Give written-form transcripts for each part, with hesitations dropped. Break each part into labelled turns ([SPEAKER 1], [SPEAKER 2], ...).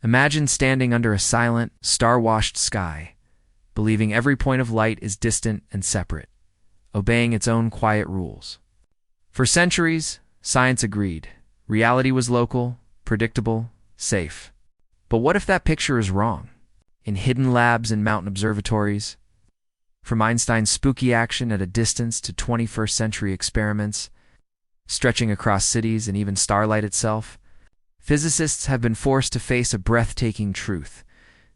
[SPEAKER 1] Imagine standing under a silent, star-washed sky, believing every point of light is distant and separate, obeying its own quiet rules. For centuries, science agreed. Reality was local, predictable, safe. But what if that picture is wrong? In hidden labs and mountain observatories, from Einstein's spooky action at a distance to 21st century experiments, stretching across cities and even starlight itself, physicists have been forced to face a breathtaking truth.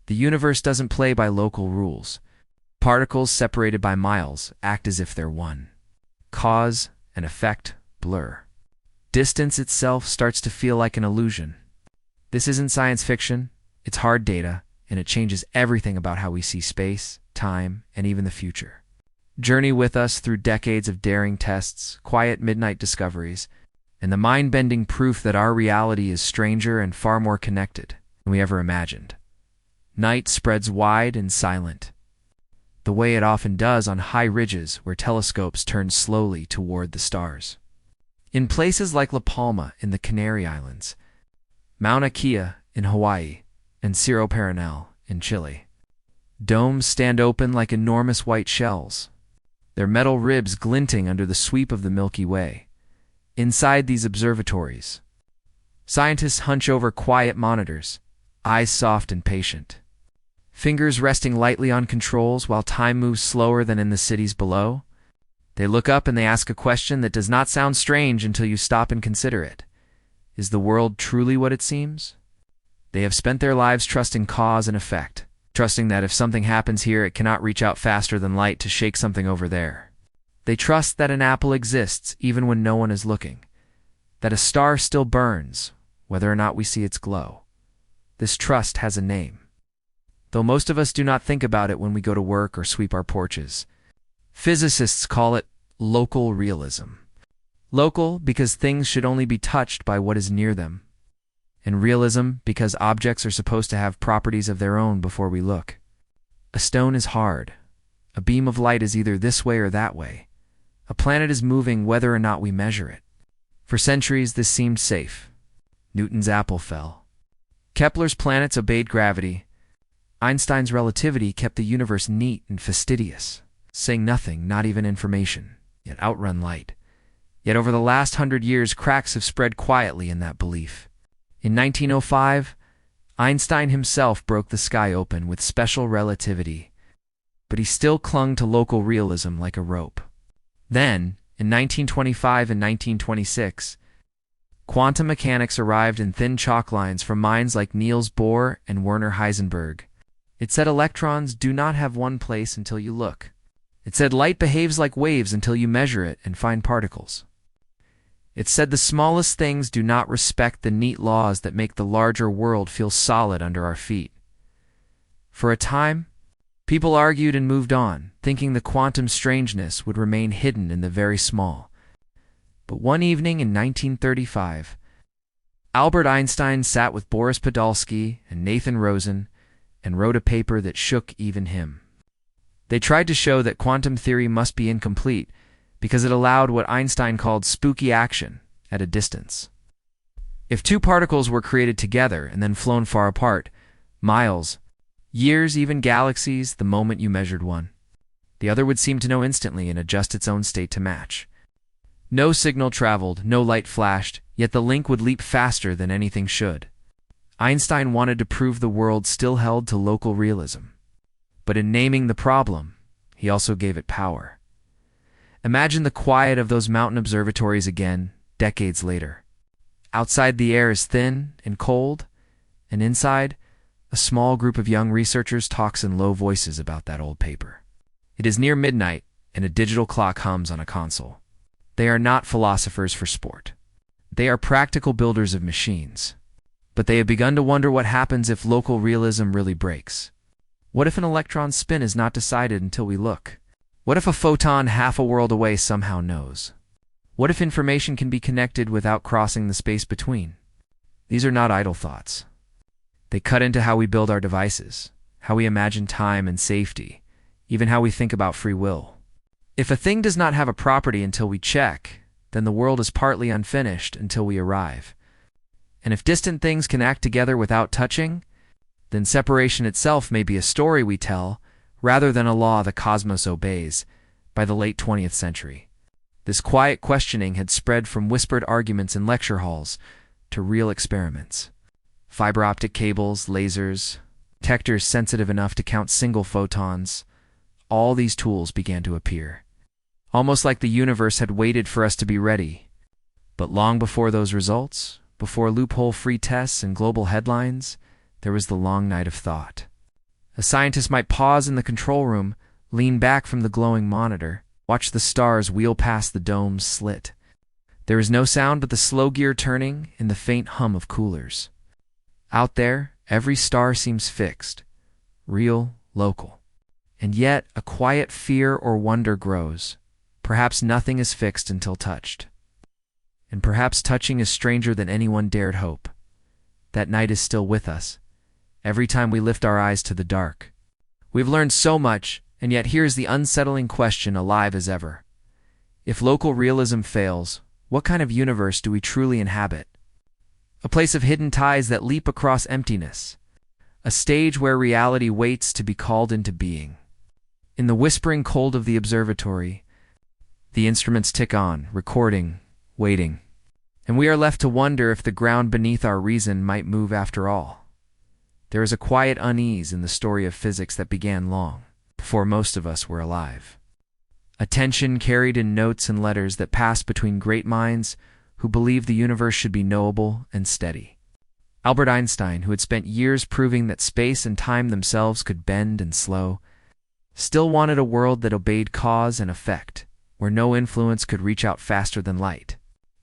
[SPEAKER 1] The universe doesn't play by local rules. Particles separated by miles act as if they're one. Cause and effect blur. Distance itself starts to feel like an illusion. This isn't science fiction, it's hard data, and it changes everything about how we see space, time, and even the future. Journey with us through decades of daring tests, quiet midnight discoveries, and the mind-bending proof that our reality is stranger and far more connected than we ever imagined. Night spreads wide and silent, the way it often does on high ridges where telescopes turn slowly toward the stars. In places like La Palma in the Canary Islands, Mauna Kea in Hawaii, and Cerro Paranal in Chile, domes stand open like enormous white shells, their metal ribs glinting under the sweep of the Milky Way. Inside these observatories, scientists hunch over quiet monitors, eyes soft and patient, fingers resting lightly on controls while time moves slower than in the cities below. They look up and they ask a question that does not sound strange until you stop and consider it. Is the world truly what it seems? They have spent their lives trusting cause and effect, trusting that if something happens here, it cannot reach out faster than light to shake something over there. They trust that an apple exists even when no one is looking, that a star still burns, whether or not we see its glow. This trust has a name, though most of us do not think about it when we go to work or sweep our porches. Physicists call it local realism. Local because things should only be touched by what is near them, and realism because objects are supposed to have properties of their own before we look. A stone is hard. A beam of light is either this way or that way. A planet is moving whether or not we measure it. For centuries, this seemed safe. Newton's apple fell. Kepler's planets obeyed gravity. Einstein's relativity kept the universe neat and fastidious, saying nothing, not even information, yet outrun light. Yet over the last 100 years, cracks have spread quietly in that belief. In 1905, Einstein himself broke the sky open with special relativity, but he still clung to local realism like a rope. Then, in 1925 and 1926, quantum mechanics arrived in thin chalk lines from minds like Niels Bohr and Werner Heisenberg. It said electrons do not have one place until you look. It said light behaves like waves until you measure it and find particles. It said the smallest things do not respect the neat laws that make the larger world feel solid under our feet. For a time, people argued and moved on, thinking the quantum strangeness would remain hidden in the very small. But one evening in 1935, Albert Einstein sat with Boris Podolsky and Nathan Rosen and wrote a paper that shook even him. They tried to show that quantum theory must be incomplete because it allowed what Einstein called spooky action at a distance. If two particles were created together and then flown far apart, miles, years, even galaxies, the moment you measured one, the other would seem to know instantly and adjust its own state to match. No signal traveled, no light flashed, yet the link would leap faster than anything should. Einstein wanted to prove the world still held to local realism. But in naming the problem, he also gave it power. Imagine the quiet of those mountain observatories again, decades later. Outside, the air is thin and cold, and inside, a small group of young researchers talks in low voices about that old paper. It is near midnight, and a digital clock hums on a console. They are not philosophers for sport. They are practical builders of machines. But they have begun to wonder what happens if local realism really breaks. What if an electron's spin is not decided until we look? What if a photon half a world away somehow knows? What if information can be connected without crossing the space between? These are not idle thoughts. They cut into how we build our devices, how we imagine time and safety, even how we think about free will. If a thing does not have a property until we check, then the world is partly unfinished until we arrive. And if distant things can act together without touching, then separation itself may be a story we tell, rather than a law the cosmos obeys. By the late 20th century, this quiet questioning had spread from whispered arguments in lecture halls to real experiments. Fiber optic cables, lasers, detectors sensitive enough to count single photons, all these tools began to appear. Almost like the universe had waited for us to be ready. But long before those results, before loophole-free tests and global headlines, there was the long night of thought. A scientist might pause in the control room, lean back from the glowing monitor, watch the stars wheel past the dome's slit. There is no sound but the slow gear turning and the faint hum of coolers. Out there, every star seems fixed, real, local. And yet, a quiet fear or wonder grows. Perhaps nothing is fixed until touched. And perhaps touching is stranger than anyone dared hope. That night is still with us, every time we lift our eyes to the dark. We've learned so much, and yet here's the unsettling question alive as ever. If local realism fails, what kind of universe do we truly inhabit? A place of hidden ties that leap across emptiness. A stage where reality waits to be called into being. In the whispering cold of the observatory, the instruments tick on, recording, waiting. And we are left to wonder if the ground beneath our reason might move after all. There is a quiet unease in the story of physics that began long before most of us were alive. A tension carried in notes and letters that passed between great minds who believed the universe should be knowable and steady. Albert Einstein, who had spent years proving that space and time themselves could bend and slow, still wanted a world that obeyed cause and effect, where no influence could reach out faster than light.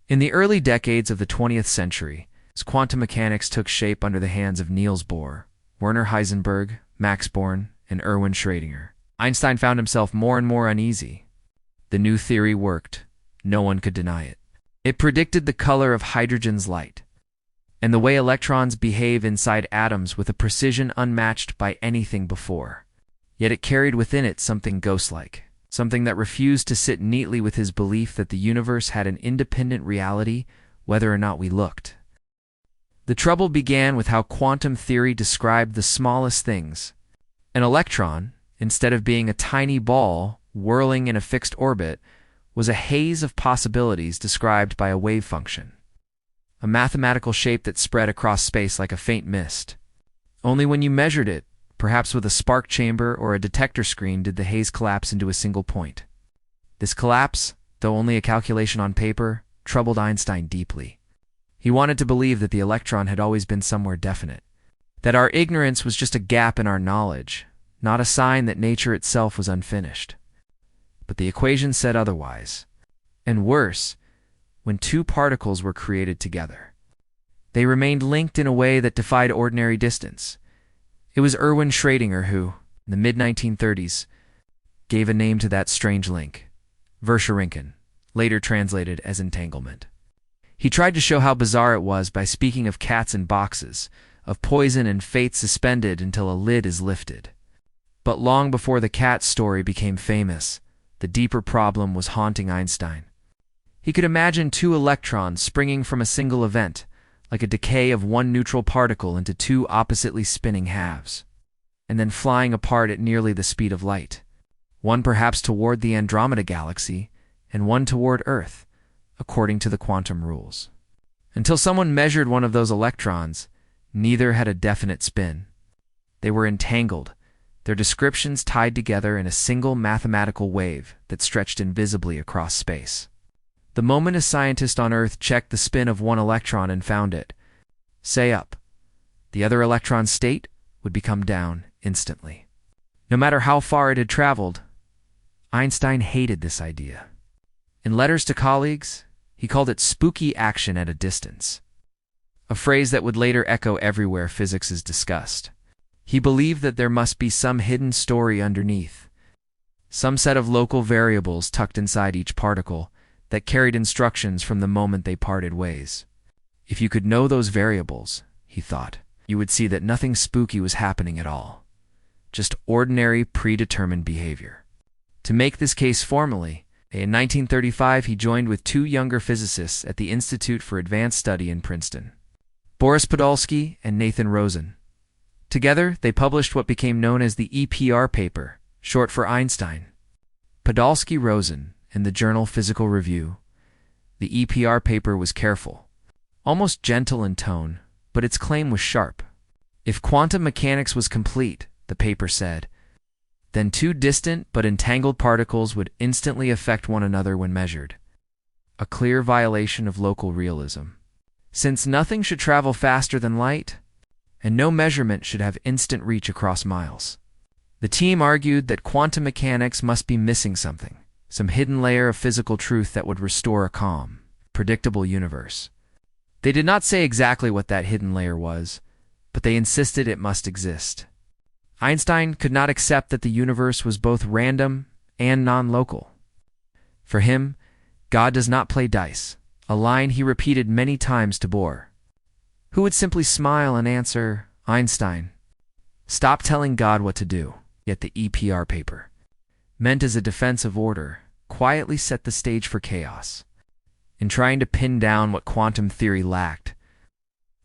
[SPEAKER 1] In the early decades of the 20th century, as quantum mechanics took shape under the hands of Niels Bohr, Werner Heisenberg, Max Born, and Erwin Schrödinger, Einstein found himself more and more uneasy. The new theory worked. No one could deny it. It predicted the color of hydrogen's light, and the way electrons behave inside atoms with a precision unmatched by anything before. Yet it carried within it something ghost-like, something that refused to sit neatly with his belief that the universe had an independent reality whether or not we looked. The trouble began with how quantum theory described the smallest things. An electron, instead of being a tiny ball whirling in a fixed orbit, was a haze of possibilities described by a wave function, a mathematical shape that spread across space like a faint mist. Only when you measured it, perhaps with a spark chamber or a detector screen, did the haze collapse into a single point. This collapse, though only a calculation on paper, troubled Einstein deeply. He wanted to believe that the electron had always been somewhere definite, that our ignorance was just a gap in our knowledge, not a sign that nature itself was unfinished. But the equation said otherwise. And worse, when two particles were created together, they remained linked in a way that defied ordinary distance. It was Erwin Schrödinger who, in the mid-1930s, gave a name to that strange link, Verschränkung, later translated as entanglement. He tried to show how bizarre it was by speaking of cats in boxes, of poison and fate suspended until a lid is lifted. But long before the cat story became famous, the deeper problem was haunting Einstein. He could imagine two electrons springing from a single event, like a decay of one neutral particle into two oppositely spinning halves, and then flying apart at nearly the speed of light, one perhaps toward the Andromeda galaxy, and one toward Earth, according to the quantum rules. Until someone measured one of those electrons, neither had a definite spin. They were entangled, their descriptions tied together in a single mathematical wave that stretched invisibly across space. The moment a scientist on Earth checked the spin of one electron and found it, say up, the other electron's state would become down instantly. No matter how far it had traveled, Einstein hated this idea. In letters to colleagues, he called it spooky action at a distance, a phrase that would later echo everywhere physics is discussed. He believed that there must be some hidden story underneath, some set of local variables tucked inside each particle that carried instructions from the moment they parted ways. If you could know those variables, he thought, you would see that nothing spooky was happening at all, just ordinary predetermined behavior. To make this case formally, in 1935 he joined with two younger physicists at the Institute for Advanced Study in Princeton, Boris Podolsky and Nathan Rosen, Together, they published what became known as the EPR paper, short for Einstein. Podolsky-Rosen, in the journal Physical Review. The EPR paper was careful, almost gentle in tone, but its claim was sharp. If quantum mechanics was complete, the paper said, then two distant but entangled particles would instantly affect one another when measured. A clear violation of local realism. Since nothing should travel faster than light, and no measurement should have instant reach across miles. The team argued that quantum mechanics must be missing something, some hidden layer of physical truth that would restore a calm, predictable universe. They did not say exactly what that hidden layer was, but they insisted it must exist. Einstein could not accept that the universe was both random and non-local. For him, God does not play dice, a line he repeated many times to Bohr, who would simply smile and answer, Einstein, stop telling God what to do. Yet the EPR paper, meant as a defense of order, quietly set the stage for chaos. In trying to pin down what quantum theory lacked,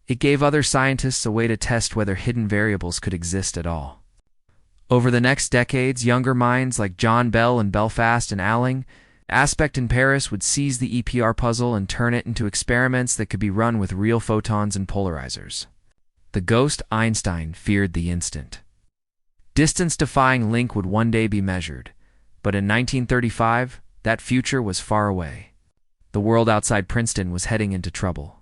[SPEAKER 1] it gave other scientists a way to test whether hidden variables could exist at all. Over the next decades, younger minds like John Bell in Belfast and Alling, Aspect in Paris would seize the EPR puzzle and turn it into experiments that could be run with real photons and polarizers. The ghost Einstein feared the instant. Distance-defying link would one day be measured, but in 1935, that future was far away. The world outside Princeton was heading into trouble,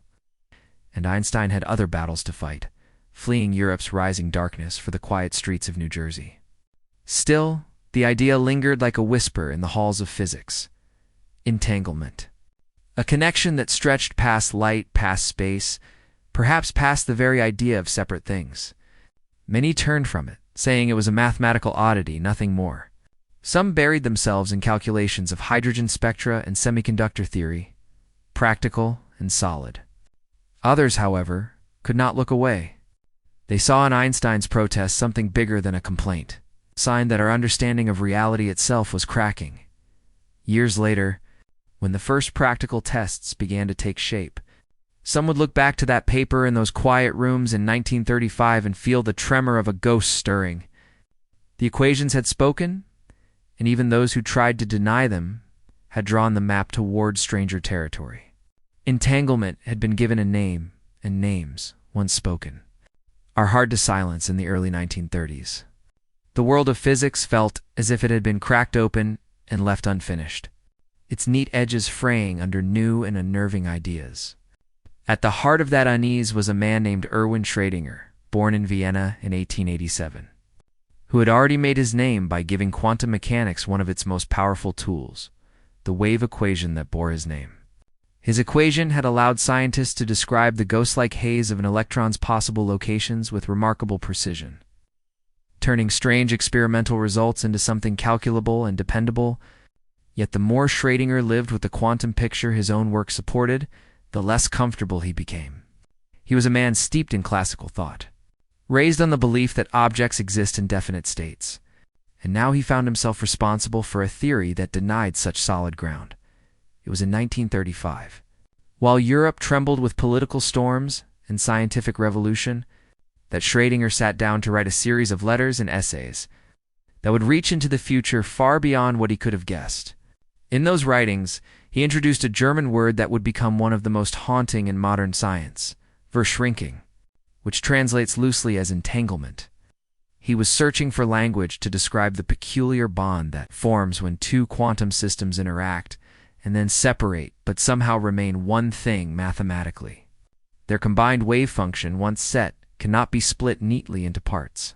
[SPEAKER 1] and Einstein had other battles to fight, fleeing Europe's rising darkness for the quiet streets of New Jersey. Still, the idea lingered like a whisper in the halls of physics. Entanglement. A connection that stretched past light, past space, perhaps past the very idea of separate things. Many turned from it, saying it was a mathematical oddity, nothing more. Some buried themselves in calculations of hydrogen spectra and semiconductor theory, practical and solid. Others, however, could not look away. They saw in Einstein's protest something bigger than a complaint, a sign that our understanding of reality itself was cracking. Years later, when the first practical tests began to take shape, some would look back to that paper in those quiet rooms in 1935 and feel the tremor of a ghost stirring. The equations had spoken, and even those who tried to deny them had drawn the map toward stranger territory. Entanglement had been given a name, and names, once spoken, are hard to silence in the early 1930s. The world of physics felt as if it had been cracked open and left unfinished, its neat edges fraying under new and unnerving ideas. At the heart of that unease was a man named Erwin Schrödinger, born in Vienna in 1887, who had already made his name by giving quantum mechanics one of its most powerful tools, the wave equation that bore his name. His equation had allowed scientists to describe the ghost-like haze of an electron's possible locations with remarkable precision, turning strange experimental results into something calculable and dependable. Yet the more Schrödinger lived with the quantum picture his own work supported, the less comfortable he became. He was a man steeped in classical thought, raised on the belief that objects exist in definite states, and now he found himself responsible for a theory that denied such solid ground. It was in 1935. While Europe trembled with political storms and scientific revolution, that Schrödinger sat down to write a series of letters and essays that would reach into the future far beyond what he could have guessed. In those writings, he introduced a German word that would become one of the most haunting in modern science, verschränkung, which translates loosely as entanglement. He was searching for language to describe the peculiar bond that forms when two quantum systems interact and then separate but somehow remain one thing mathematically. Their combined wave function, once set, cannot be split neatly into parts.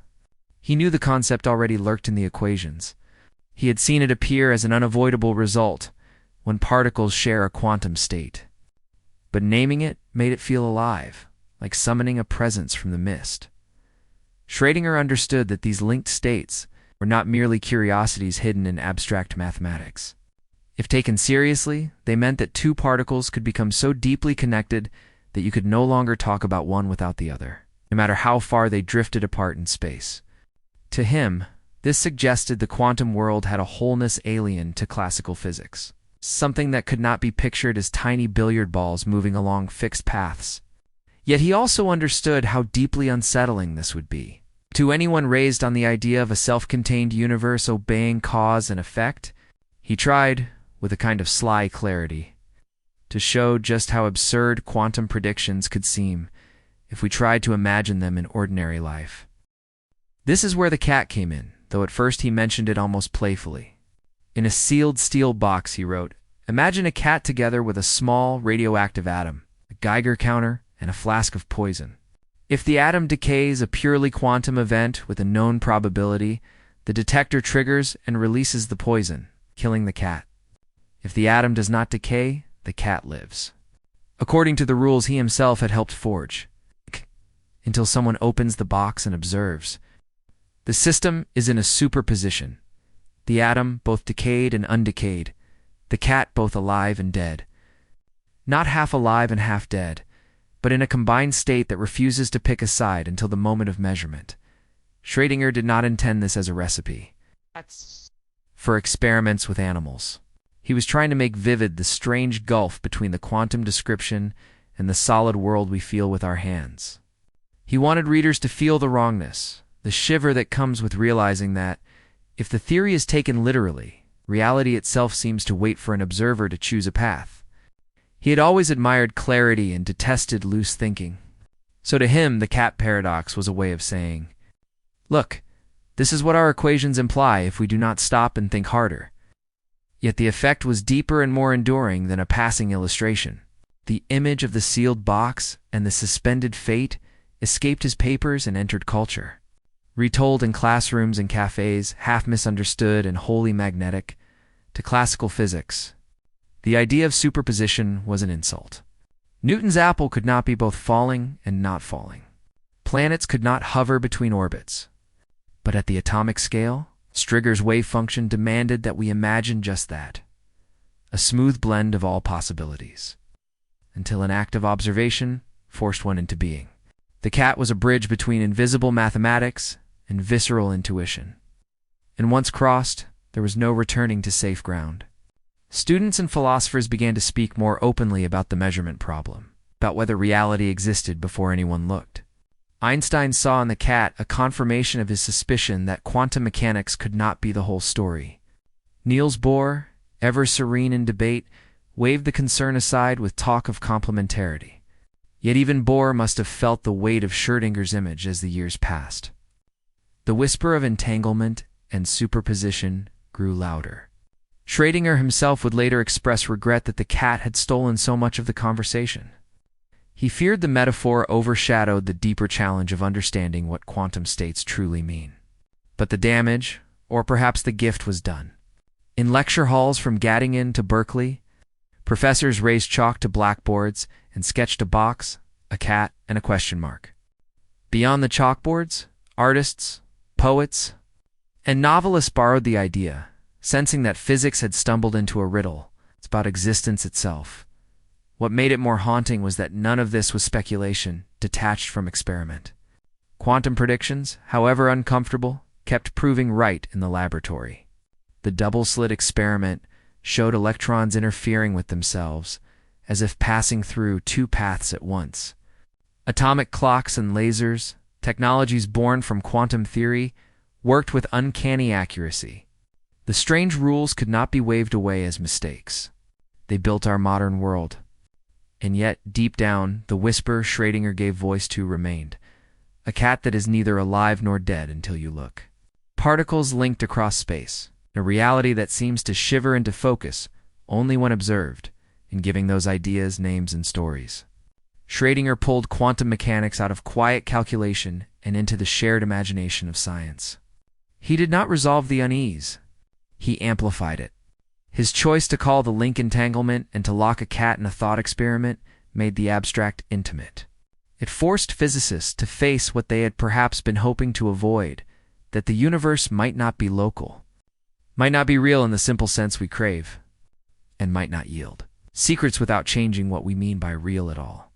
[SPEAKER 1] He knew the concept already lurked in the equations. He had seen it appear as an unavoidable result when particles share a quantum state. But naming it made it feel alive, like summoning a presence from the mist. Schrödinger understood that these linked states were not merely curiosities hidden in abstract mathematics. If taken seriously, they meant that two particles could become so deeply connected that you could no longer talk about one without the other, no matter how far they drifted apart in space. To him, this suggested the quantum world had a wholeness alien to classical physics, something that could not be pictured as tiny billiard balls moving along fixed paths. Yet he also understood how deeply unsettling this would be. To anyone raised on the idea of a self-contained universe obeying cause and effect, he tried, with a kind of sly clarity, to show just how absurd quantum predictions could seem if we tried to imagine them in ordinary life. This is where the cat came in, though at first he mentioned it almost playfully. In a sealed steel box, he wrote, "Imagine a cat together with a small radioactive atom, a Geiger counter, and a flask of poison. If the atom decays, a purely quantum event with a known probability, the detector triggers and releases the poison, killing the cat. If the atom does not decay, the cat lives." According to the rules he himself had helped forge. Until someone opens the box and observes. The system is in a superposition. The atom both decayed and undecayed. The cat both alive and dead. Not half alive and half dead, but in a combined state that refuses to pick a side until the moment of measurement. Schrödinger did not intend this as a recipe for experiments with animals. He was trying to make vivid the strange gulf between the quantum description and the solid world we feel with our hands. He wanted readers to feel the wrongness, the shiver that comes with realizing that, if the theory is taken literally, reality itself seems to wait for an observer to choose a path. He had always admired clarity and detested loose thinking. So to him, the cat paradox was a way of saying, "Look, this is what our equations imply if we do not stop and think harder." Yet the effect was deeper and more enduring than a passing illustration. The image of the sealed box and the suspended fate escaped his papers and entered culture. Retold in classrooms and cafes, half misunderstood and wholly magnetic, to classical physics, the idea of superposition was an insult. Newton's apple could not be both falling and not falling. Planets could not hover between orbits. But at the atomic scale, Strigger's wave function demanded that we imagine just that, a smooth blend of all possibilities, until an act of observation forced one into being. The cat was a bridge between invisible mathematics and visceral intuition. And once crossed, there was no returning to safe ground. Students and philosophers began to speak more openly about the measurement problem, about whether reality existed before anyone looked. Einstein saw in the cat a confirmation of his suspicion that quantum mechanics could not be the whole story. Niels Bohr, ever serene in debate, waved the concern aside with talk of complementarity. Yet even Bohr must have felt the weight of Schrödinger's image as the years passed. The whisper of entanglement and superposition grew louder. Schrödinger himself would later express regret that the cat had stolen so much of the conversation. He feared the metaphor overshadowed the deeper challenge of understanding what quantum states truly mean. But the damage, or perhaps the gift, was done. In lecture halls from Göttingen to Berkeley, professors raised chalk to blackboards and sketched a box, a cat, and a question mark. Beyond the chalkboards, artists, poets, and novelists borrowed the idea, sensing that physics had stumbled into a riddle. It's about existence itself. What made it more haunting was that none of this was speculation, detached from experiment. Quantum predictions, however uncomfortable, kept proving right in the laboratory. The double-slit experiment showed electrons interfering with themselves, as if passing through two paths at once. Atomic clocks and lasers, technologies born from quantum theory, worked with uncanny accuracy. The strange rules could not be waved away as mistakes. They built our modern world. And yet, deep down, the whisper Schrödinger gave voice to remained. A cat that is neither alive nor dead until you look. Particles linked across space. A reality that seems to shiver into focus only when observed, in giving those ideas names and stories. Schrödinger pulled quantum mechanics out of quiet calculation and into the shared imagination of science. He did not resolve the unease. He amplified it. His choice to call the link entanglement and to lock a cat in a thought experiment made the abstract intimate. It forced physicists to face what they had perhaps been hoping to avoid, that the universe might not be local, might not be real in the simple sense we crave, and might not yield secrets without changing what we mean by real at all.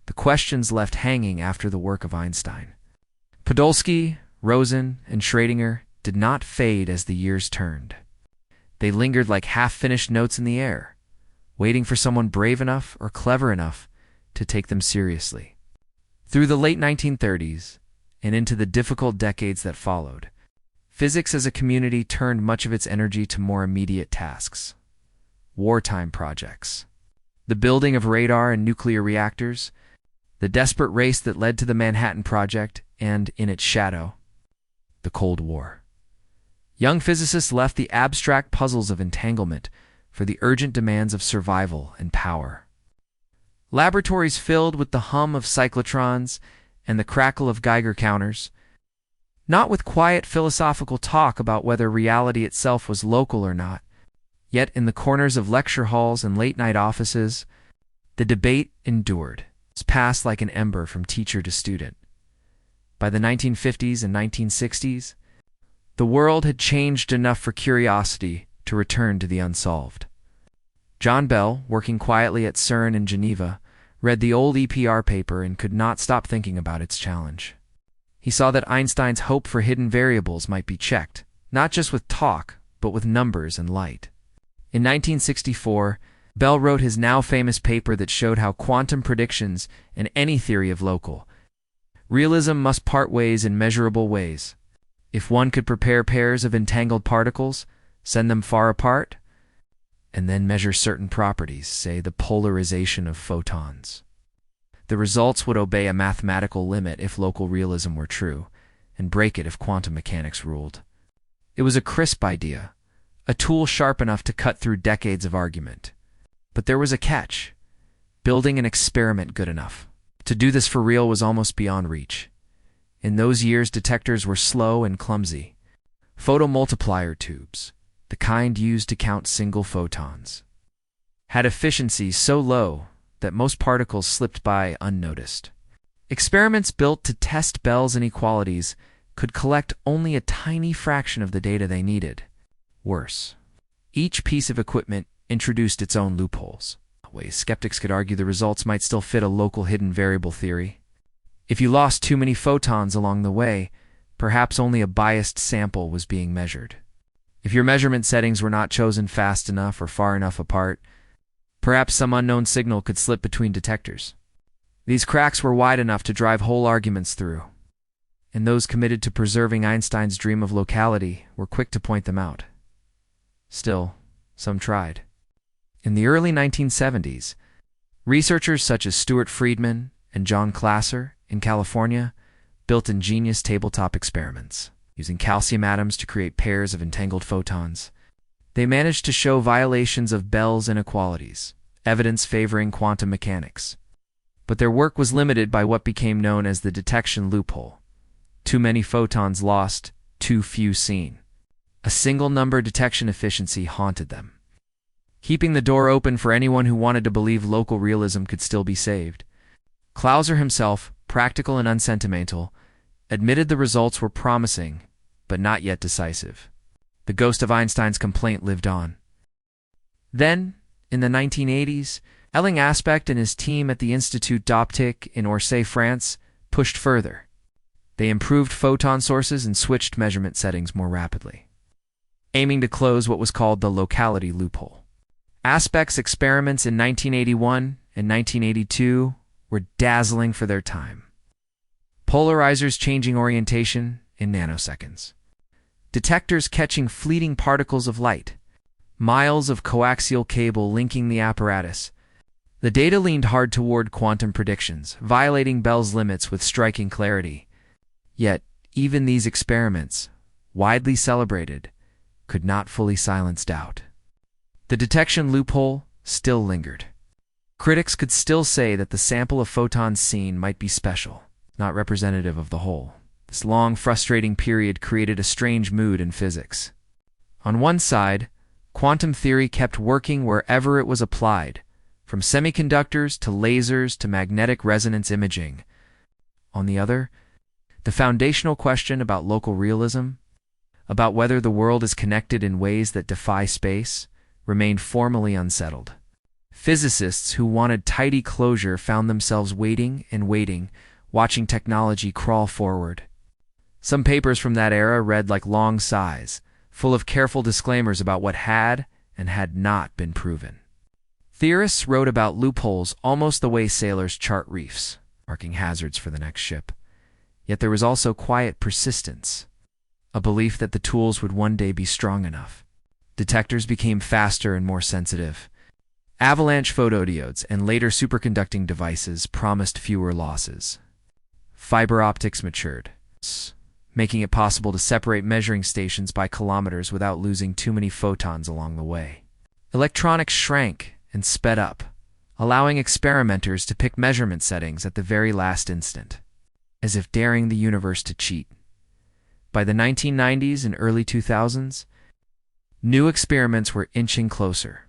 [SPEAKER 1] The questions left hanging after the work of Einstein. Podolsky, Rosen, and Schrödinger did not fade as the years turned. They lingered like half-finished notes in the air, waiting for someone brave enough or clever enough to take them seriously. Through the late 1930s and into the difficult decades that followed, physics as a community turned much of its energy to more immediate tasks. Wartime projects. The building of radar and nuclear reactors, the desperate race that led to the Manhattan Project, and, in its shadow, the Cold War. Young physicists left the abstract puzzles of entanglement for the urgent demands of survival and power. Laboratories filled with the hum of cyclotrons and the crackle of Geiger counters, not with quiet philosophical talk about whether reality itself was local or not, yet in the corners of lecture halls and late-night offices, the debate endured, passed like an ember from teacher to student. By the 1950s and 1960s, the world had changed enough for curiosity to return to the unsolved. John Bell, working quietly at CERN in Geneva, read the old EPR paper and could not stop thinking about its challenge. He saw that Einstein's hope for hidden variables might be checked, not just with talk, but with numbers and light. In 1964, Bell wrote his now famous paper that showed how quantum predictions and any theory of local realism must part ways in measurable ways. If one could prepare pairs of entangled particles, send them far apart, and then measure certain properties, say the polarization of photons, the results would obey a mathematical limit if local realism were true, and break it if quantum mechanics ruled. It was a crisp idea, a tool sharp enough to cut through decades of argument. But there was a catch: building an experiment good enough. To do this for real was almost beyond reach. In those years, detectors were slow and clumsy. Photomultiplier tubes, the kind used to count single photons, had efficiencies so low that most particles slipped by unnoticed. Experiments built to test Bell's inequalities could collect only a tiny fraction of the data they needed. Worse, each piece of equipment introduced its own loopholes. Ways skeptics could argue the results might still fit a local hidden variable theory. If you lost too many photons along the way, perhaps only a biased sample was being measured. If your measurement settings were not chosen fast enough or far enough apart, perhaps some unknown signal could slip between detectors. These cracks were wide enough to drive whole arguments through, and those committed to preserving Einstein's dream of locality were quick to point them out. Still, some tried. In the early 1970s, researchers such as Stuart Friedman and John Classer in California built ingenious tabletop experiments. Using calcium atoms to create pairs of entangled photons, they managed to show violations of Bell's inequalities, evidence favoring quantum mechanics. But their work was limited by what became known as the detection loophole. Too many photons lost, too few seen. A single-number detection efficiency haunted them, keeping the door open for anyone who wanted to believe local realism could still be saved. Clauser himself, practical and unsentimental, admitted the results were promising, but not yet decisive. The ghost of Einstein's complaint lived on. Then, in the 1980s, Elling Aspect and his team at the Institut d'Optique in Orsay, France, pushed further. They improved photon sources and switched measurement settings more rapidly, aiming to close what was called the locality loophole. Aspect's experiments in 1981 and 1982 were dazzling for their time. Polarizers changing orientation in nanoseconds. Detectors catching fleeting particles of light. Miles of coaxial cable linking the apparatus. The data leaned hard toward quantum predictions, violating Bell's limits with striking clarity. Yet, even these experiments, widely celebrated, could not fully silence doubt. The detection loophole still lingered. Critics could still say that the sample of photons seen might be special, not representative of the whole. This long, frustrating period created a strange mood in physics. On one side, quantum theory kept working wherever it was applied, from semiconductors to lasers to magnetic resonance imaging. On the other, the foundational question about local realism, about whether the world is connected in ways that defy space, remained formally unsettled. Physicists who wanted tidy closure found themselves waiting and waiting, watching technology crawl forward. Some papers from that era read like long sighs, full of careful disclaimers about what had and had not been proven. Theorists wrote about loopholes almost the way sailors chart reefs, marking hazards for the next ship. Yet there was also quiet persistence, a belief that the tools would one day be strong enough. Detectors became faster and more sensitive. Avalanche photodiodes and later superconducting devices promised fewer losses. Fiber optics matured, making it possible to separate measuring stations by kilometers without losing too many photons along the way. Electronics shrank and sped up, allowing experimenters to pick measurement settings at the very last instant, as if daring the universe to cheat. By the 1990s and early 2000s, new experiments were inching closer.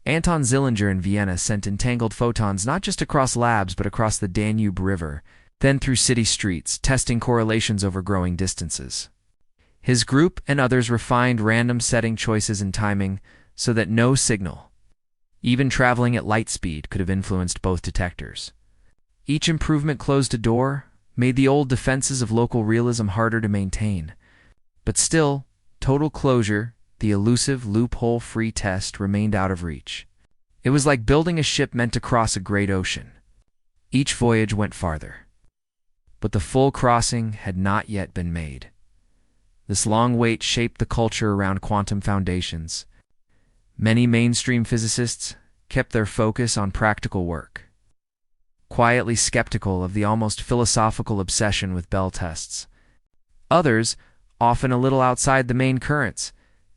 [SPEAKER 1] Anton Zillinger in Vienna sent entangled photons not just across labs but across the Danube River, then through city streets, testing correlations over growing distances. His group and others refined random setting choices and timing so that no signal, even traveling at light speed, could have influenced both detectors. Each improvement closed a door, made the old defenses of local realism harder to maintain. But still, total closure, the elusive loophole-free test, remained out of reach. It was like building a ship meant to cross a great ocean. Each voyage went farther. But the full crossing had not yet been made. This long wait shaped the culture around quantum foundations. Many mainstream physicists kept their focus on practical work, quietly skeptical of the almost philosophical obsession with Bell tests. Others, often a little outside the main currents,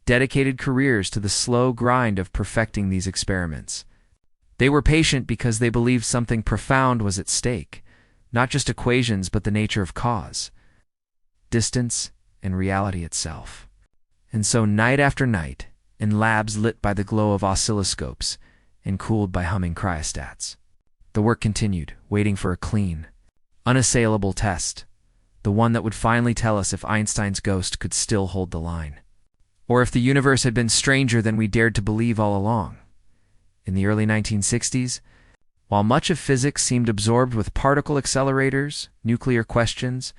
[SPEAKER 1] dedicated careers to the slow grind of perfecting these experiments. They were patient because they believed something profound was at stake, not just equations but the nature of cause, distance, and reality itself. And so night after night, in labs lit by the glow of oscilloscopes and cooled by humming cryostats, the work continued, waiting for a clean, unassailable test, the one that would finally tell us if Einstein's ghost could still hold the line, or if the universe had been stranger than we dared to believe all along. In the early 1960s, while much of physics seemed absorbed with particle accelerators, nuclear questions,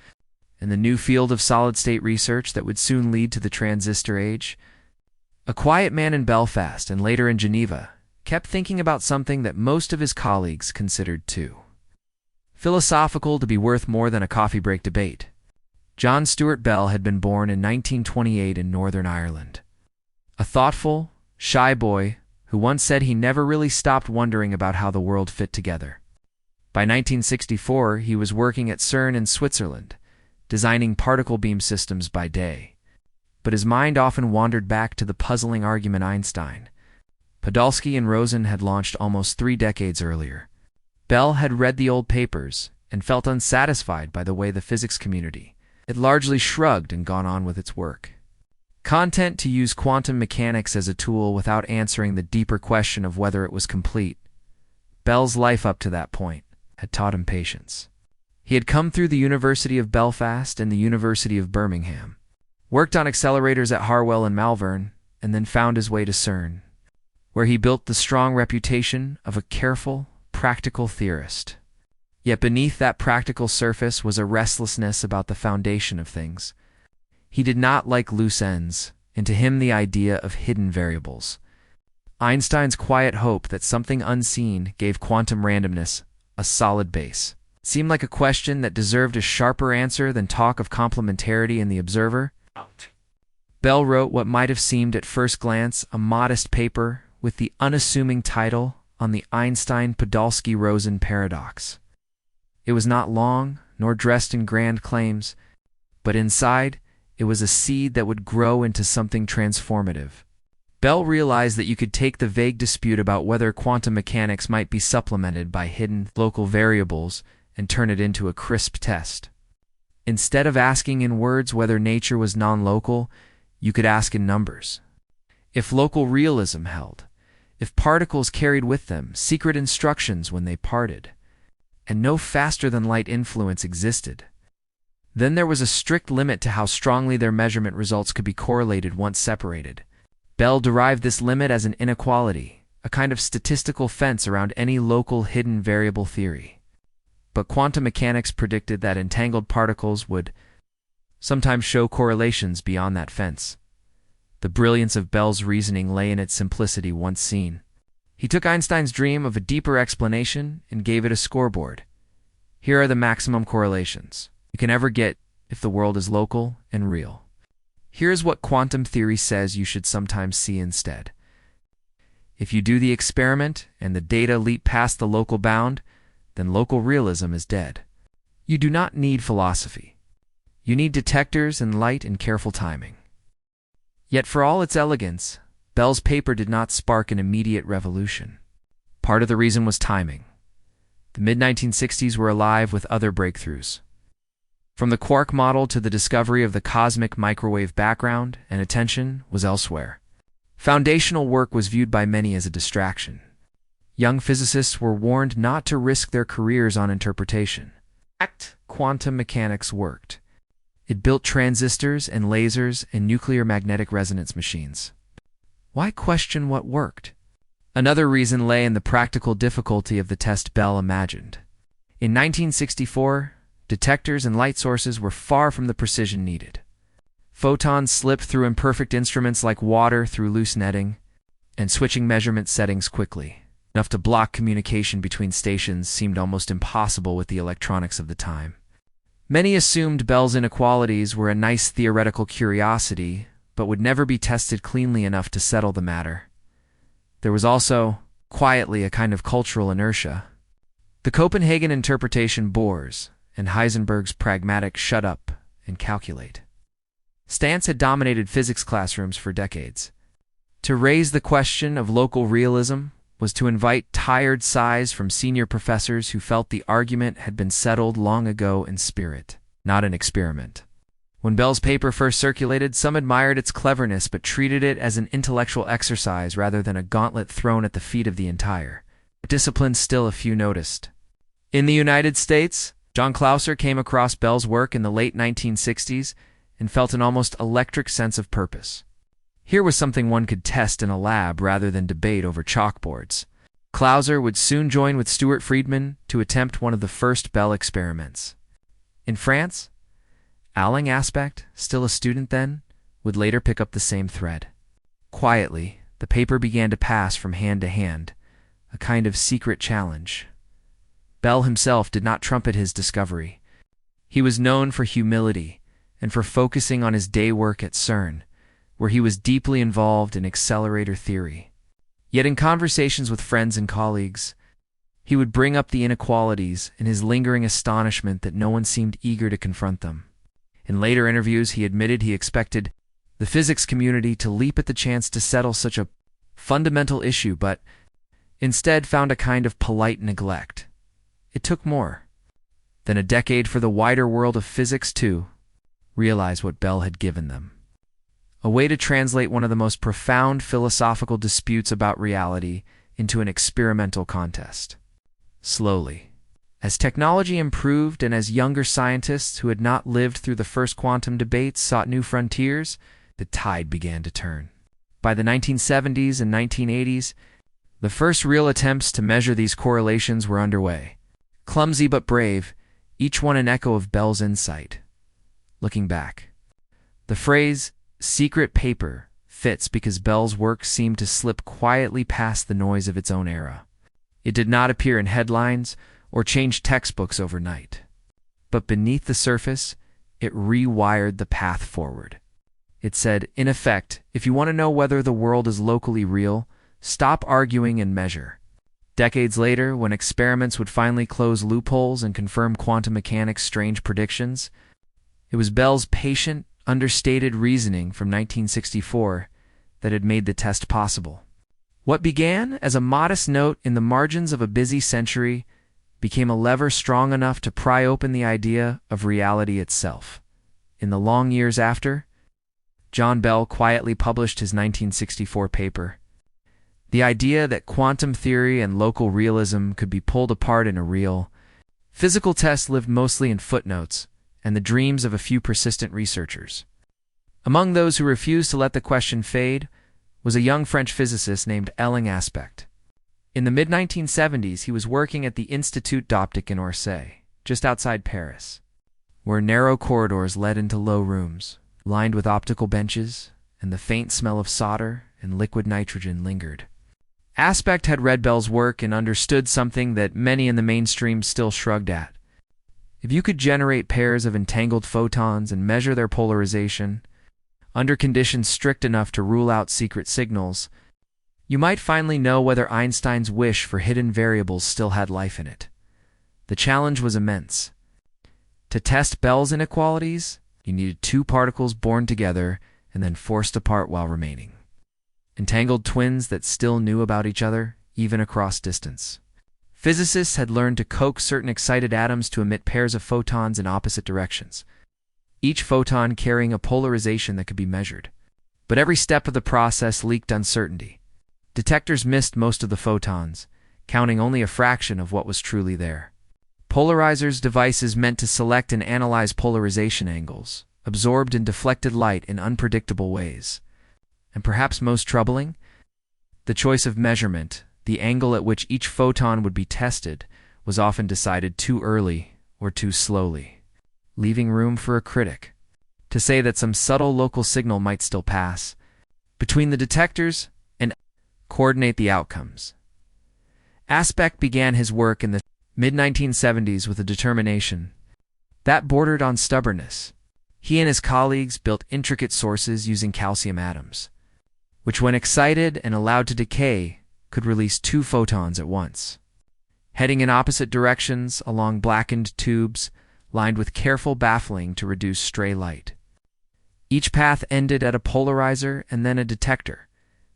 [SPEAKER 1] and the new field of solid-state research that would soon lead to the transistor age, a quiet man in Belfast and later in Geneva kept thinking about something that most of his colleagues considered too philosophical to be worth more than a coffee break debate. John Stuart Bell had been born in 1928 in Northern Ireland. A thoughtful, shy boy who once said he never really stopped wondering about how the world fit together. By 1964, he was working at CERN in Switzerland, designing particle beam systems by day. But his mind often wandered back to the puzzling argument Einstein, Podolsky, and Rosen had launched almost 3 decades earlier. Bell had read the old papers and felt unsatisfied by the way the physics community had largely shrugged and gone on with its work. Content to use quantum mechanics as a tool without answering the deeper question of whether it was complete. Bell's life up to that point had taught him patience. He had come through the University of Belfast and the University of Birmingham, worked on accelerators at Harwell and Malvern, and then found his way to CERN, where he built the strong reputation of a careful, practical theorist. Yet beneath that practical surface was a restlessness about the foundation of things. He did not like loose ends, and to him the idea of hidden variables. Einstein's quiet hope that something unseen gave quantum randomness a solid base seemed like a question that deserved a sharper answer than talk of complementarity in the observer. Bell wrote what might have seemed at first glance a modest paper with the unassuming title on the Einstein-Podolsky-Rosen paradox. It was not long, nor dressed in grand claims, but inside, it was a seed that would grow into something transformative. Bell realized that you could take the vague dispute about whether quantum mechanics might be supplemented by hidden local variables and turn it into a crisp test. Instead of asking in words whether nature was non-local, you could ask in numbers. If local realism held, if particles carried with them secret instructions when they parted, and no faster-than-light influence existed, then there was a strict limit to how strongly their measurement results could be correlated once separated. Bell derived this limit as an inequality, a kind of statistical fence around any local hidden variable theory. But quantum mechanics predicted that entangled particles would sometimes show correlations beyond that fence. The brilliance of Bell's reasoning lay in its simplicity once seen. He took Einstein's dream of a deeper explanation and gave it a scoreboard. Here are the maximum correlations. you can ever get if the world is local and real. Here's what quantum theory says you should sometimes see instead. If you do the experiment and the data leap past the local bound, then local realism is dead. You do not need philosophy. You need detectors and light and careful timing. Yet for all its elegance, Bell's paper did not spark an immediate revolution. Part of the reason was timing. The mid-1960s were alive with other breakthroughs. From the quark model to the discovery of the cosmic microwave background, and attention was elsewhere. Foundational work was viewed by many as a distraction. Young physicists were warned not to risk their careers on interpretation. Quantum mechanics worked. It built transistors and lasers and nuclear magnetic resonance machines. Why question what worked? Another reason lay in the practical difficulty of the test Bell imagined. In 1964, detectors and light sources were far from the precision needed. Photons slipped through imperfect instruments like water through loose netting, and switching measurement settings quickly, enough to block communication between stations, seemed almost impossible with the electronics of the time. Many assumed Bell's inequalities were a nice theoretical curiosity, but would never be tested cleanly enough to settle the matter. There was also, quietly, a kind of cultural inertia. The Copenhagen interpretation bores, and Heisenberg's pragmatic shut up and calculate stance had dominated physics classrooms for decades. To raise the question of local realism was to invite tired sighs from senior professors who felt the argument had been settled long ago in spirit, not in experiment. When Bell's paper first circulated, some admired its cleverness but treated it as an intellectual exercise rather than a gauntlet thrown at the feet of the entire discipline. Still a few noticed. In the United States, John Clauser came across Bell's work in the late 1960s and felt an almost electric sense of purpose. Here was something one could test in a lab rather than debate over chalkboards. Clauser would soon join with Stuart Friedman to attempt one of the first Bell experiments. In France, Alain Aspect, still a student then, would later pick up the same thread. Quietly, the paper began to pass from hand to hand, a kind of secret challenge. Bell himself did not trumpet his discovery. He was known for humility and for focusing on his day work at CERN, where he was deeply involved in accelerator theory. Yet in conversations with friends and colleagues, he would bring up the inequalities in his lingering astonishment that no one seemed eager to confront them. In later interviews, he admitted he expected the physics community to leap at the chance to settle such a fundamental issue, but instead found a kind of polite neglect. It took more than a decade for the wider world of physics to realize what Bell had given them. A way to translate one of the most profound philosophical disputes about reality into an experimental contest. Slowly, as technology improved and as younger scientists who had not lived through the first quantum debates sought new frontiers, the tide began to turn. By the 1970s and 1980s, the first real attempts to measure these correlations were underway. Clumsy but brave, each one an echo of Bell's insight. Looking back, the phrase secret paper fits because Bell's work seemed to slip quietly past the noise of its own era. It did not appear in headlines or change textbooks overnight. But beneath the surface, it rewired the path forward. It said, in effect, if you want to know whether the world is locally real, stop arguing and measure. Decades later, when experiments would finally close loopholes and confirm quantum mechanics' strange predictions, it was Bell's patient, understated reasoning from 1964 that had made the test possible. What began as a modest note in the margins of a busy century became a lever strong enough to pry open the idea of reality itself. In the long years after, John Bell quietly published his 1964 paper. The idea that quantum theory and local realism could be pulled apart in a real, physical test lived mostly in footnotes and the dreams of a few persistent researchers. Among those who refused to let the question fade was a young French physicist named Alain Aspect. In the mid-1970s, he was working at the Institut d'Optique in Orsay, just outside Paris, where narrow corridors led into low rooms, lined with optical benches, and the faint smell of solder and liquid nitrogen lingered. Aspect had read Bell's work and understood something that many in the mainstream still shrugged at. If you could generate pairs of entangled photons and measure their polarization, under conditions strict enough to rule out secret signals, you might finally know whether Einstein's wish for hidden variables still had life in it. The challenge was immense. To test Bell's inequalities, you needed two particles born together and then forced apart while remaining. Entangled twins that still knew about each other, even across distance. Physicists had learned to coax certain excited atoms to emit pairs of photons in opposite directions, each photon carrying a polarization that could be measured. But every step of the process leaked uncertainty. Detectors missed most of the photons, counting only a fraction of what was truly there. Polarizers devices meant to select and analyze polarization angles, absorbed and deflected light in unpredictable ways. And perhaps most troubling, the choice of measurement, the angle at which each photon would be tested, was often decided too early or too slowly, leaving room for a critic to say that some subtle local signal might still pass between the detectors and coordinate the outcomes. Aspect began his work in the mid-1970s with a determination that bordered on stubbornness. He and his colleagues built intricate sources using calcium atoms, which when excited and allowed to decay, could release two photons at once, heading in opposite directions along blackened tubes lined with careful baffling to reduce stray light. Each path ended at a polarizer and then a detector,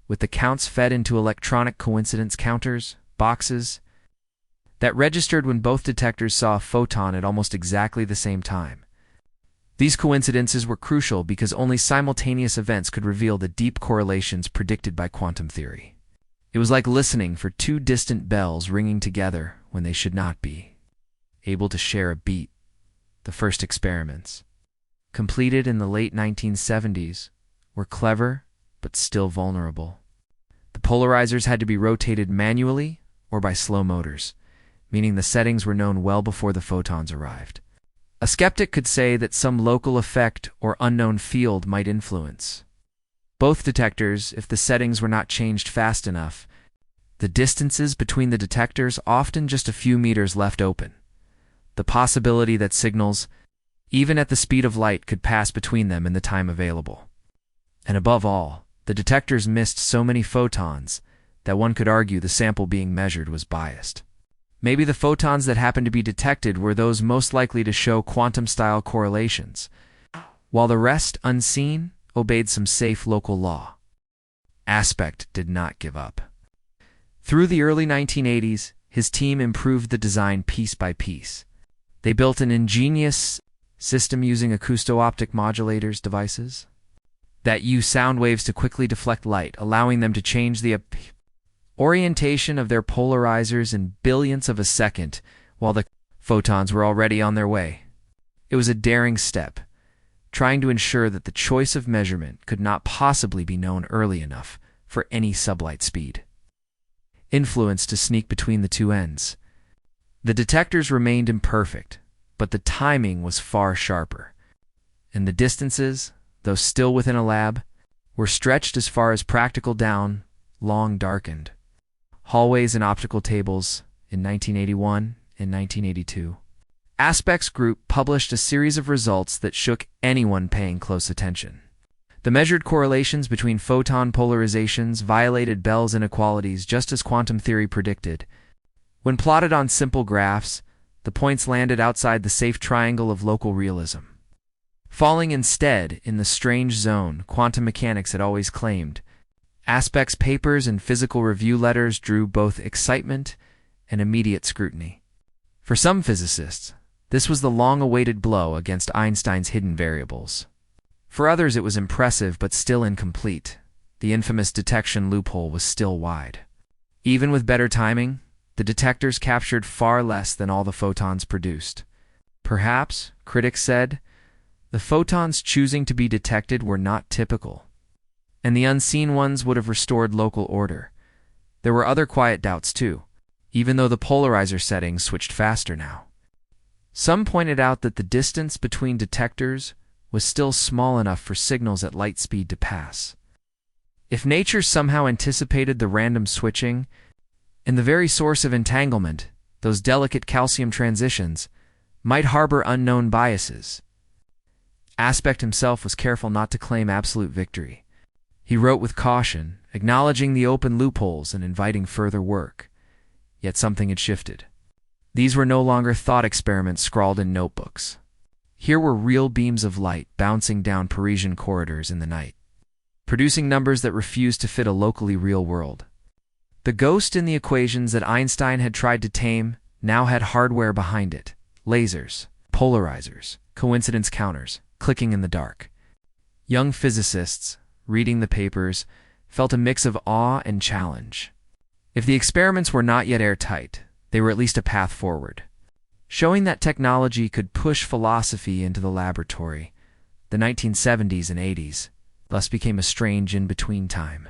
[SPEAKER 1] with the counts fed into electronic coincidence counters, boxes, that registered when both detectors saw a photon at almost exactly the same time. These coincidences were crucial because only simultaneous events could reveal the deep correlations predicted by quantum theory. It was like listening for two distant bells ringing together when they should not be, able to share a beat. The first experiments, completed in the late 1970s, were clever but still vulnerable. The polarizers had to be rotated manually or by slow motors, meaning the settings were known well before the photons arrived. A skeptic could say that some local effect or unknown field might influence both detectors if the settings were not changed fast enough. The distances between the detectors often just a few meters left open. The possibility that signals, even at the speed of light, could pass between them in the time available. And above all, the detectors missed so many photons that one could argue the sample being measured was biased. Maybe the photons that happened to be detected were those most likely to show quantum-style correlations, while the rest, unseen, obeyed some safe local law. Aspect did not give up. Through the early 1980s, his team improved the design piece by piece. They built an ingenious system using acousto-optic modulators devices that use sound waves to quickly deflect light, allowing them to change the orientation of their polarizers in billionths of a second while the photons were already on their way. It was a daring step, trying to ensure that the choice of measurement could not possibly be known early enough for any sublight speed influence to sneak between the two ends. The detectors remained imperfect, but the timing was far sharper, and the distances, though still within a lab, were stretched as far as practical down long darkened hallways and optical tables in 1981 and 1982. Aspect's group published a series of results that shook anyone paying close attention. The measured correlations between photon polarizations violated Bell's inequalities just as quantum theory predicted. When plotted on simple graphs, the points landed outside the safe triangle of local realism, falling instead in the strange zone quantum mechanics had always claimed. Aspect's papers and physical review letters drew both excitement and immediate scrutiny. For some physicists, this was the long-awaited blow against Einstein's hidden variables. For others it was impressive but still incomplete. The infamous detection loophole was still wide. Even with better timing, the detectors captured far less than all the photons produced. Perhaps, critics said, the photons choosing to be detected were not typical, and the unseen ones would have restored local order. There were other quiet doubts too, even though the polarizer settings switched faster now. Some pointed out that the distance between detectors was still small enough for signals at light speed to pass. If nature somehow anticipated the random switching, and the very source of entanglement, those delicate calcium transitions, might harbor unknown biases. Aspect himself was careful not to claim absolute victory. He wrote with caution, acknowledging the open loopholes and inviting further work. Yet something had shifted. These were no longer thought experiments scrawled in notebooks. Here were real beams of light bouncing down Parisian corridors in the night, producing numbers that refused to fit a locally real world. The ghost in the equations that Einstein had tried to tame now had hardware behind it: lasers, polarizers, coincidence counters, clicking in the dark. Young physicists, reading the papers, felt a mix of awe and challenge. If the experiments were not yet airtight, they were at least a path forward. Showing that technology could push philosophy into the laboratory, the 1970s and 80s thus became a strange in-between time.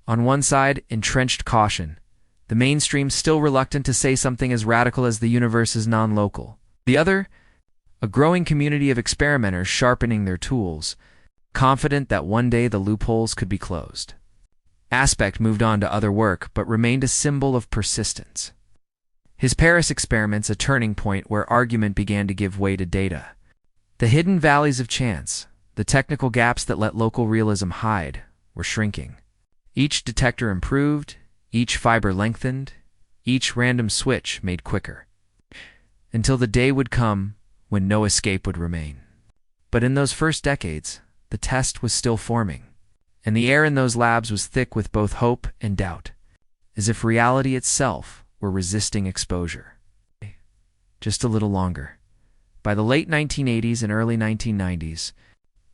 [SPEAKER 1] On one side, entrenched caution, the mainstream still reluctant to say something as radical as the universe is non-local. The other, a growing community of experimenters sharpening their tools, confident that one day the loopholes could be closed. Aspect moved on to other work, but remained a symbol of persistence. His Paris experiments a turning point where argument began to give way to data. The hidden valleys of chance, the technical gaps that let local realism hide, were shrinking. Each detector improved, each fiber lengthened, each random switch made quicker, until the day would come when no escape would remain. But in those first decades, the test was still forming, and the air in those labs was thick with both hope and doubt, as if reality itself were resisting exposure. Just a little longer. By the late 1980s and early 1990s,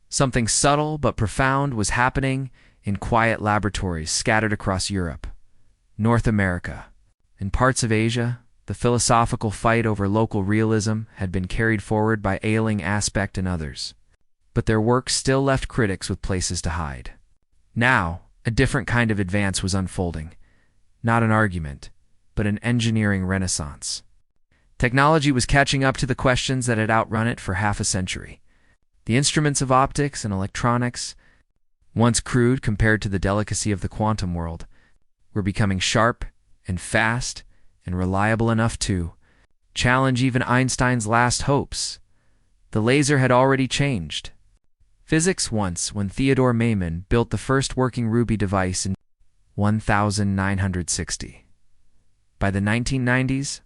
[SPEAKER 1] something subtle but profound was happening in quiet laboratories scattered across Europe, North America, and parts of Asia. The philosophical fight over local realism had been carried forward by ailing Aspect and others, but their work still left critics with places to hide. Now, a different kind of advance was unfolding, not an argument, but an engineering renaissance. Technology was catching up to the questions that had outrun it for half a century. The instruments of optics and electronics, once crude compared to the delicacy of the quantum world, were becoming sharp and fast and reliable enough to challenge even Einstein's last hopes. The laser had already changed physics once when Theodore Maiman built the first working ruby device in 1960. By the 1990s,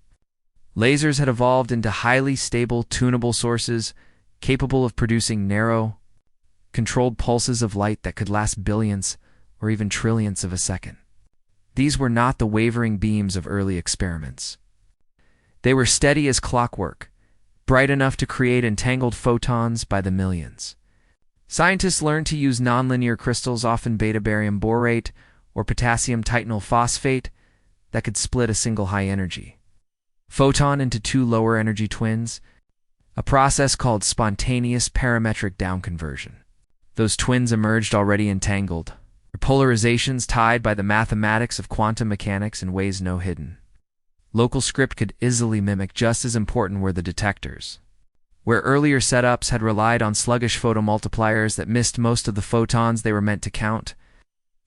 [SPEAKER 1] lasers had evolved into highly stable, tunable sources capable of producing narrow, controlled pulses of light that could last billions or even trillions of a second. These were not the wavering beams of early experiments. They were steady as clockwork, bright enough to create entangled photons by the millions. Scientists learned to use nonlinear crystals, often beta-barium borate or potassium titanyl phosphate, that could split a single high-energy photon into two lower-energy twins, a process called spontaneous parametric downconversion. Those twins emerged already entangled, their polarizations tied by the mathematics of quantum mechanics in ways no hidden. Local script could easily mimic. Just as important were the detectors. Where earlier setups had relied on sluggish photomultipliers that missed most of the photons they were meant to count,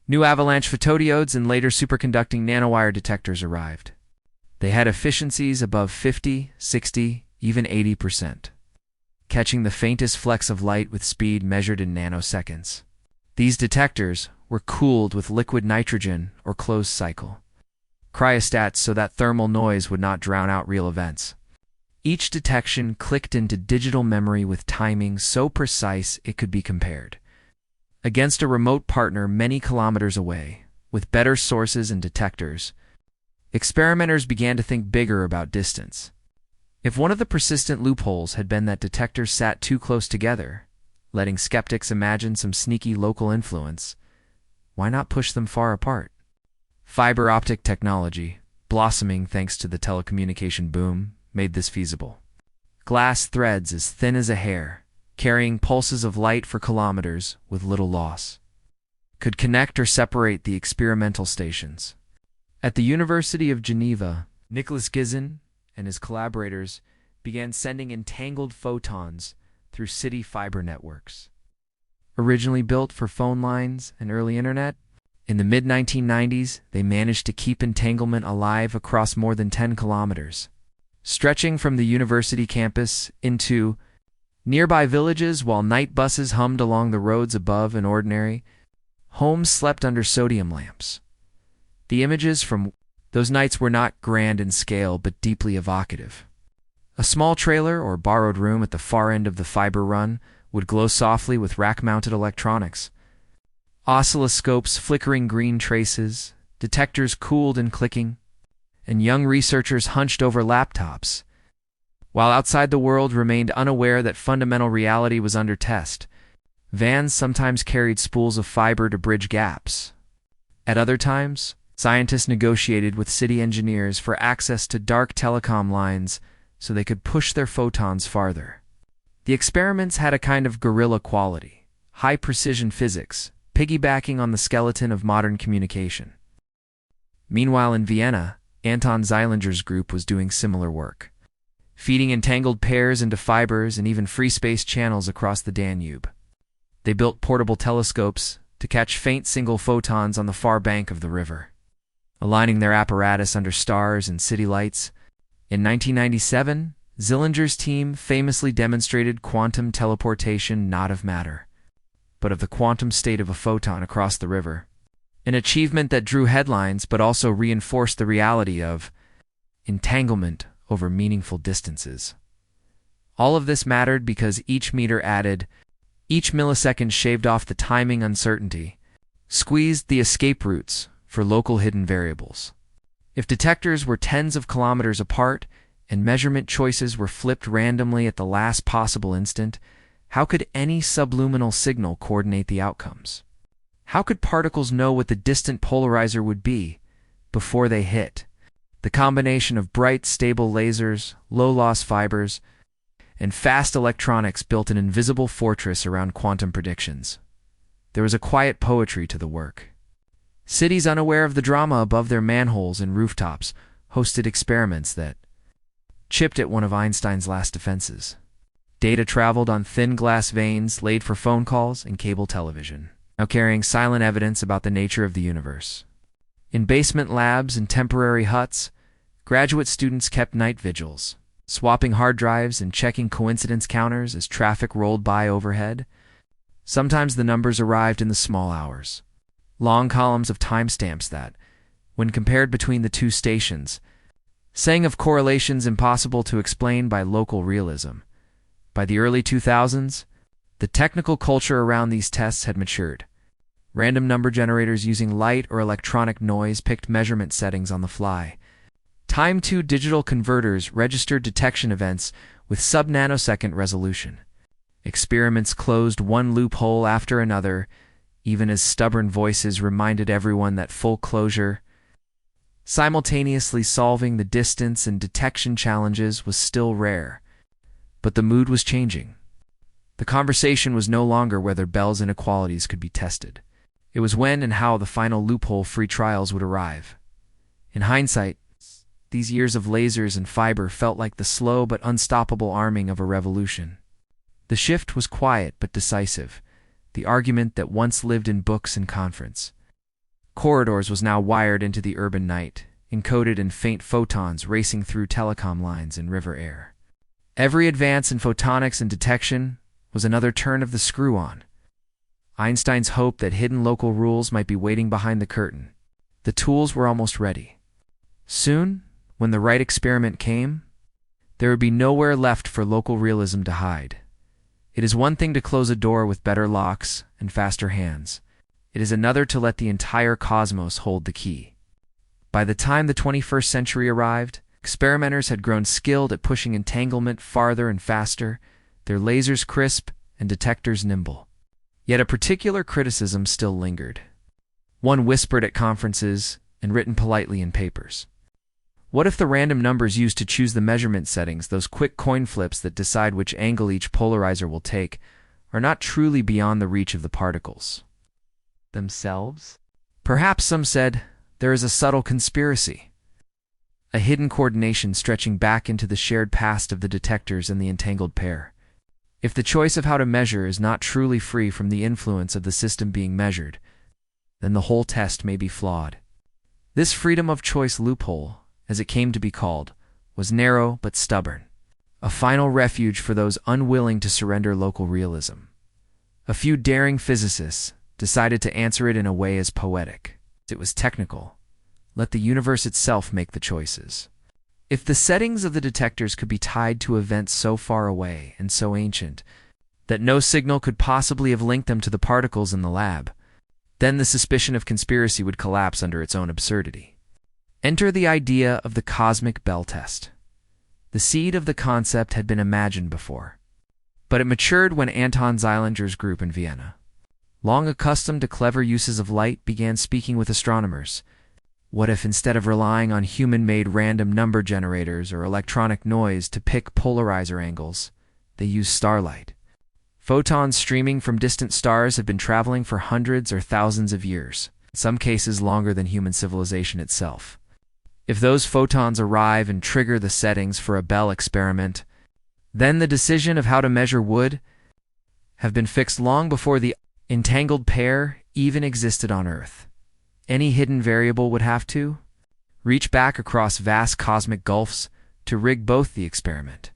[SPEAKER 1] new avalanche photodiodes and later superconducting nanowire detectors arrived. They had efficiencies above 50, 60, even 80%, catching the faintest flecks of light with speed measured in nanoseconds. These detectors were cooled with liquid nitrogen or closed cycle cryostats so that thermal noise would not drown out real events. Each detection clicked into digital memory with timing so precise it could be compared against a remote partner many kilometers away. With better sources and detectors, experimenters began to think bigger about distance. If one of the persistent loopholes had been that detectors sat too close together, letting skeptics imagine some sneaky local influence, why not push them far apart? Fiber optic technology, blossoming thanks to the telecommunication boom, made this feasible. Glass threads as thin as a hair, carrying pulses of light for kilometers with little loss, could connect or separate the experimental stations. At the University of Geneva, Nicholas Gizin and his collaborators began sending entangled photons through city fiber networks. Originally built for phone lines and early internet, in the mid-1990s they managed to keep entanglement alive across more than 10 kilometers. stretching from the university campus into nearby villages while night buses hummed along the roads above and ordinary homes slept under sodium lamps. The images from those nights were not grand in scale but deeply evocative. A small trailer or borrowed room at the far end of the fiber run would glow softly with rack-mounted electronics. Oscilloscopes flickering green traces, detectors cooled and clicking, and young researchers hunched over laptops, while outside the world remained unaware that fundamental reality was under test. Vans sometimes carried spools of fiber to bridge gaps. At other times, scientists negotiated with city engineers for access to dark telecom lines so they could push their photons farther. The experiments had a kind of guerrilla quality, high-precision physics, piggybacking on the skeleton of modern communication. Meanwhile, in Vienna, Anton Zeilinger's group was doing similar work, feeding entangled pairs into fibers and even free-space channels across the Danube. They built portable telescopes to catch faint single photons on the far bank of the river, aligning their apparatus under stars and city lights. In 1997, Zeilinger's team famously demonstrated quantum teleportation not of matter, but of the quantum state of a photon across the river, an achievement that drew headlines but also reinforced the reality of entanglement over meaningful distances. All of this mattered because each meter added, each millisecond shaved off the timing uncertainty, squeezed the escape routes for local hidden variables. If detectors were tens of kilometers apart and measurement choices were flipped randomly at the last possible instant, how could any subluminal signal coordinate the outcomes? How could particles know what the distant polarizer would be before they hit? The combination of bright, stable lasers, low-loss fibers, and fast electronics built an invisible fortress around quantum predictions. There was a quiet poetry to the work. Cities unaware of the drama above their manholes and rooftops hosted experiments that chipped at one of Einstein's last defenses. Data traveled on thin glass veins laid for phone calls and cable television, now carrying silent evidence about the nature of the universe. In basement labs and temporary huts, graduate students kept night vigils, swapping hard drives and checking coincidence counters as traffic rolled by overhead. Sometimes the numbers arrived in the small hours, long columns of timestamps that, when compared between the two stations, sang of correlations impossible to explain by local realism. By the early 2000s, the technical culture around these tests had matured. Random number generators using light or electronic noise picked measurement settings on the fly. Time-2 digital converters registered detection events with sub-nanosecond resolution. Experiments closed one loophole after another, even as stubborn voices reminded everyone that full closure, simultaneously solving the distance and detection challenges, was still rare. But the mood was changing. The conversation was no longer whether Bell's inequalities could be tested. It was when and how the final loophole-free trials would arrive. In hindsight, these years of lasers and fiber felt like the slow but unstoppable arming of a revolution. The shift was quiet but decisive, the argument that once lived in books and conference corridors was now wired into the urban night, encoded in faint photons racing through telecom lines and river air. Every advance in photonics and detection was another turn of the screw on. Einstein's hope that hidden local rules might be waiting behind the curtain. The tools were almost ready. Soon, when the right experiment came, there would be nowhere left for local realism to hide. It is one thing to close a door with better locks and faster hands. It is another to let the entire cosmos hold the key. By the time the 21st century arrived, experimenters had grown skilled at pushing entanglement farther and faster, their lasers crisp and detectors nimble. Yet a particular criticism still lingered, one whispered at conferences and written politely in papers. What if the random numbers used to choose the measurement settings, those quick coin flips that decide which angle each polarizer will take, are not truly beyond the reach of the particles themselves? Perhaps, some said, there is a subtle conspiracy, a hidden coordination stretching back into the shared past of the detectors and the entangled pair. If the choice of how to measure is not truly free from the influence of the system being measured, then the whole test may be flawed. This freedom of choice loophole, as it came to be called, was narrow but stubborn, a final refuge for those unwilling to surrender local realism. A few daring physicists decided to answer it in a way as poetic. It was technical. Let the universe itself make the choices. If the settings of the detectors could be tied to events so far away and so ancient that no signal could possibly have linked them to the particles in the lab, then the suspicion of conspiracy would collapse under its own absurdity. Enter the idea of the cosmic bell test. The seed of the concept had been imagined before, but it matured when Anton Zeilinger's group in Vienna, long accustomed to clever uses of light, began speaking with astronomers. What if, instead of relying on human-made random number generators or electronic noise to pick polarizer angles, they used starlight? Photons streaming from distant stars have been traveling for hundreds or thousands of years, in some cases longer than human civilization itself. If those photons arrive and trigger the settings for a Bell experiment, then the decision of how to measure would have been fixed long before the entangled pair even existed on Earth. Any hidden variable would have to reach back across vast cosmic gulfs to rig both the experiment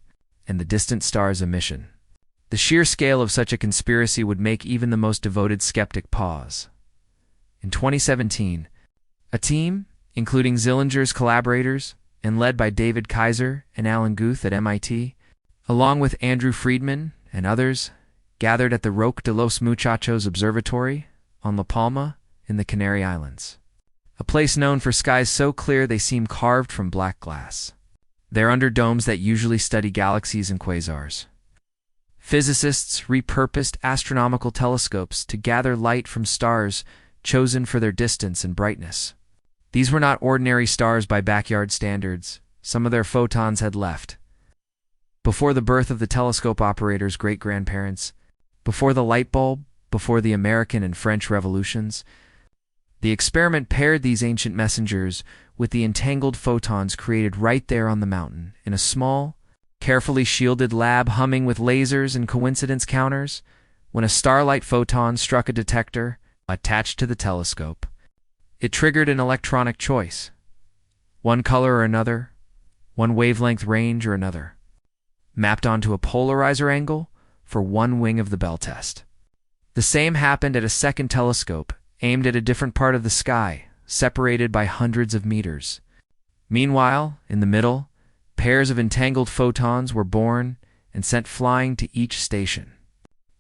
[SPEAKER 1] and the distant star's emission. The sheer scale of such a conspiracy would make even the most devoted skeptic pause. In 2017, a team, including Zeilinger's collaborators and led by David Kaiser and Alan Guth at MIT, along with Andrew Friedman and others, gathered at the Roque de los Muchachos Observatory on La Palma in the Canary Islands, a place known for skies so clear they seem carved from black glass. They're under domes that usually study galaxies and quasars. Physicists repurposed astronomical telescopes to gather light from stars chosen for their distance and brightness. These were not ordinary stars by backyard standards. Some of their photons had left before the birth of the telescope operators' great-grandparents, before the light bulb, before the American and French revolutions. The experiment paired these ancient messengers with the entangled photons created right there on the mountain, in a small, carefully shielded lab humming with lasers and coincidence counters. When a starlight photon struck a detector attached to the telescope, it triggered an electronic choice. One color or another, one wavelength range or another, mapped onto a polarizer angle for one wing of the Bell test. The same happened at a second telescope, aimed at a different part of the sky, separated by hundreds of meters. Meanwhile, in the middle, pairs of entangled photons were born and sent flying to each station.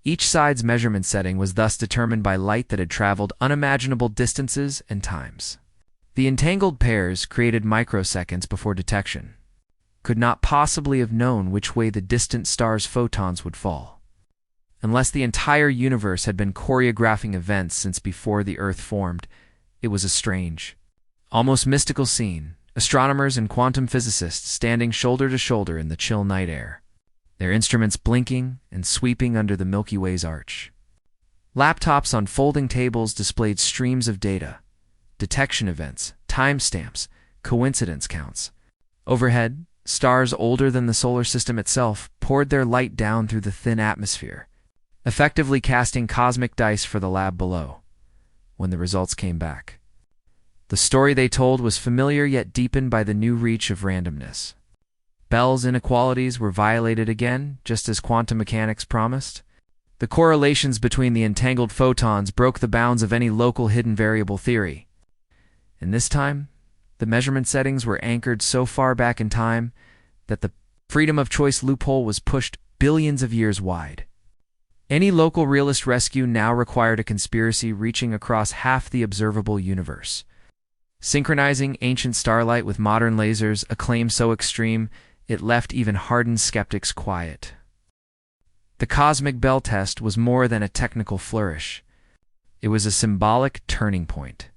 [SPEAKER 1] Each side's measurement setting was thus determined by light that had traveled unimaginable distances and times. The entangled pairs, created microseconds before detection, could not possibly have known which way the distant star's photons would fall, unless the entire universe had been choreographing events since before the Earth formed. It was a strange, almost mystical scene. Astronomers and quantum physicists standing shoulder to shoulder in the chill night air, their instruments blinking and sweeping under the Milky Way's arch. Laptops on folding tables displayed streams of data, detection events, timestamps, coincidence counts. Overhead, stars older than the solar system itself poured their light down through the thin atmosphere, effectively casting cosmic dice for the lab below. When the results came back, the story they told was familiar yet deepened by the new reach of randomness. Bell's inequalities were violated again, just as quantum mechanics promised. The correlations between the entangled photons broke the bounds of any local hidden variable theory. And this time, the measurement settings were anchored so far back in time that the freedom of choice loophole was pushed billions of years wide. Any local realist rescue now required a conspiracy reaching across half the observable universe. Synchronizing ancient starlight with modern lasers, a claim so extreme it left even hardened skeptics quiet. The cosmic bell test was more than a technical flourish. It was a symbolic turning point.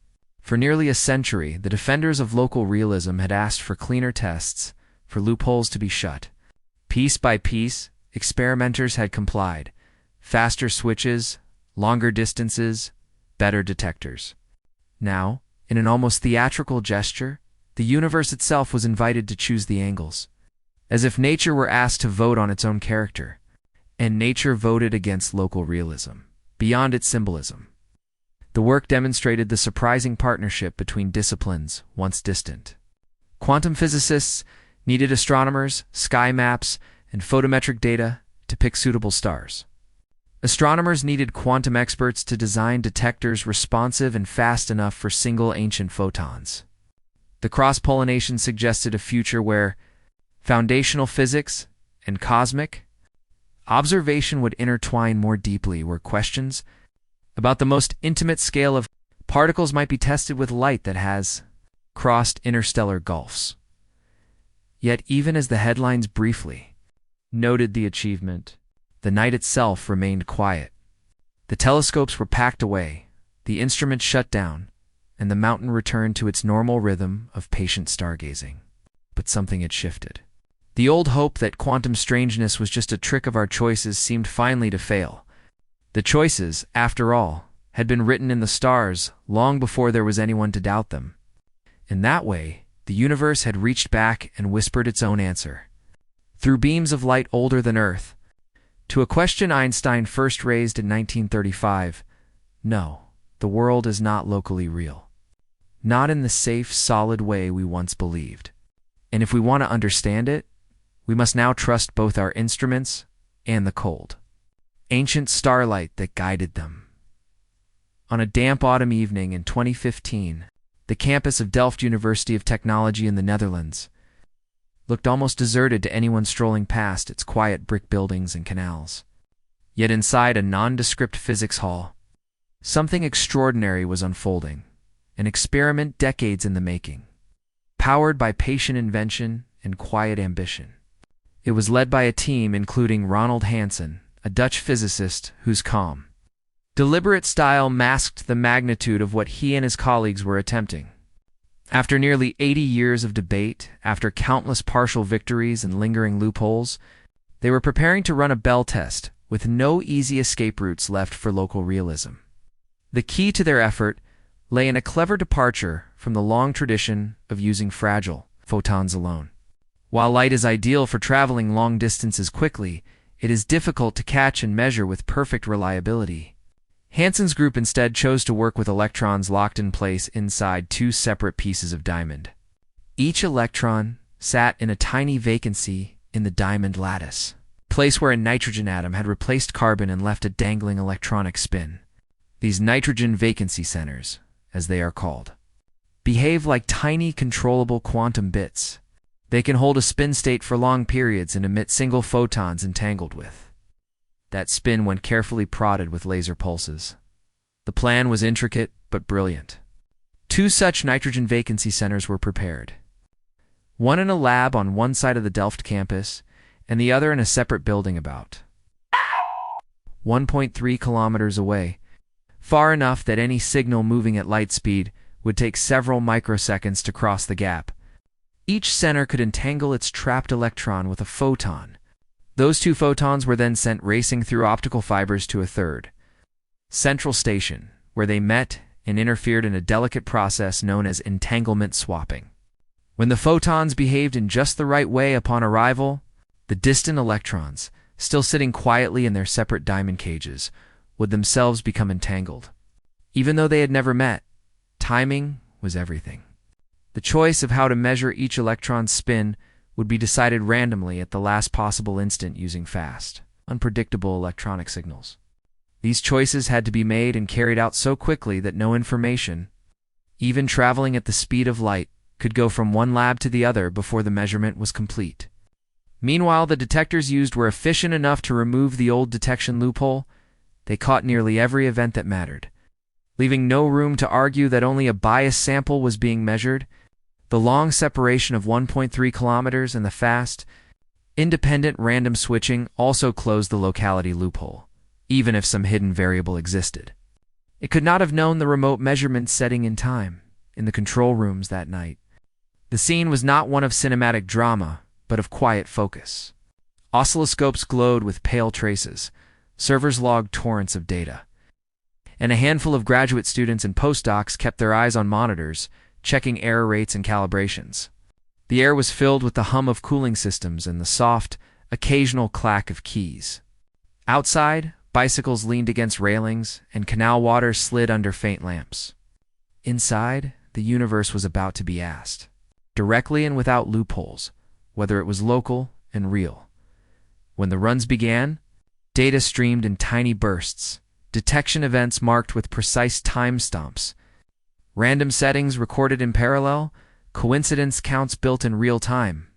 [SPEAKER 1] For nearly a century, the defenders of local realism had asked for cleaner tests, for loopholes to be shut. Piece by piece, experimenters had complied. Faster switches, longer distances, better detectors. Now, in an almost theatrical gesture, the universe itself was invited to choose the angles, as if nature were asked to vote on its own character. And nature voted against local realism, beyond its symbolism. The work demonstrated the surprising partnership between disciplines once distant. Quantum physicists needed astronomers, sky maps, and photometric data to pick suitable stars. Astronomers needed quantum experts to design detectors responsive and fast enough for single ancient photons. The cross-pollination suggested a future where foundational physics and cosmic observation would intertwine more deeply, where questions about the most intimate scale of particles might be tested with light that has crossed interstellar gulfs. Yet even as the headlines briefly noted the achievement, the night itself remained quiet. The telescopes were packed away, the instruments shut down, and the mountain returned to its normal rhythm of patient stargazing. But something had shifted. The old hope that quantum strangeness was just a trick of our choices seemed finally to fail. The choices, after all, had been written in the stars long before there was anyone to doubt them. In that way, the universe had reached back and whispered its own answer. Through beams of light older than Earth, to a question Einstein first raised in 1935, no, the world is not locally real. Not in the safe, solid way we once believed. And if we want to understand it, we must now trust both our instruments and the cold, ancient starlight that guided them. On a damp autumn evening in 2015, the campus of Delft University of Technology in the Netherlands looked almost deserted to anyone strolling past its quiet brick buildings and canals. Yet inside a nondescript physics hall, something extraordinary was unfolding, an experiment decades in the making, powered by patient invention and quiet ambition. It was led by a team including Ronald Hansen, a Dutch physicist whose calm, deliberate style masked the magnitude of what he and his colleagues were attempting. After nearly 80 years of debate, after countless partial victories and lingering loopholes, they were preparing to run a Bell test with no easy escape routes left for local realism. The key to their effort lay in a clever departure from the long tradition of using fragile photons alone. While light is ideal for traveling long distances quickly, it is difficult to catch and measure with perfect reliability. Hansen's group instead chose to work with electrons locked in place inside two separate pieces of diamond. Each electron sat in a tiny vacancy in the diamond lattice, place where a nitrogen atom had replaced carbon and left a dangling electronic spin. These nitrogen vacancy centers, as they are called, behave like tiny controllable quantum bits. They can hold a spin state for long periods and emit single photons entangled with that spin when carefully prodded with laser pulses. The plan was intricate but brilliant. Two such nitrogen vacancy centers were prepared, one in a lab on one side of the Delft campus and the other in a separate building about 1.3 kilometers away, far enough that any signal moving at light speed would take several microseconds to cross the gap. Each center could entangle its trapped electron with a photon. Those two photons were then sent racing through optical fibers to a third central station, where they met and interfered in a delicate process known as entanglement swapping. When the photons behaved in just the right way upon arrival, the distant electrons, still sitting quietly in their separate diamond cages, would themselves become entangled. Even though they had never met, timing was everything. The choice of how to measure each electron's spin would be decided randomly at the last possible instant using fast, unpredictable electronic signals. These choices had to be made and carried out so quickly that no information, even traveling at the speed of light, could go from one lab to the other before the measurement was complete. Meanwhile, the detectors used were efficient enough to remove the old detection loophole. They caught nearly every event that mattered, leaving no room to argue that only a biased sample was being measured. The long separation of 1.3 kilometers and the fast, independent random switching also closed the locality loophole, even if some hidden variable existed. It could not have known the remote measurement setting in time, in the control rooms that night. The scene was not one of cinematic drama, but of quiet focus. Oscilloscopes glowed with pale traces, servers logged torrents of data, and a handful of graduate students and postdocs kept their eyes on monitors, checking error rates and calibrations. The air was filled with the hum of cooling systems and the soft, occasional clack of keys. Outside, bicycles leaned against railings and canal water slid under faint lamps. Inside, the universe was about to be asked, directly and without loopholes, whether it was local and real. When the runs began, data streamed in tiny bursts, detection events marked with precise timestamps, random settings recorded in parallel, coincidence counts built in real time.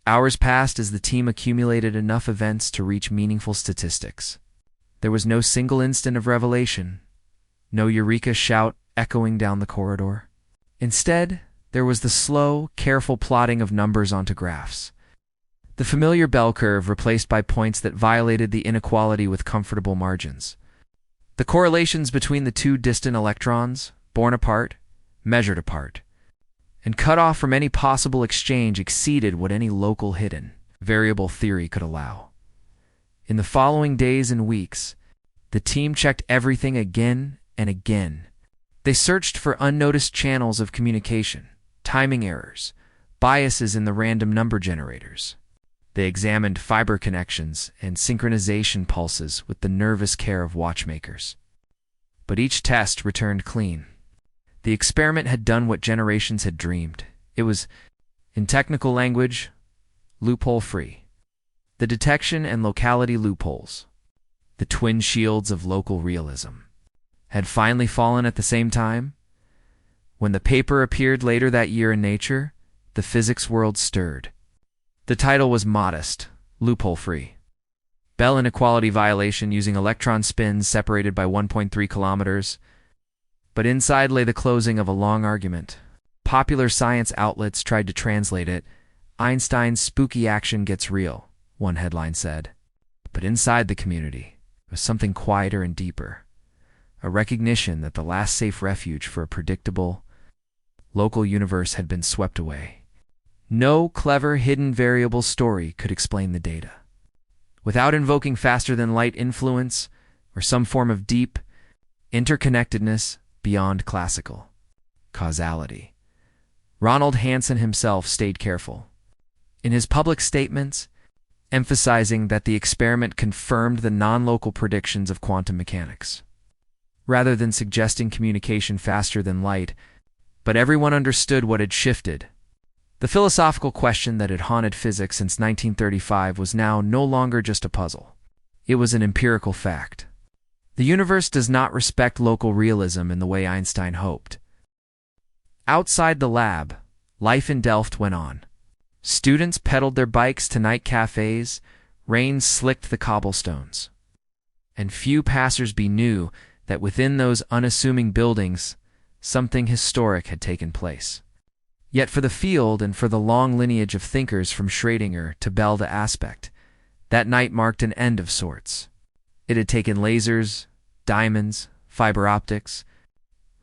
[SPEAKER 1] Hours passed as the team accumulated enough events to reach meaningful statistics. There was no single instant of revelation, no eureka shout echoing down the corridor. Instead, there was the slow, careful plotting of numbers onto graphs. The familiar bell curve replaced by points that violated the inequality with comfortable margins. The correlations between the two distant electrons, born apart, measured apart, and cut off from any possible exchange exceeded what any local hidden variable theory could allow. In the following days and weeks, the team checked everything again and again. They searched for unnoticed channels of communication, timing errors, biases in the random number generators. They examined fiber connections and synchronization pulses with the nervous care of watchmakers. But each test returned clean. The experiment had done what generations had dreamed. It was, in technical language, loophole-free. The detection and locality loopholes, the twin shields of local realism, had finally fallen at the same time. When the paper appeared later that year in Nature, the physics world stirred. The title was modest, loophole-free. Bell inequality violation using electron spins separated by 1.3 kilometers. But inside lay the closing of a long argument. Popular science outlets tried to translate it. Einstein's spooky action gets real, one headline said. But inside the community was something quieter and deeper. A recognition that the last safe refuge for a predictable, local universe had been swept away. No clever hidden variable story could explain the data. Without invoking faster-than-light influence or some form of deep interconnectedness beyond classical causality. Ronald Hansen himself stayed careful. In his public statements, emphasizing that the experiment confirmed the non-local predictions of quantum mechanics. Rather than suggesting communication faster than light, but everyone understood what had shifted. The philosophical question that had haunted physics since 1935 was now no longer just a puzzle. It was an empirical fact. The universe does not respect local realism in the way Einstein hoped. Outside the lab, life in Delft went on. Students pedaled their bikes to night cafes, rain slicked the cobblestones. And few passers-by knew that within those unassuming buildings, something historic had taken place. Yet for the field and for the long lineage of thinkers from Schrödinger to Bell to Aspect, that night marked an end of sorts. It had taken lasers, diamonds, fiber optics,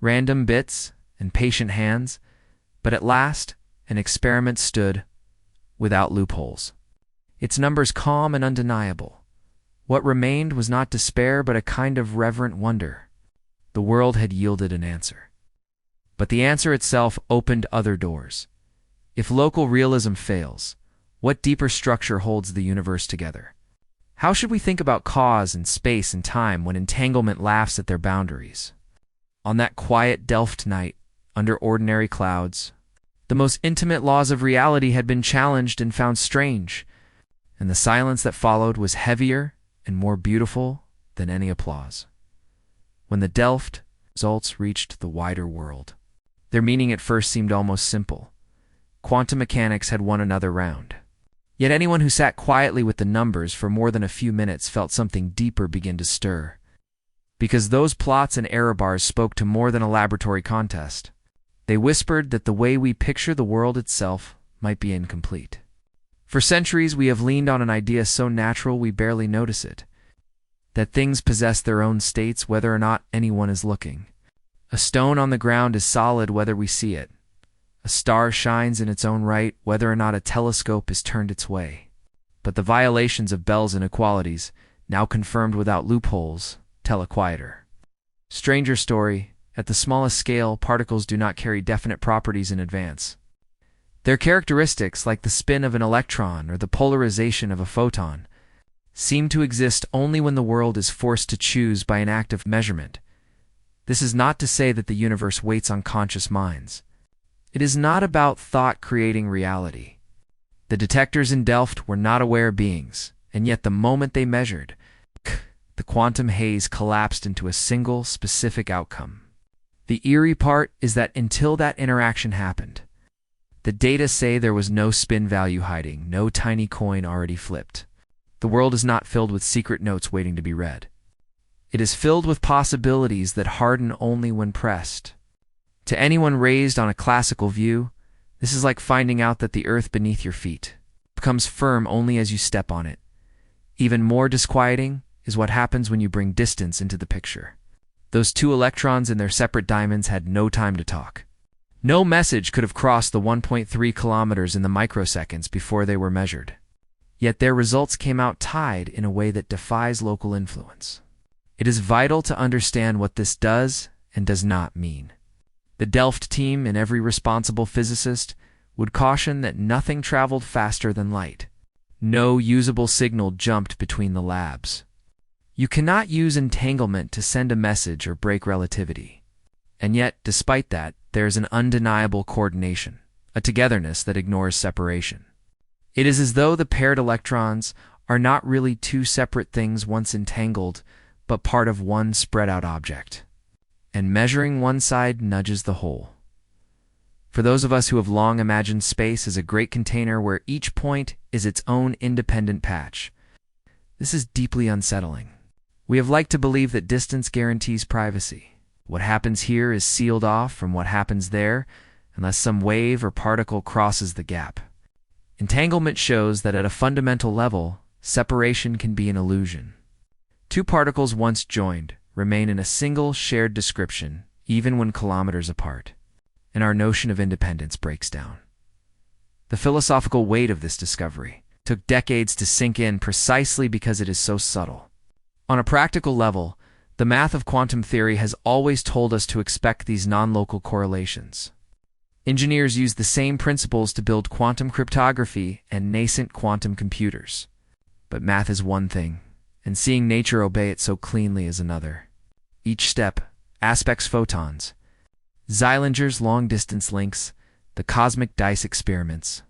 [SPEAKER 1] random bits, and patient hands, but at last an experiment stood without loopholes. Its numbers calm and undeniable. What remained was not despair but a kind of reverent wonder. The world had yielded an answer. But the answer itself opened other doors. If local realism fails, what deeper structure holds the universe together? How should we think about cause and space and time when entanglement laughs at their boundaries? On that quiet Delft night, under ordinary clouds, the most intimate laws of reality had been challenged and found strange, and the silence that followed was heavier and more beautiful than any applause. When the Delft results reached the wider world, their meaning at first seemed almost simple. Quantum mechanics had won another round. Yet anyone who sat quietly with the numbers for more than a few minutes felt something deeper begin to stir. Because those plots and error bars spoke to more than a laboratory contest. They whispered that the way we picture the world itself might be incomplete. For centuries we have leaned on an idea so natural we barely notice it. That things possess their own states whether or not anyone is looking. A stone on the ground is solid whether we see it. A star shines in its own right whether or not a telescope is turned its way. But the violations of Bell's inequalities, now confirmed without loopholes, tell a quieter, stranger story. At the smallest scale, particles do not carry definite properties in advance. Their characteristics, like the spin of an electron or the polarization of a photon, seem to exist only when the world is forced to choose by an act of measurement. This is not to say that the universe waits on conscious minds. It is not about thought creating reality. The detectors in Delft were not aware beings, and yet the moment they measured, the quantum haze collapsed into a single specific outcome. The eerie part is that until that interaction happened, the data say there was no spin value hiding, no tiny coin already flipped. The world is not filled with secret notes waiting to be read. It is filled with possibilities that harden only when pressed. To anyone raised on a classical view, this is like finding out that the earth beneath your feet becomes firm only as you step on it. Even more disquieting is what happens when you bring distance into the picture. Those two electrons in their separate diamonds had no time to talk. No message could have crossed the 1.3 kilometers in the microseconds before they were measured. Yet their results came out tied in a way that defies local influence. It is vital to understand what this does and does not mean. The Delft team and every responsible physicist would caution that nothing traveled faster than light. No usable signal jumped between the labs. You cannot use entanglement to send a message or break relativity. And yet, despite that, there is an undeniable coordination, a togetherness that ignores separation. It is as though the paired electrons are not really two separate things once entangled, but part of one spread-out object. And measuring one side nudges the whole. For those of us who have long imagined space as a great container where each point is its own independent patch, this is deeply unsettling. We have liked to believe that distance guarantees privacy. What happens here is sealed off from what happens there, unless some wave or particle crosses the gap. Entanglement shows that at a fundamental level, separation can be an illusion. Two particles once joined remain in a single shared description, even when kilometers apart, and our notion of independence breaks down. The philosophical weight of this discovery took decades to sink in precisely because it is so subtle. On a practical level, the math of quantum theory has always told us to expect these non-local correlations. Engineers use the same principles to build quantum cryptography and nascent quantum computers. But math is one thing, and seeing nature obey it so cleanly is another. Each step, Aspect's photons, Zeilinger's long-distance links, the cosmic dice experiments,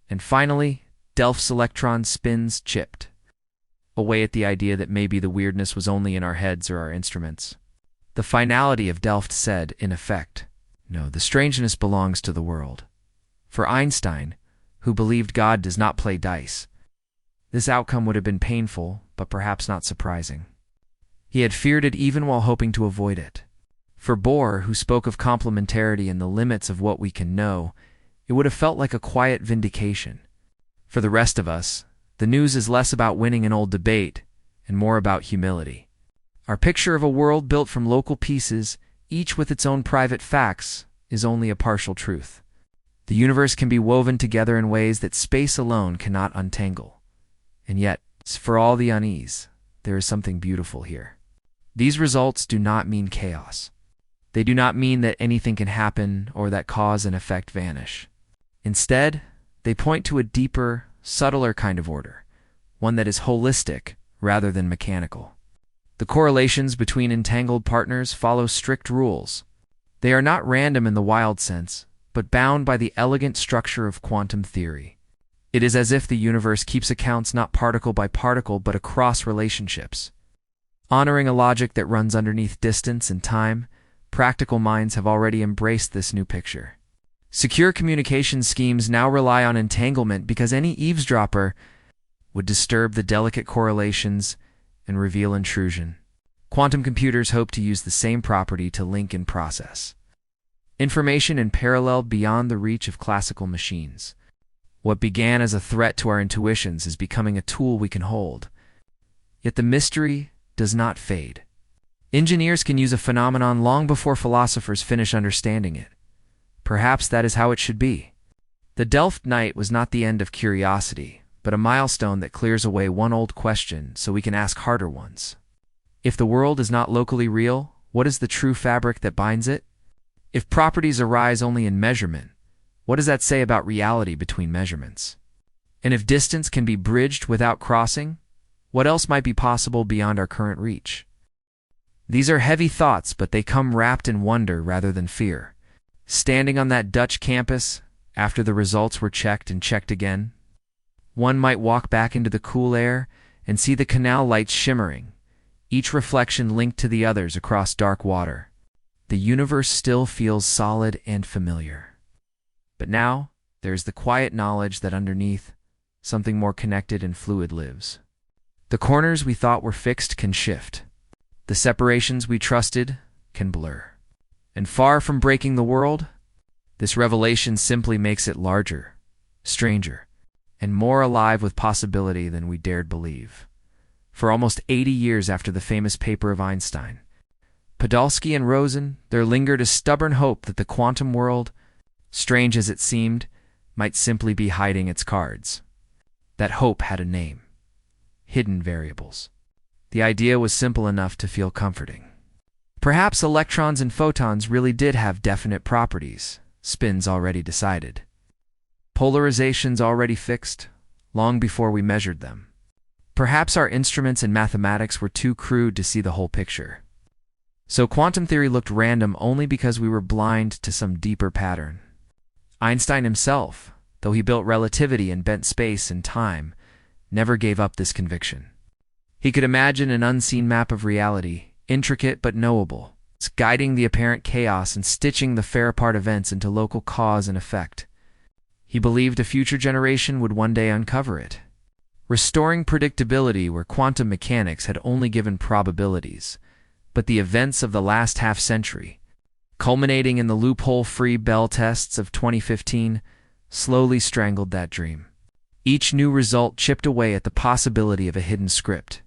[SPEAKER 1] and finally, Delft's electron spins chipped away at the idea that maybe the weirdness was only in our heads or our instruments. The finality of Delft said, in effect, no, the strangeness belongs to the world. For Einstein, who believed God does not play dice, this outcome would have been painful, but perhaps not surprising. He had feared it even while hoping to avoid it. For Bohr, who spoke of complementarity and the limits of what we can know, it would have felt like a quiet vindication. For the rest of us, the news is less about winning an old debate and more about humility. Our picture of a world built from local pieces, each with its own private facts, is only a partial truth. The universe can be woven together in ways that space alone cannot untangle. And yet, for all the unease, there is something beautiful here. These results do not mean chaos. They do not mean that anything can happen or that cause and effect vanish. Instead, they point to a deeper, subtler kind of order, one that is holistic rather than mechanical. The correlations between entangled partners follow strict rules. They are not random in the wild sense, but bound by the elegant structure of quantum theory. It is as if the universe keeps accounts not particle by particle but across relationships. Honoring a logic that runs underneath distance and time, practical minds have already embraced this new picture. Secure communication schemes now rely on entanglement because any eavesdropper would disturb the delicate correlations and reveal intrusion. Quantum computers hope to use the same property to link and process information in parallel beyond the reach of classical machines. What began as a threat to our intuitions is becoming a tool we can hold. Yet the mystery does not fade. Engineers can use a phenomenon long before philosophers finish understanding it. Perhaps that is how it should be. The Delft night was not the end of curiosity, but a milestone that clears away one old question so we can ask harder ones. If the world is not locally real, what is the true fabric that binds it? If properties arise only in measurement, what does that say about reality between measurements? And if distance can be bridged without crossing, what else might be possible beyond our current reach? These are heavy thoughts, but they come wrapped in wonder rather than fear. Standing on that Dutch campus, after the results were checked and checked again, One might walk back into the cool air and see the canal lights shimmering, each reflection linked to the others across dark water. The universe still feels solid and familiar. But now, there's the quiet knowledge that underneath, something more connected and fluid lives. The corners we thought were fixed can shift. The separations we trusted can blur. And far from breaking the world, this revelation simply makes it larger, stranger, and more alive with possibility than we dared believe. For almost 80 years after the famous paper of Einstein, Podolsky and Rosen, there lingered a stubborn hope that the quantum world, strange as it seemed, might simply be hiding its cards. That hope had a name: hidden variables. The idea was simple enough to feel comforting. Perhaps electrons and photons really did have definite properties, spins already decided, polarizations already fixed, long before we measured them. Perhaps our instruments in mathematics were too crude to see the whole picture. So quantum theory looked random only because we were blind to some deeper pattern. Einstein himself, though he built relativity and bent space and time, never gave up this conviction. He could imagine an unseen map of reality, intricate but knowable, guiding the apparent chaos and stitching the fair-apart events into local cause and effect. He believed a future generation would one day uncover it, restoring predictability where quantum mechanics had only given probabilities. But the events of the last half-century, culminating in the loophole-free Bell tests of 2015, slowly strangled that dream. Each new result chipped away at the possibility of a hidden script.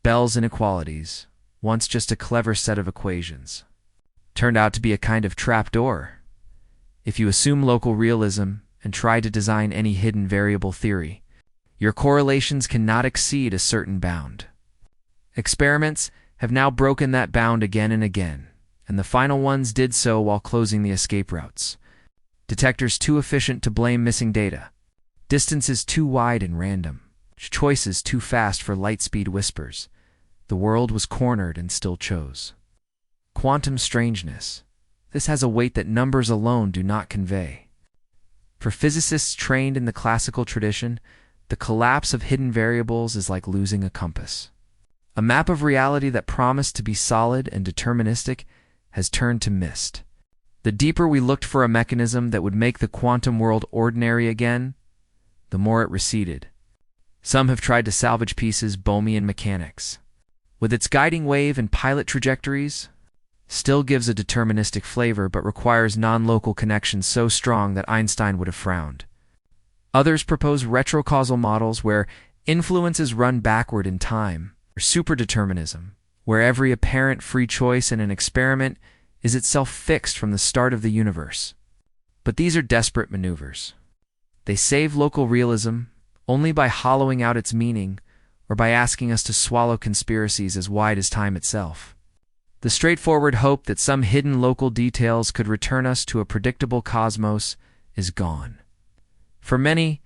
[SPEAKER 1] Bell's inequalities, once just a clever set of equations, turned out to be a kind of trapdoor. If you assume local realism and try to design any hidden variable theory, your correlations cannot exceed a certain bound. Experiments have now broken that bound again and again, and the final ones did so while closing the escape routes. Detectors too efficient to blame missing data, distances too wide and random, choices too fast for light-speed whispers. The world was cornered and still chose. Quantum strangeness. This has a weight that numbers alone do not convey. For physicists trained in the classical tradition, the collapse of hidden variables is like losing a compass. A map of reality that promised to be solid and deterministic has turned to mist. The deeper we looked for a mechanism that would make the quantum world ordinary again, the more it receded. Some have tried to salvage pieces Bohmian mechanics, with its guiding wave and pilot trajectories, still gives a deterministic flavor but requires non-local connections so strong that Einstein would have frowned. Others propose retrocausal models where influences run backward in time, or superdeterminism, where every apparent free choice in an experiment is itself fixed from the start of the universe. But these are desperate maneuvers. They save local realism only by hollowing out its meaning or by asking us to swallow conspiracies as wide as time itself. The straightforward hope that some hidden local details could return us to a predictable cosmos is gone. For many,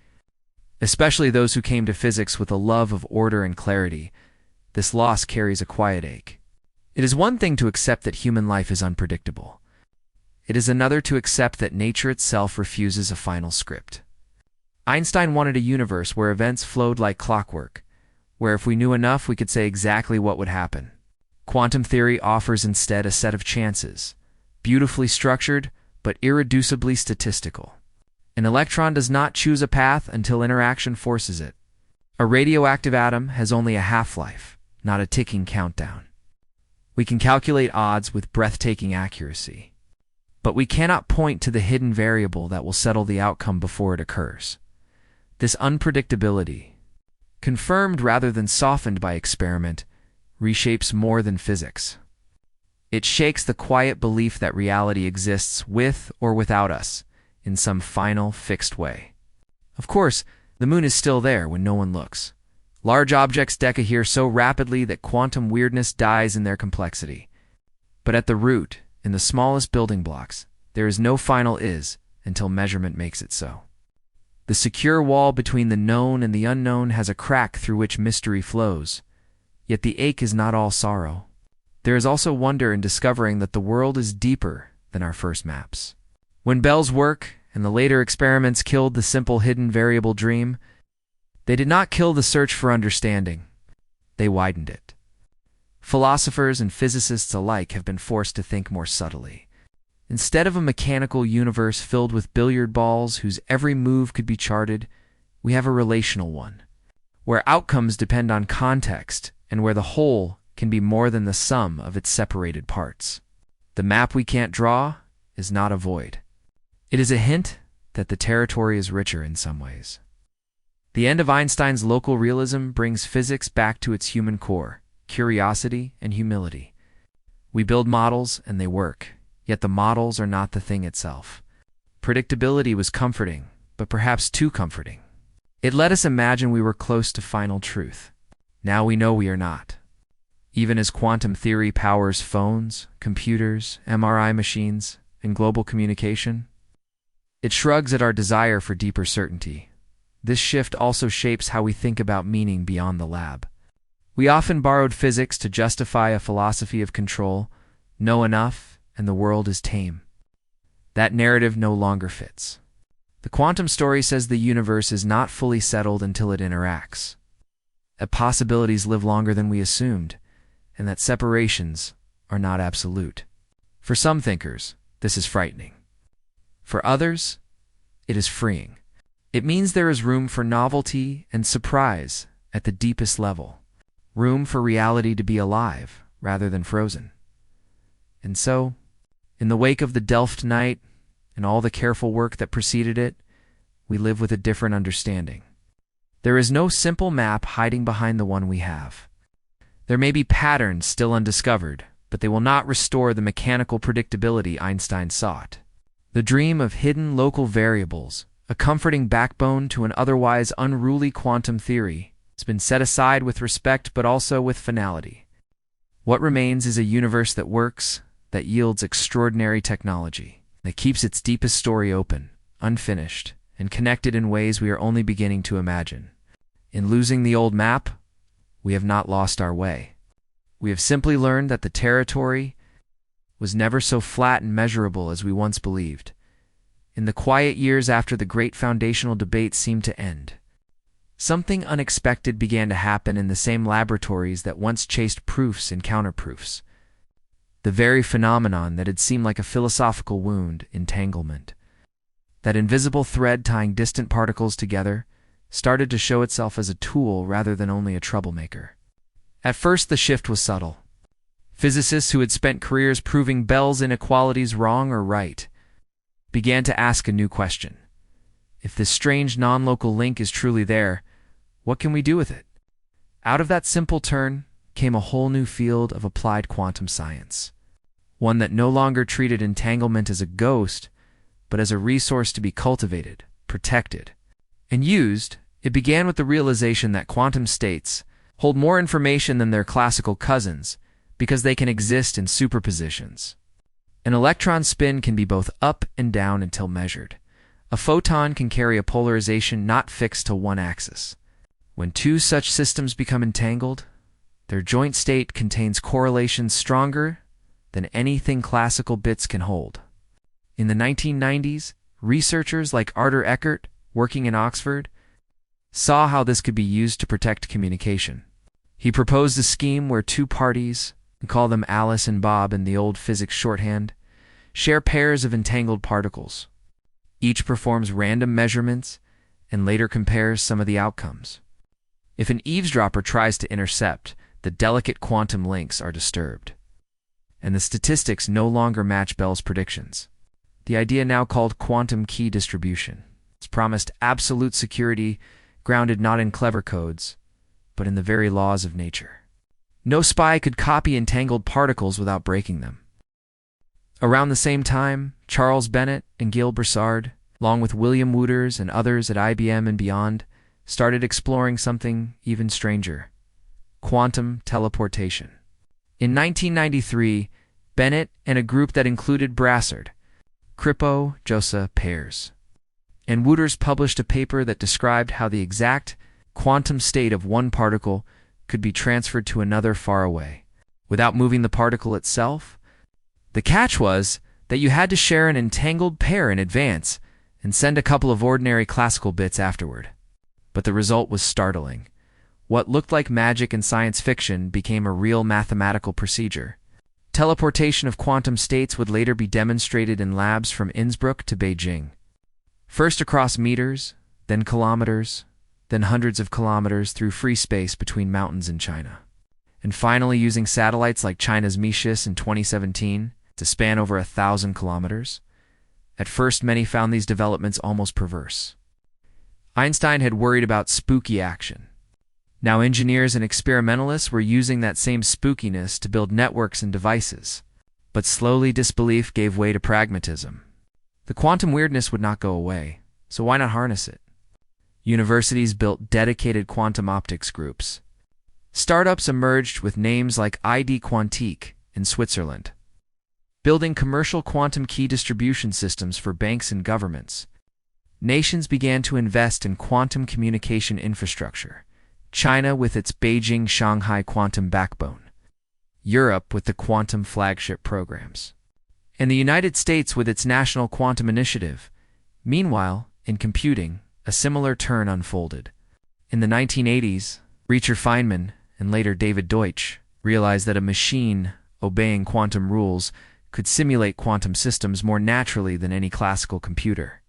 [SPEAKER 1] especially those who came to physics with a love of order and clarity, this loss carries a quiet ache. It is one thing to accept that human life is unpredictable. It is another to accept that nature itself refuses a final script. Einstein wanted a universe where events flowed like clockwork, where if we knew enough we could say exactly what would happen. Quantum theory offers instead a set of chances, beautifully structured but irreducibly statistical. An electron does not choose a path until interaction forces it. A radioactive atom has only a half-life, not a ticking countdown. We can calculate odds with breathtaking accuracy, but we cannot point to the hidden variable that will settle the outcome before it occurs. This unpredictability, confirmed rather than softened by experiment, reshapes more than physics. It shakes the quiet belief that reality exists with or without us in some final, fixed way. Of course, the moon is still there when no one looks. Large objects decay here so rapidly that quantum weirdness dies in their complexity. But at the root, in the smallest building blocks, there is no final is until measurement makes it so. The secure wall between the known and the unknown has a crack through which mystery flows. Yet the ache is not all sorrow. There is also wonder in discovering that the world is deeper than our first maps. When Bell's work and the later experiments killed the simple hidden variable dream, They did not kill the search for understanding. They widened it. Philosophers and physicists alike have been forced to think more subtly. Instead of a mechanical universe filled with billiard balls whose every move could be charted, we have a relational one, where outcomes depend on context and where the whole can be more than the sum of its separated parts. The map we can't draw is not a void. It is a hint that the territory is richer in some ways. The end of Einstein's local realism brings physics back to its human core, curiosity and humility. We build models and they work, yet the models are not the thing itself. Predictability was comforting, but perhaps too comforting. It let us imagine we were close to final truth. Now we know we are not. Even as quantum theory powers phones, computers, MRI machines, and global communication, it shrugs at our desire for deeper certainty. This shift also shapes how we think about meaning beyond the lab. We often borrowed physics to justify a philosophy of control, know enough, and the world is tame. That narrative no longer fits. The quantum story says the universe is not fully settled until it interacts, that possibilities live longer than we assumed, and that separations are not absolute. For some thinkers, this is frightening. For others, it is freeing. It means there is room for novelty and surprise at the deepest level, room for reality to be alive rather than frozen. And so, in the wake of the Delft night and all the careful work that preceded it, we live with a different understanding. There is no simple map hiding behind the one we have. There may be patterns still undiscovered, but they will not restore the mechanical predictability Einstein sought. The dream of hidden local variables, a comforting backbone to an otherwise unruly quantum theory, has been set aside with respect but also with finality. What remains is a universe that works, that yields extraordinary technology, that keeps its deepest story open, unfinished, and connected in ways we are only beginning to imagine. In losing the old map, we have not lost our way. We have simply learned that the territory was never so flat and measurable as we once believed. In the quiet years after the great foundational debate seemed to end, something unexpected began to happen in the same laboratories that once chased proofs and counterproofs. The very phenomenon that had seemed like a philosophical wound, entanglement, that invisible thread tying distant particles together, started to show itself as a tool rather than only a troublemaker. At first, the shift was subtle. Physicists who had spent careers proving Bell's inequalities wrong or right began to ask a new question. If this strange non-local link is truly there, what can we do with it? Out of that simple turn came a whole new field of applied quantum science, one that no longer treated entanglement as a ghost, but as a resource to be cultivated, protected, and used. It began with the realization that quantum states hold more information than their classical cousins because they can exist in superpositions. An electron spin can be both up and down until measured. A photon can carry a polarization not fixed to one axis. When two such systems become entangled, their joint state contains correlations stronger than anything classical bits can hold. In the 1990s, researchers like Arthur Eckert, working in Oxford, saw how this could be used to protect communication. He proposed a scheme where two parties, we call them Alice and Bob in the old physics shorthand, share pairs of entangled particles. Each performs random measurements and later compares some of the outcomes. If an eavesdropper tries to intercept, the delicate quantum links are disturbed, and the statistics no longer match Bell's predictions. The idea, now called quantum key distribution, has promised absolute security grounded not in clever codes, but in the very laws of nature. No spy could copy entangled particles without breaking them. Around the same time, Charles Bennett and Gil Broussard, along with William Wooters and others at IBM and beyond, started exploring something even stranger: quantum teleportation. In 1993, Bennett and a group that included Brassard, Kripo, Josa, Pears, and Wooters published a paper that described how the exact quantum state of one particle could be transferred to another far away, without moving the particle itself. The catch was that you had to share an entangled pair in advance and send a couple of ordinary classical bits afterward. But the result was startling. What looked like magic in science fiction became a real mathematical procedure. Teleportation of quantum states would later be demonstrated in labs from Innsbruck to Beijing. First across meters, then kilometers, then hundreds of kilometers through free space between mountains in China. And finally using satellites like China's Mishis in 2017 to span over 1,000 kilometers. At first, many found these developments almost perverse. Einstein had worried about spooky action. Now engineers and experimentalists were using that same spookiness to build networks and devices. But slowly disbelief gave way to pragmatism. The quantum weirdness would not go away, so why not harness it? Universities built dedicated quantum optics groups. Startups emerged with names like ID Quantique in Switzerland, building commercial quantum key distribution systems for banks and governments. Nations began to invest in quantum communication infrastructure. China with its Beijing-Shanghai quantum backbone, Europe with the quantum flagship programs, and the United States with its National Quantum Initiative. Meanwhile, in computing, a similar turn unfolded. In the 1980s, Richard Feynman and later David Deutsch realized that a machine obeying quantum rules could simulate quantum systems more naturally than any classical computer.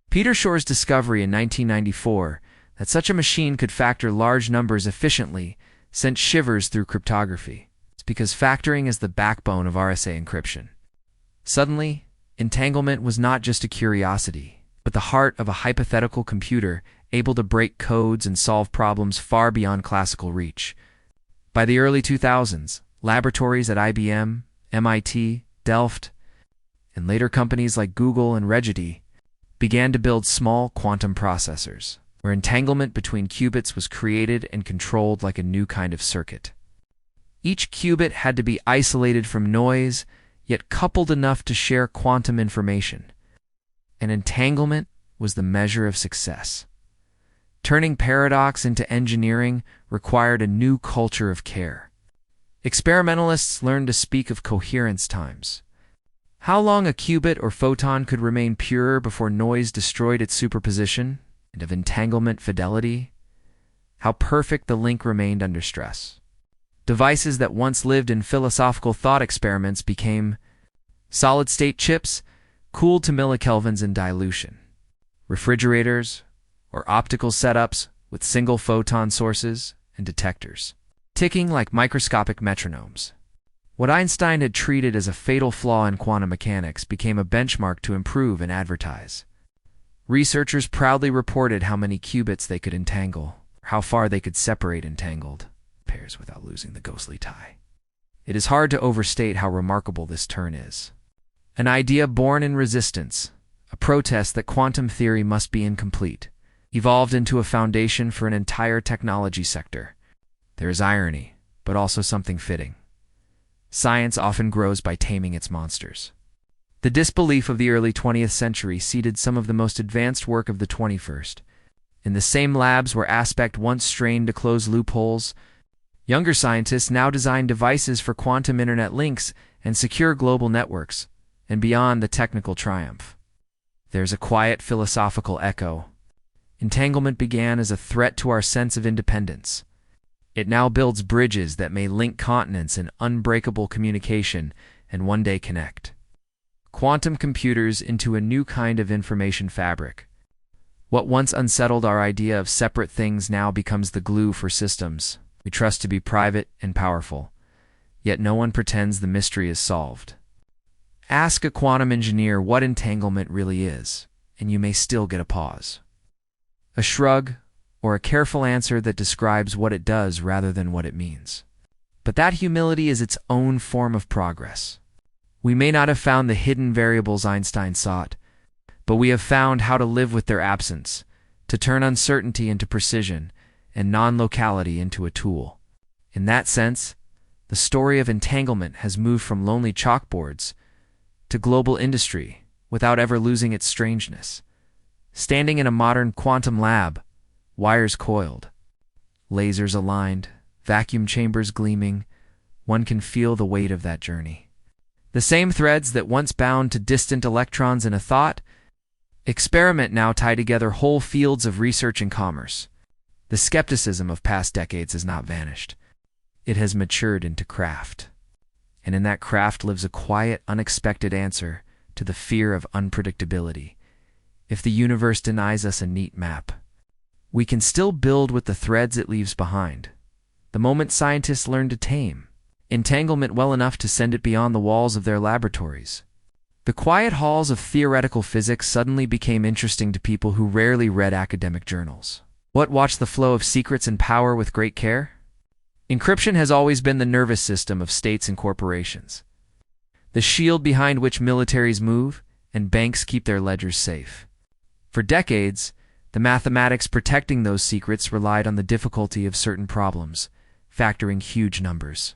[SPEAKER 1] Peter Shor's discovery in 1994 that such a machine could factor large numbers efficiently sent shivers through cryptography. It's because factoring is the backbone of RSA encryption. Suddenly, entanglement was not just a curiosity, but the heart of a hypothetical computer able to break codes and solve problems far beyond classical reach. By the early 2000s, laboratories at IBM, MIT, Delft, and later companies like Google and Regedy began to build small quantum processors, where entanglement between qubits was created and controlled like a new kind of circuit. Each qubit had to be isolated from noise, yet coupled enough to share quantum information. And entanglement was the measure of success. Turning paradox into engineering required a new culture of care. Experimentalists learned to speak of coherence times. How long a qubit or photon could remain pure before noise destroyed its superposition? And of entanglement fidelity, how perfect the link remained under stress. Devices that once lived in philosophical thought experiments became solid-state chips cooled to millikelvins in dilution, refrigerators, or optical setups with single photon sources and detectors, ticking like microscopic metronomes. What Einstein had treated as a fatal flaw in quantum mechanics became a benchmark to improve and advertise. Researchers proudly reported how many qubits they could entangle, or how far they could separate entangled pairs without losing the ghostly tie. It is hard to overstate how remarkable this turn is. An idea born in resistance, a protest that quantum theory must be incomplete, evolved into a foundation for an entire technology sector. There is irony, but also something fitting. Science often grows by taming its monsters. The disbelief of the early 20th century seeded some of the most advanced work of the 21st. In the same labs where aspect once strained to close loopholes, younger scientists now design devices for quantum internet links and secure global networks, and beyond the technical triumph. There's a quiet philosophical echo. Entanglement began as a threat to our sense of independence. It now builds bridges that may link continents in unbreakable communication and one day connect quantum computers into a new kind of information fabric. What once unsettled our idea of separate things now becomes the glue for systems we trust to be private and powerful, yet no one pretends the mystery is solved. Ask a quantum engineer what entanglement really is, and you may still get a pause, a shrug, or a careful answer that describes what it does rather than what it means. But that humility is its own form of progress. We may not have found the hidden variables Einstein sought, but we have found how to live with their absence, to turn uncertainty into precision and non-locality into a tool. In that sense, the story of entanglement has moved from lonely chalkboards to global industry without ever losing its strangeness. Standing in a modern quantum lab, wires coiled, lasers aligned, vacuum chambers gleaming, one can feel the weight of that journey. The same threads that once bound to distant electrons in a thought, experiment now tie together whole fields of research and commerce. The skepticism of past decades has not vanished. It has matured into craft. And in that craft lives a quiet, unexpected answer to the fear of unpredictability. If the universe denies us a neat map, we can still build with the threads it leaves behind. The moment scientists learn to tame entanglement well enough to send it beyond the walls of their laboratories, the quiet halls of theoretical physics suddenly became interesting to people who rarely read academic journals. What watched the flow of secrets and power with great care? Encryption has always been the nervous system of states and corporations, the shield behind which militaries move and banks keep their ledgers safe. For decades, the mathematics protecting those secrets relied on the difficulty of certain problems, factoring huge numbers,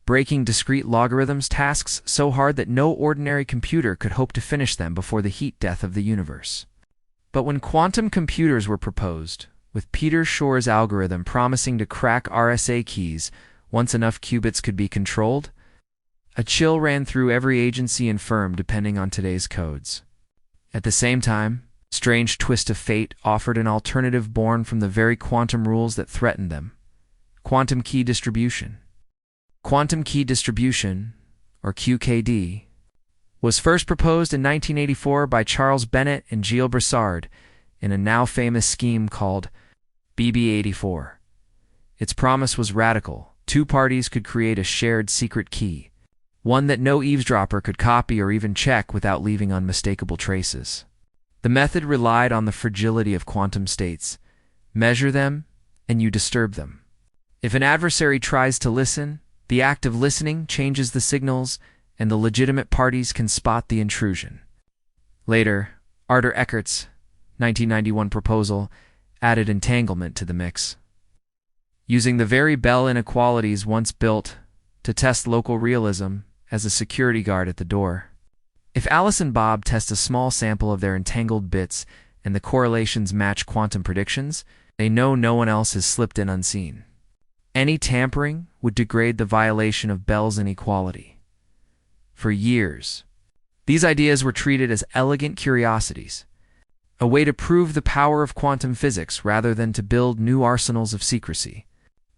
[SPEAKER 1] breaking discrete logarithms, tasks so hard that no ordinary computer could hope to finish them before the heat death of the universe. But when quantum computers were proposed, with Peter Shor's algorithm promising to crack RSA keys once enough qubits could be controlled, a chill ran through every agency and firm depending on today's codes. At the same time, a strange twist of fate offered an alternative born from the very quantum rules that threatened them: quantum key distribution. Quantum key distribution, or QKD, was first proposed in 1984 by Charles Bennett and Gilles Brassard in a now famous scheme called BB84. Its promise was radical. Two parties could create a shared secret key, one that no eavesdropper could copy or even check without leaving unmistakable traces. The method relied on the fragility of quantum states. Measure them, and you disturb them. If an adversary tries to listen, the act of listening changes the signals, and the legitimate parties can spot the intrusion. Later, Arthur Eckert's 1991 proposal added entanglement to the mix. Using the very Bell inequalities once built to test local realism as a security guard at the door. If Alice and Bob test a small sample of their entangled bits and the correlations match quantum predictions, they know no one else has slipped in unseen. Any tampering would degrade the violation of Bell's inequality. For years, these ideas were treated as elegant curiosities, a way to prove the power of quantum physics rather than to build new arsenals of secrecy.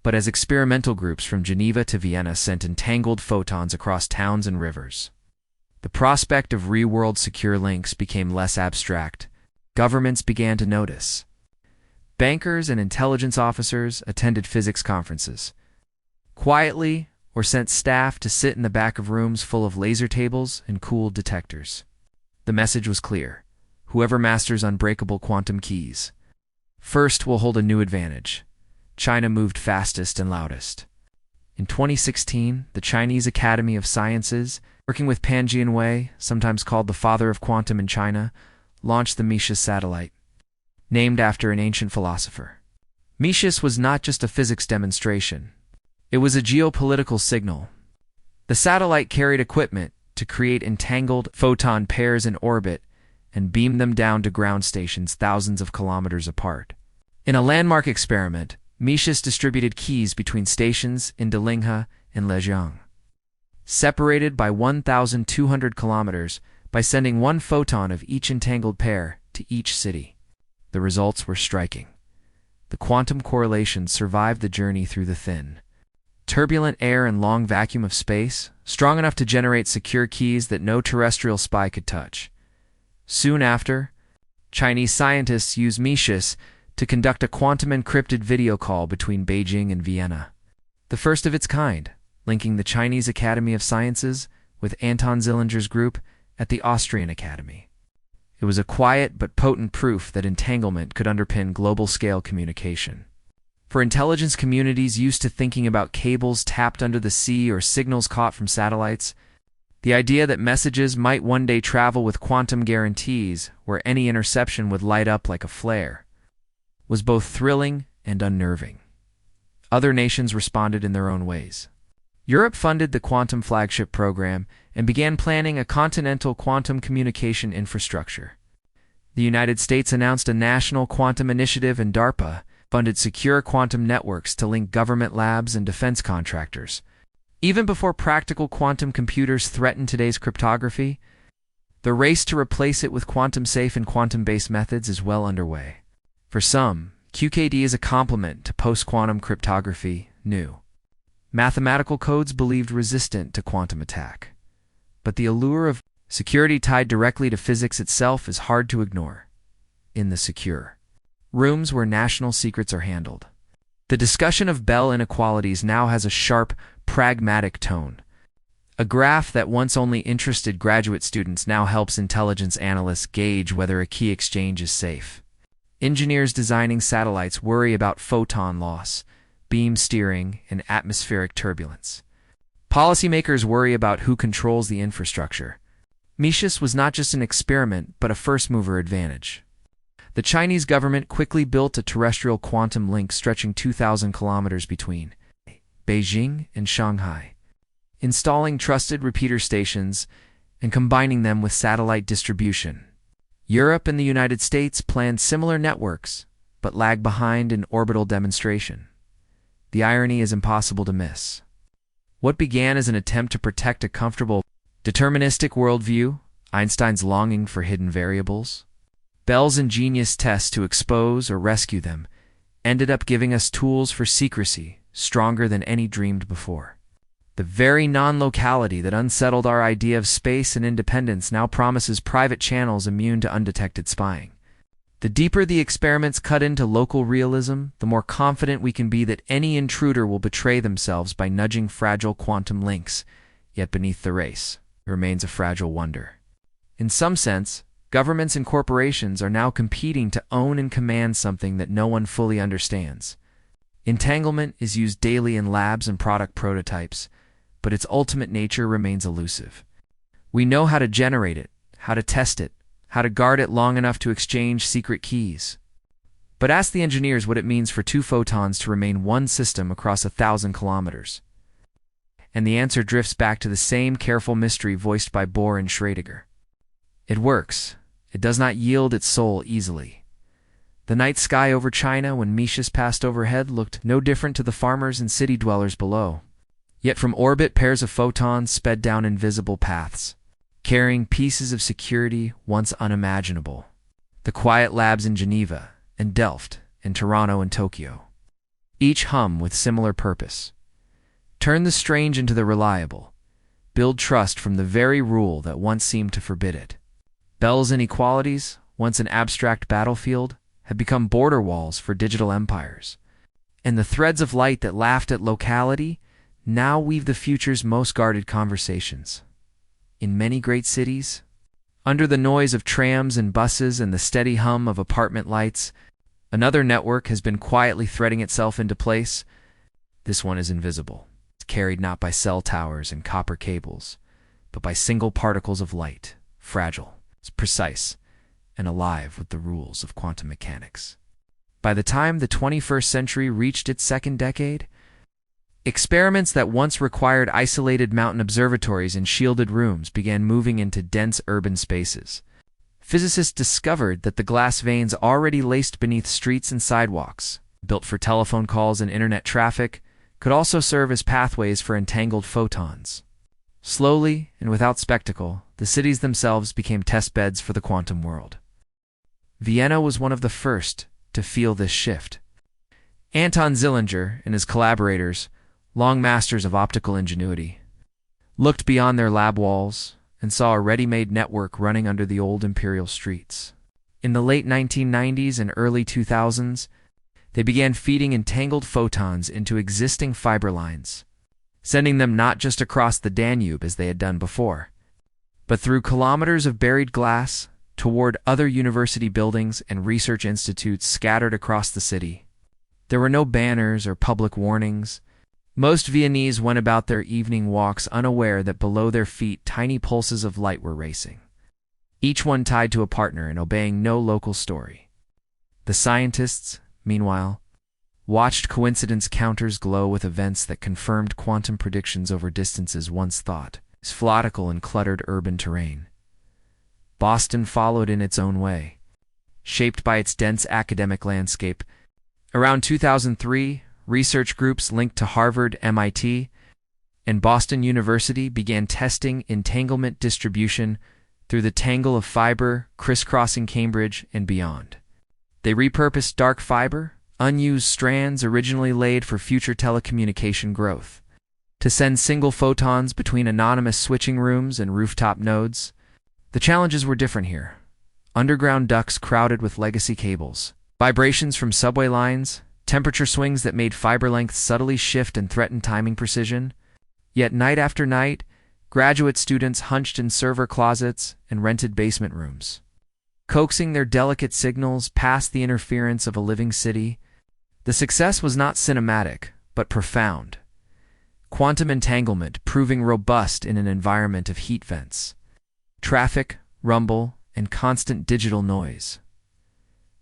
[SPEAKER 1] But as experimental groups from Geneva to Vienna sent entangled photons across towns and rivers, the prospect of real-world secure links became less abstract. Governments began to notice. Bankers and intelligence officers attended physics conferences quietly or sent staff to sit in the back of rooms full of laser tables and cooled detectors. The message was clear: whoever masters unbreakable quantum keys first will hold a new advantage. China moved fastest and loudest. In 2016, the Chinese Academy of Sciences, working with Pan Jianwei, sometimes called the father of quantum in China, launched the Metis satellite, named after an ancient philosopher. Metis was not just a physics demonstration. It was a geopolitical signal. The satellite carried equipment to create entangled photon pairs in orbit and beam them down to ground stations thousands of kilometers apart. In a landmark experiment, Metis distributed keys between stations in Delingha and Lejiang, separated by 1,200 kilometers by sending one photon of each entangled pair to each city. The results were striking. The quantum correlations survived the journey through the thin, turbulent air and long vacuum of space, strong enough to generate secure keys that no terrestrial spy could touch. Soon after, Chinese scientists used Metis to conduct a quantum-encrypted video call between Beijing and Vienna, the first of its kind, linking the Chinese Academy of Sciences with Anton Zillinger's group at the Austrian Academy. It was a quiet but potent proof that entanglement could underpin global-scale communication. For intelligence communities used to thinking about cables tapped under the sea or signals caught from satellites, the idea that messages might one day travel with quantum guarantees where any interception would light up like a flare was both thrilling and unnerving. Other nations responded in their own ways. Europe funded the Quantum Flagship Program and began planning a continental quantum communication infrastructure. The United States announced a national quantum initiative, and DARPA funded secure quantum networks to link government labs and defense contractors. Even before practical quantum computers threatened today's cryptography, the race to replace it with quantum-safe and quantum-based methods is well underway. For some, QKD is a complement to post-quantum cryptography, new mathematical codes believed resistant to quantum attack. But the allure of security tied directly to physics itself is hard to ignore. In the secure rooms where national secrets are handled, the discussion of Bell inequalities now has a sharp, pragmatic tone. A graph that once only interested graduate students now helps intelligence analysts gauge whether a key exchange is safe. Engineers designing satellites worry about photon loss, beam steering, and atmospheric turbulence. Policymakers worry about who controls the infrastructure. Mises was not just an experiment, but a first-mover advantage. The Chinese government quickly built a terrestrial quantum link stretching 2,000 kilometers between Beijing and Shanghai, installing trusted repeater stations and combining them with satellite distribution. Europe and the United States planned similar networks, but lag behind in orbital demonstration. The irony is impossible to miss. What began as an attempt to protect a comfortable, deterministic worldview, Einstein's longing for hidden variables, Bell's ingenious tests to expose or rescue them, ended up giving us tools for secrecy stronger than any dreamed before. The very non-locality that unsettled our idea of space and independence now promises private channels immune to undetected spying. The deeper the experiments cut into local realism, the more confident we can be that any intruder will betray themselves by nudging fragile quantum links, yet beneath the race remains a fragile wonder. In some sense, governments and corporations are now competing to own and command something that no one fully understands. Entanglement is used daily in labs and product prototypes, but its ultimate nature remains elusive. We know how to generate it, how to test it, how to guard it long enough to exchange secret keys. But ask the engineers what it means for two photons to remain one system across 1,000 kilometers. And the answer drifts back to the same careful mystery voiced by Bohr and Schrödinger. It works. It does not yield its soul easily. The night sky over China when Mises passed overhead looked no different to the farmers and city dwellers below. Yet from orbit, pairs of photons sped down invisible paths, carrying pieces of security once unimaginable. The quiet labs in Geneva and Delft and Toronto and Tokyo, each hum with similar purpose. Turn the strange into the reliable. Build trust from the very rule that once seemed to forbid it. Bell's inequalities, once an abstract battlefield, have become border walls for digital empires. And the threads of light that laughed at locality now weave the future's most guarded conversations. In many great cities, under the noise of trams and buses and the steady hum of apartment lights, another network has been quietly threading itself into place. This one is invisible. It's carried not by cell towers and copper cables, but by single particles of light, fragile, precise, and alive with the rules of quantum mechanics. By the time the 21st century reached its second decade, experiments that once required isolated mountain observatories and shielded rooms began moving into dense urban spaces. Physicists discovered that the glass veins already laced beneath streets and sidewalks, built for telephone calls and internet traffic, could also serve as pathways for entangled photons. Slowly and without spectacle, the cities themselves became testbeds for the quantum world. Vienna was one of the first to feel this shift. Anton Zillinger and his collaborators, long masters of optical ingenuity, looked beyond their lab walls and saw a ready-made network running under the old imperial streets. In the late 1990s and early 2000s, they began feeding entangled photons into existing fiber lines, sending them not just across the Danube as they had done before, but through kilometers of buried glass toward other university buildings and research institutes scattered across the city. There were no banners or public warnings. Most Viennese went about their evening walks unaware that below their feet tiny pulses of light were racing, each one tied to a partner and obeying no local story. The scientists, meanwhile, watched coincidence counters glow with events that confirmed quantum predictions over distances once thought sphlotical and cluttered urban terrain. Boston followed in its own way, shaped by its dense academic landscape. Around 2003, research groups linked to Harvard, MIT, and Boston University began testing entanglement distribution through the tangle of fiber crisscrossing Cambridge and beyond. They repurposed dark fiber, unused strands originally laid for future telecommunication growth. To send single photons between anonymous switching rooms and rooftop nodes, the challenges were different here. Underground ducts crowded with legacy cables, vibrations from subway lines, temperature swings that made fiber lengths subtly shift and threatened timing precision. Yet night after night, graduate students hunched in server closets and rented basement rooms, coaxing their delicate signals past the interference of a living city. The success was not cinematic, but profound. Quantum entanglement proving robust in an environment of heat vents, traffic, rumble, and constant digital noise.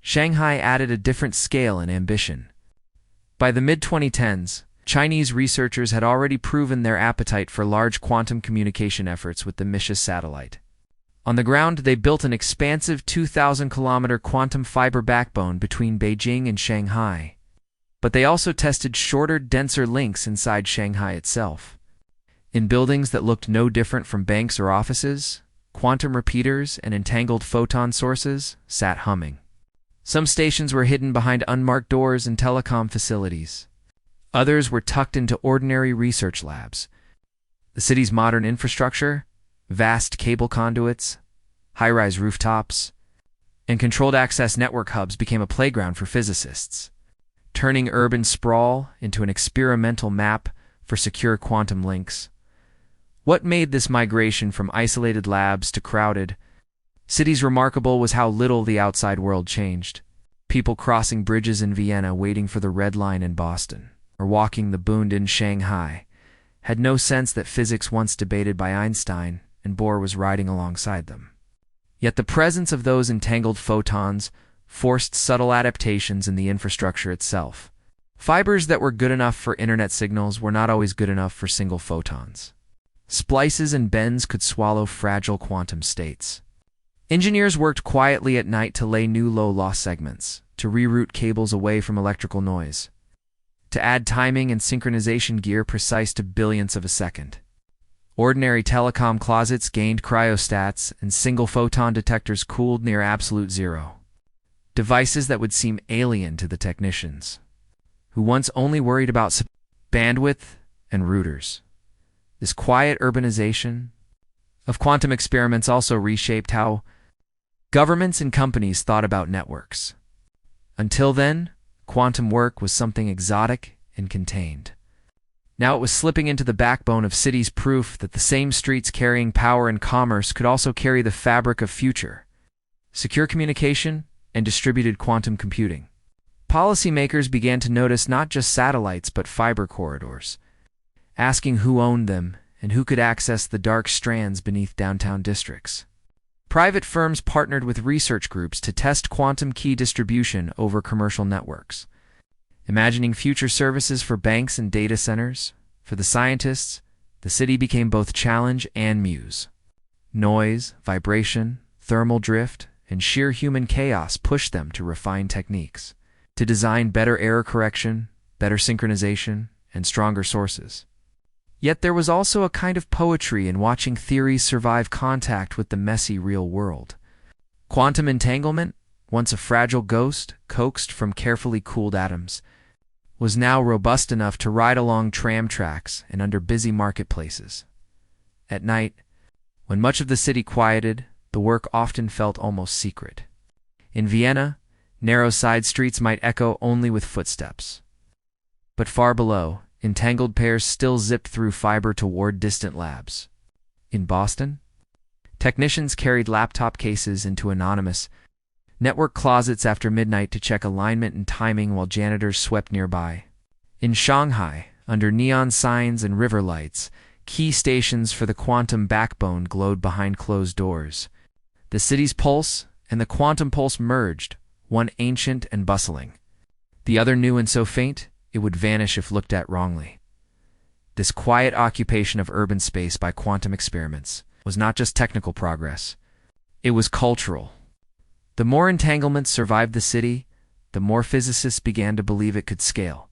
[SPEAKER 1] Shanghai added a different scale and ambition. By the mid-2010s, Chinese researchers had already proven their appetite for large quantum communication efforts with the MISHA satellite. On the ground, they built an expansive 2,000-kilometer quantum fiber backbone between Beijing and Shanghai. But they also tested shorter, denser links inside Shanghai itself. In buildings that looked no different from banks or offices, quantum repeaters and entangled photon sources sat humming. Some stations were hidden behind unmarked doors in telecom facilities. Others were tucked into ordinary research labs. The city's modern infrastructure, vast cable conduits, high-rise rooftops, and controlled access network hubs became a playground for physicists, turning urban sprawl into an experimental map for secure quantum links. What made this migration from isolated labs to crowded cities remarkable was how little the outside world changed. People crossing bridges in Vienna waiting for the Red Line in Boston, or walking the Bund in Shanghai, had no sense that physics once debated by Einstein and Bohr was riding alongside them. Yet the presence of those entangled photons forced subtle adaptations in the infrastructure itself. Fibers that were good enough for internet signals were not always good enough for single photons. Splices and bends could swallow fragile quantum states. Engineers worked quietly at night to lay new low-loss segments, to reroute cables away from electrical noise, to add timing and synchronization gear precise to billionths of a second. Ordinary telecom closets gained cryostats, and single-photon detectors cooled near absolute zero. Devices that would seem alien to the technicians, who once only worried about bandwidth and routers. This quiet urbanization of quantum experiments also reshaped how governments and companies thought about networks. Until then, quantum work was something exotic and contained. Now it was slipping into the backbone of cities, proof that the same streets carrying power and commerce could also carry the fabric of future, secure communication, and distributed quantum computing. Policymakers began to notice not just satellites but fiber corridors, asking who owned them and who could access the dark strands beneath downtown districts. Private firms partnered with research groups to test quantum key distribution over commercial networks. Imagining future services for banks and data centers, for the scientists, the city became both challenge and muse. Noise, vibration, thermal drift, and sheer human chaos pushed them to refine techniques, to design better error correction, better synchronization, and stronger sources. Yet there was also a kind of poetry in watching theories survive contact with the messy real world. Quantum entanglement, once a fragile ghost coaxed from carefully cooled atoms, was now robust enough to ride along tram tracks and under busy marketplaces. At night, when much of the city quieted, the work often felt almost secret. In Vienna, narrow side streets might echo only with footsteps. But far below, entangled pairs still zipped through fiber toward distant labs. In Boston, technicians carried laptop cases into anonymous network closets after midnight to check alignment and timing while janitors swept nearby. In Shanghai, under neon signs and river lights, key stations for the quantum backbone glowed behind closed doors. The city's pulse and the quantum pulse merged, one ancient and bustling, the other new and so faint it would vanish if looked at wrongly. This quiet occupation of urban space by quantum experiments was not just technical progress, it was cultural. The more entanglements survived the city, the more physicists began to believe it could scale,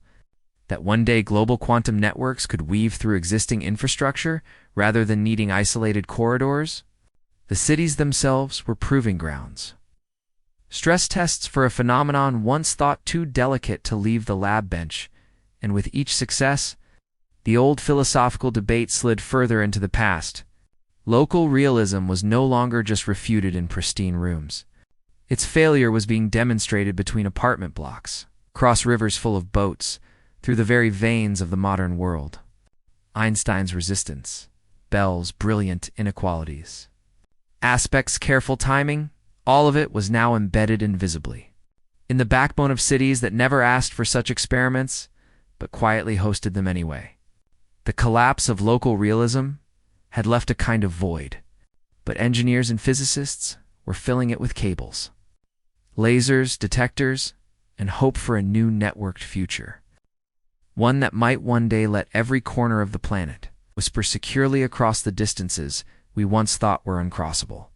[SPEAKER 1] that one day global quantum networks could weave through existing infrastructure rather than needing isolated corridors. The cities themselves were proving grounds. Stress tests for a phenomenon once thought too delicate to leave the lab bench, and with each success, the old philosophical debate slid further into the past. Local realism was no longer just refuted in pristine rooms. Its failure was being demonstrated between apartment blocks, across rivers full of boats, through the very veins of the modern world. Einstein's resistance, Bell's brilliant inequalities. Aspects' careful timing, all of it was now embedded invisibly. In the backbone of cities that never asked for such experiments, but quietly hosted them anyway. The collapse of local realism had left a kind of void, but engineers and physicists were filling it with cables, lasers, detectors, and hope for a new networked future. One that might one day let every corner of the planet whisper securely across the distances we once thought were uncrossable.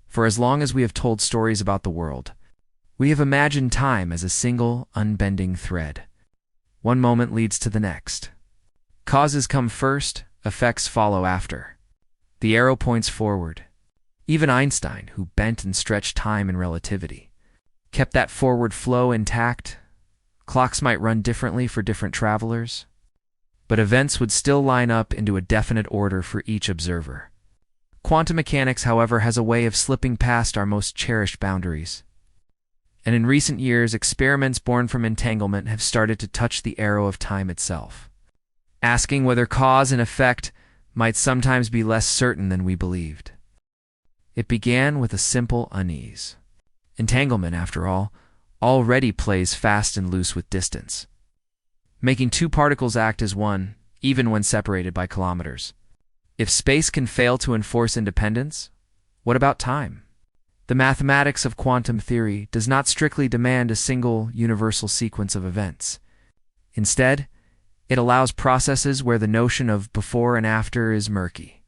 [SPEAKER 1] For as long as we have told stories about the world, we have imagined time as a single, unbending thread. One moment leads to the next. Causes come first, effects follow after. The arrow points forward. Even Einstein, who bent and stretched time and relativity, kept that forward flow intact. Clocks might run differently for different travelers, but events would still line up into a definite order for each observer. Quantum mechanics, however, has a way of slipping past our most cherished boundaries. And in recent years, experiments born from entanglement have started to touch the arrow of time itself, asking whether cause and effect might sometimes be less certain than we believed. It began with a simple unease. Entanglement, after all, already plays fast and loose with distance, making two particles act as one, even when separated by kilometers. If space can fail to enforce independence, what about time? The mathematics of quantum theory does not strictly demand a single universal sequence of events. Instead, it allows processes where the notion of before and after is murky.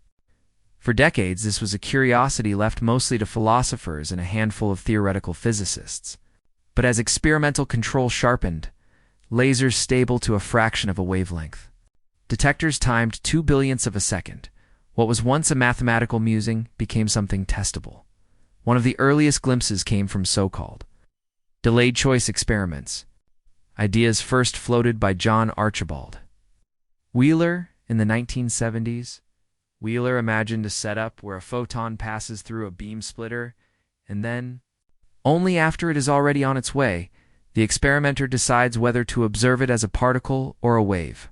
[SPEAKER 1] For decades, this was a curiosity left mostly to philosophers and a handful of theoretical physicists. But as experimental control sharpened, lasers stable to a fraction of a wavelength, detectors timed 2/billionths of a second, what was once a mathematical musing became something testable. One of the earliest glimpses came from so-called delayed choice experiments, ideas first floated by John Archibald Wheeler in the 1970s. Wheeler imagined a setup where a photon passes through a beam splitter, and then, only after it is already on its way, the experimenter decides whether to observe it as a particle or a wave.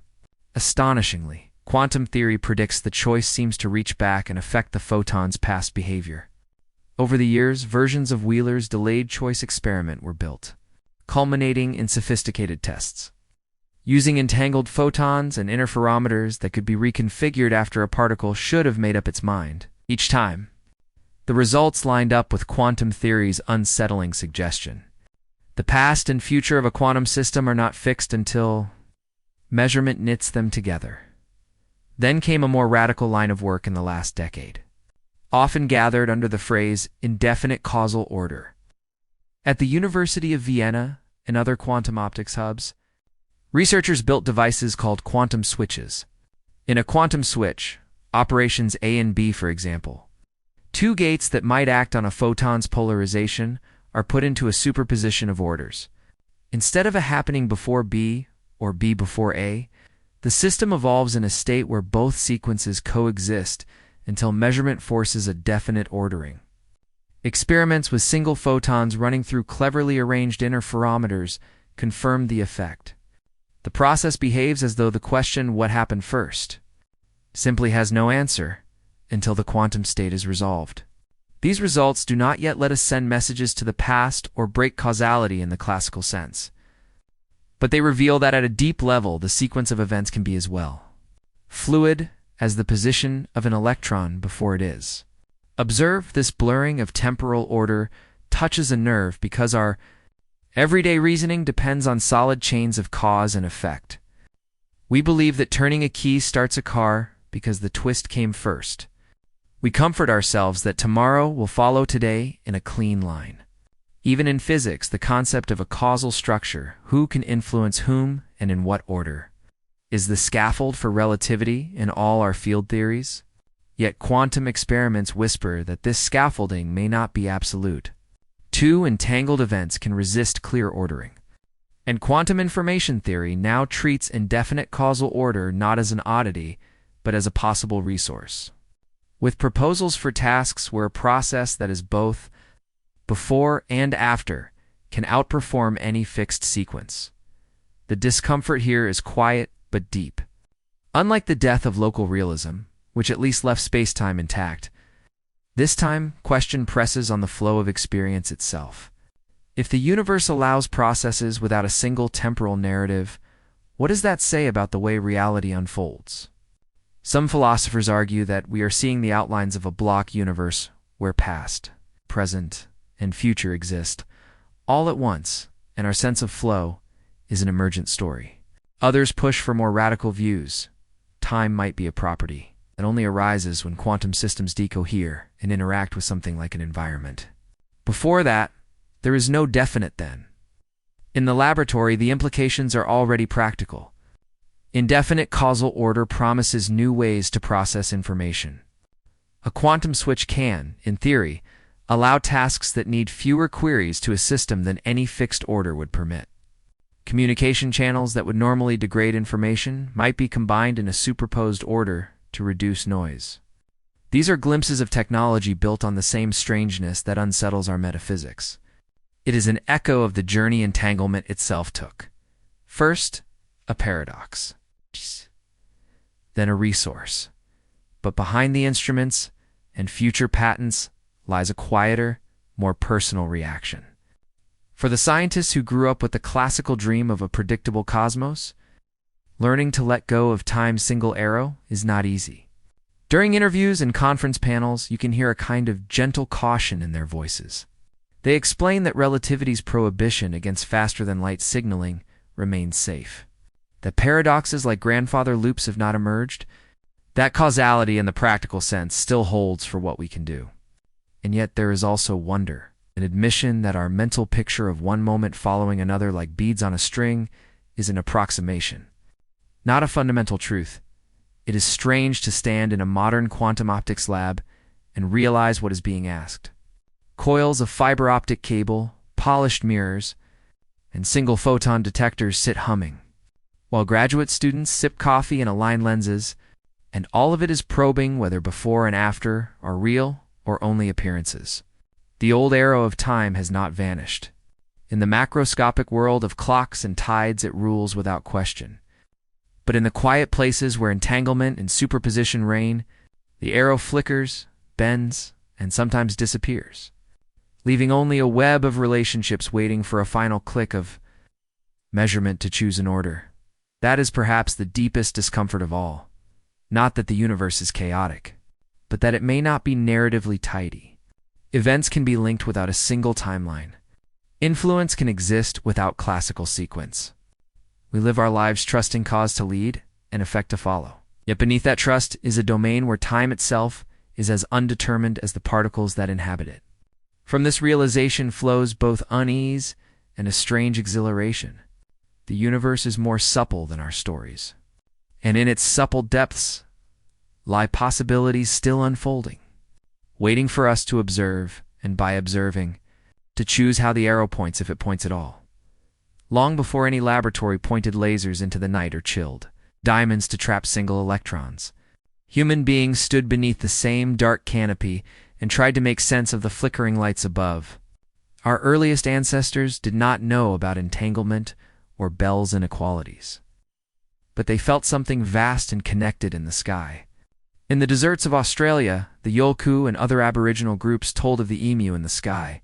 [SPEAKER 1] Astonishingly, quantum theory predicts the choice seems to reach back and affect the photon's past behavior. Over the years, versions of Wheeler's delayed choice experiment were built, culminating in sophisticated tests, using entangled photons and interferometers that could be reconfigured after a particle should have made up its mind. Each time, the results lined up with quantum theory's unsettling suggestion. The past and future of a quantum system are not fixed until measurement knits them together. Then came a more radical line of work in the last decade, often gathered under the phrase indefinite causal order. At the University of Vienna and other quantum optics hubs, researchers built devices called quantum switches. In a quantum switch, operations A and B, for example, two gates that might act on a photon's polarization are put into a superposition of orders. Instead of a happening before B or B before A, the system evolves in a state where both sequences coexist until measurement forces a definite ordering. Experiments with single photons running through cleverly arranged interferometers confirmed the effect. The process behaves as though the question, what happened first, simply has no answer until the quantum state is resolved. These results do not yet let us send messages to the past or break causality in the classical sense, but they reveal that at a deep level the sequence of events can be as well fluid as the position of an electron before it is. Observe, this blurring of temporal order touches a nerve because our everyday reasoning depends on solid chains of cause and effect. We believe that turning a key starts a car because the twist came first. We comfort ourselves that tomorrow will follow today in a clean line. Even in physics, the concept of a causal structure, who can influence whom and in what order, is the scaffold for relativity in all our field theories. Yet quantum experiments whisper that this scaffolding may not be absolute. two entangled events can resist clear ordering. And quantum information theory now treats indefinite causal order not as an oddity, but as a possible resource. With proposals for tasks where a process that is both before and after can outperform any fixed sequence. The discomfort here is quiet but deep. Unlike the death of local realism, which at least left space-time intact, this time question presses on the flow of experience itself. If the universe allows processes without a single temporal narrative, what does that say about the way reality unfolds? Some philosophers argue that we are seeing the outlines of a block universe where past, present, and future exist all at once, and our sense of flow is an emergent story. Others push for more radical views. Time might be a property that only arises when quantum systems decohere and interact with something like an environment. Before that, there is no definite then. In the laboratory, the implications are already practical. Indefinite causal order promises new ways to process information. A quantum switch can, in theory, allow tasks that need fewer queries to a system than any fixed order would permit. Communication channels that would normally degrade information might be combined in a superposed order to reduce noise. These are glimpses of technology built on the same strangeness that unsettles our metaphysics. It is an echo of the journey entanglement itself took. First, a paradox, then a resource. But behind the instruments and future patents lies a quieter, more personal reaction. For the scientists who grew up with the classical dream of a predictable cosmos, learning to let go of time's single arrow is not easy. During interviews and conference panels, you can hear a kind of gentle caution in their voices. They explain that relativity's prohibition against faster-than-light signaling remains safe. That paradoxes like grandfather loops have not emerged, that causality in the practical sense still holds for what we can do. And yet there is also wonder, an admission that our mental picture of one moment following another like beads on a string is an approximation, not a fundamental truth. It is strange to stand in a modern quantum optics lab and realize what is being asked. Coils of fiber optic cable, polished mirrors, and single photon detectors sit humming, while graduate students sip coffee and align lenses, and all of it is probing whether before and after are real or only appearances. The old arrow of time has not vanished. In the macroscopic world of clocks and tides, it rules without question. But in the quiet places where entanglement and superposition reign, the arrow flickers, bends, and sometimes disappears, leaving only a web of relationships waiting for a final click of measurement to choose an order. That is perhaps the deepest discomfort of all. Not that the universe is chaotic, but that it may not be narratively tidy. Events can be linked without a single timeline. Influence can exist without classical sequence. We live our lives trusting cause to lead and effect to follow. Yet beneath that trust is a domain where time itself is as undetermined as the particles that inhabit it. From this realization flows both unease and a strange exhilaration. The universe is more supple than our stories, and in its supple depths lie possibilities still unfolding, waiting for us to observe, and by observing, to choose how the arrow points if it points at all. Long before any laboratory pointed lasers into the night or chilled diamonds to trap single electrons, human beings stood beneath the same dark canopy and tried to make sense of the flickering lights above. Our earliest ancestors did not know about entanglement or Bell's inequalities, but they felt something vast and connected in the sky. In the deserts of Australia, the Yolku and other aboriginal groups told of the emu in the sky.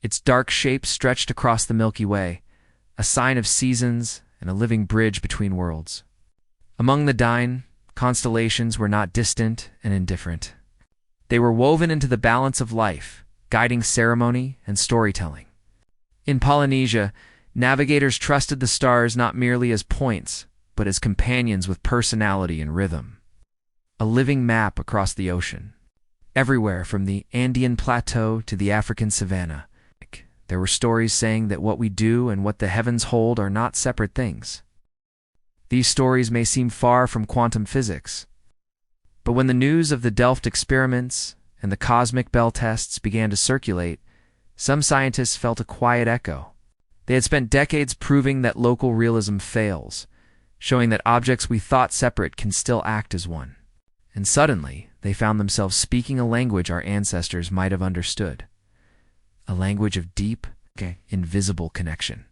[SPEAKER 1] Its dark shape stretched across the Milky Way, a sign of seasons and a living bridge between worlds. Among the Dine, constellations were not distant and indifferent. They were woven into the balance of life, guiding ceremony and storytelling. In Polynesia, navigators trusted the stars not merely as points, but as companions with personality and rhythm. A living map across the ocean. Everywhere from the Andean plateau to the African savanna, there were stories saying that what we do and what the heavens hold are not separate things. These stories may seem far from quantum physics, but when the news of the Delft experiments and the cosmic bell tests began to circulate, Some scientists felt a quiet echo. They had spent decades proving that local realism fails, showing that objects we thought separate can still act as one. And suddenly, they found themselves speaking a language our ancestors might have understood. A language of deep, invisible connection.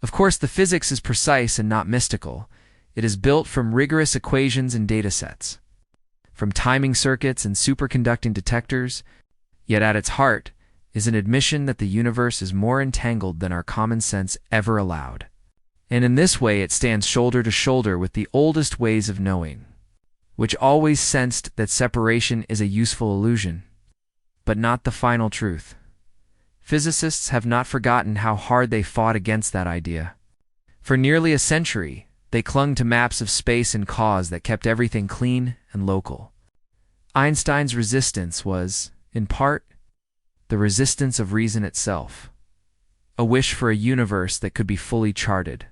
[SPEAKER 1] Of course, the physics is precise and not mystical. It is built from rigorous equations and datasets, from timing circuits and superconducting detectors, yet at its heart is an admission that the universe is more entangled than our common sense ever allowed. And in this way it stands shoulder to shoulder with the oldest ways of knowing, which always sensed that separation is a useful illusion, but not the final truth. Physicists have not forgotten how hard they fought against that idea. For nearly a century, they clung to maps of space and cause that kept everything clean and local. Einstein's resistance was, in part, the resistance of reason itself, a wish for a universe that could be fully charted,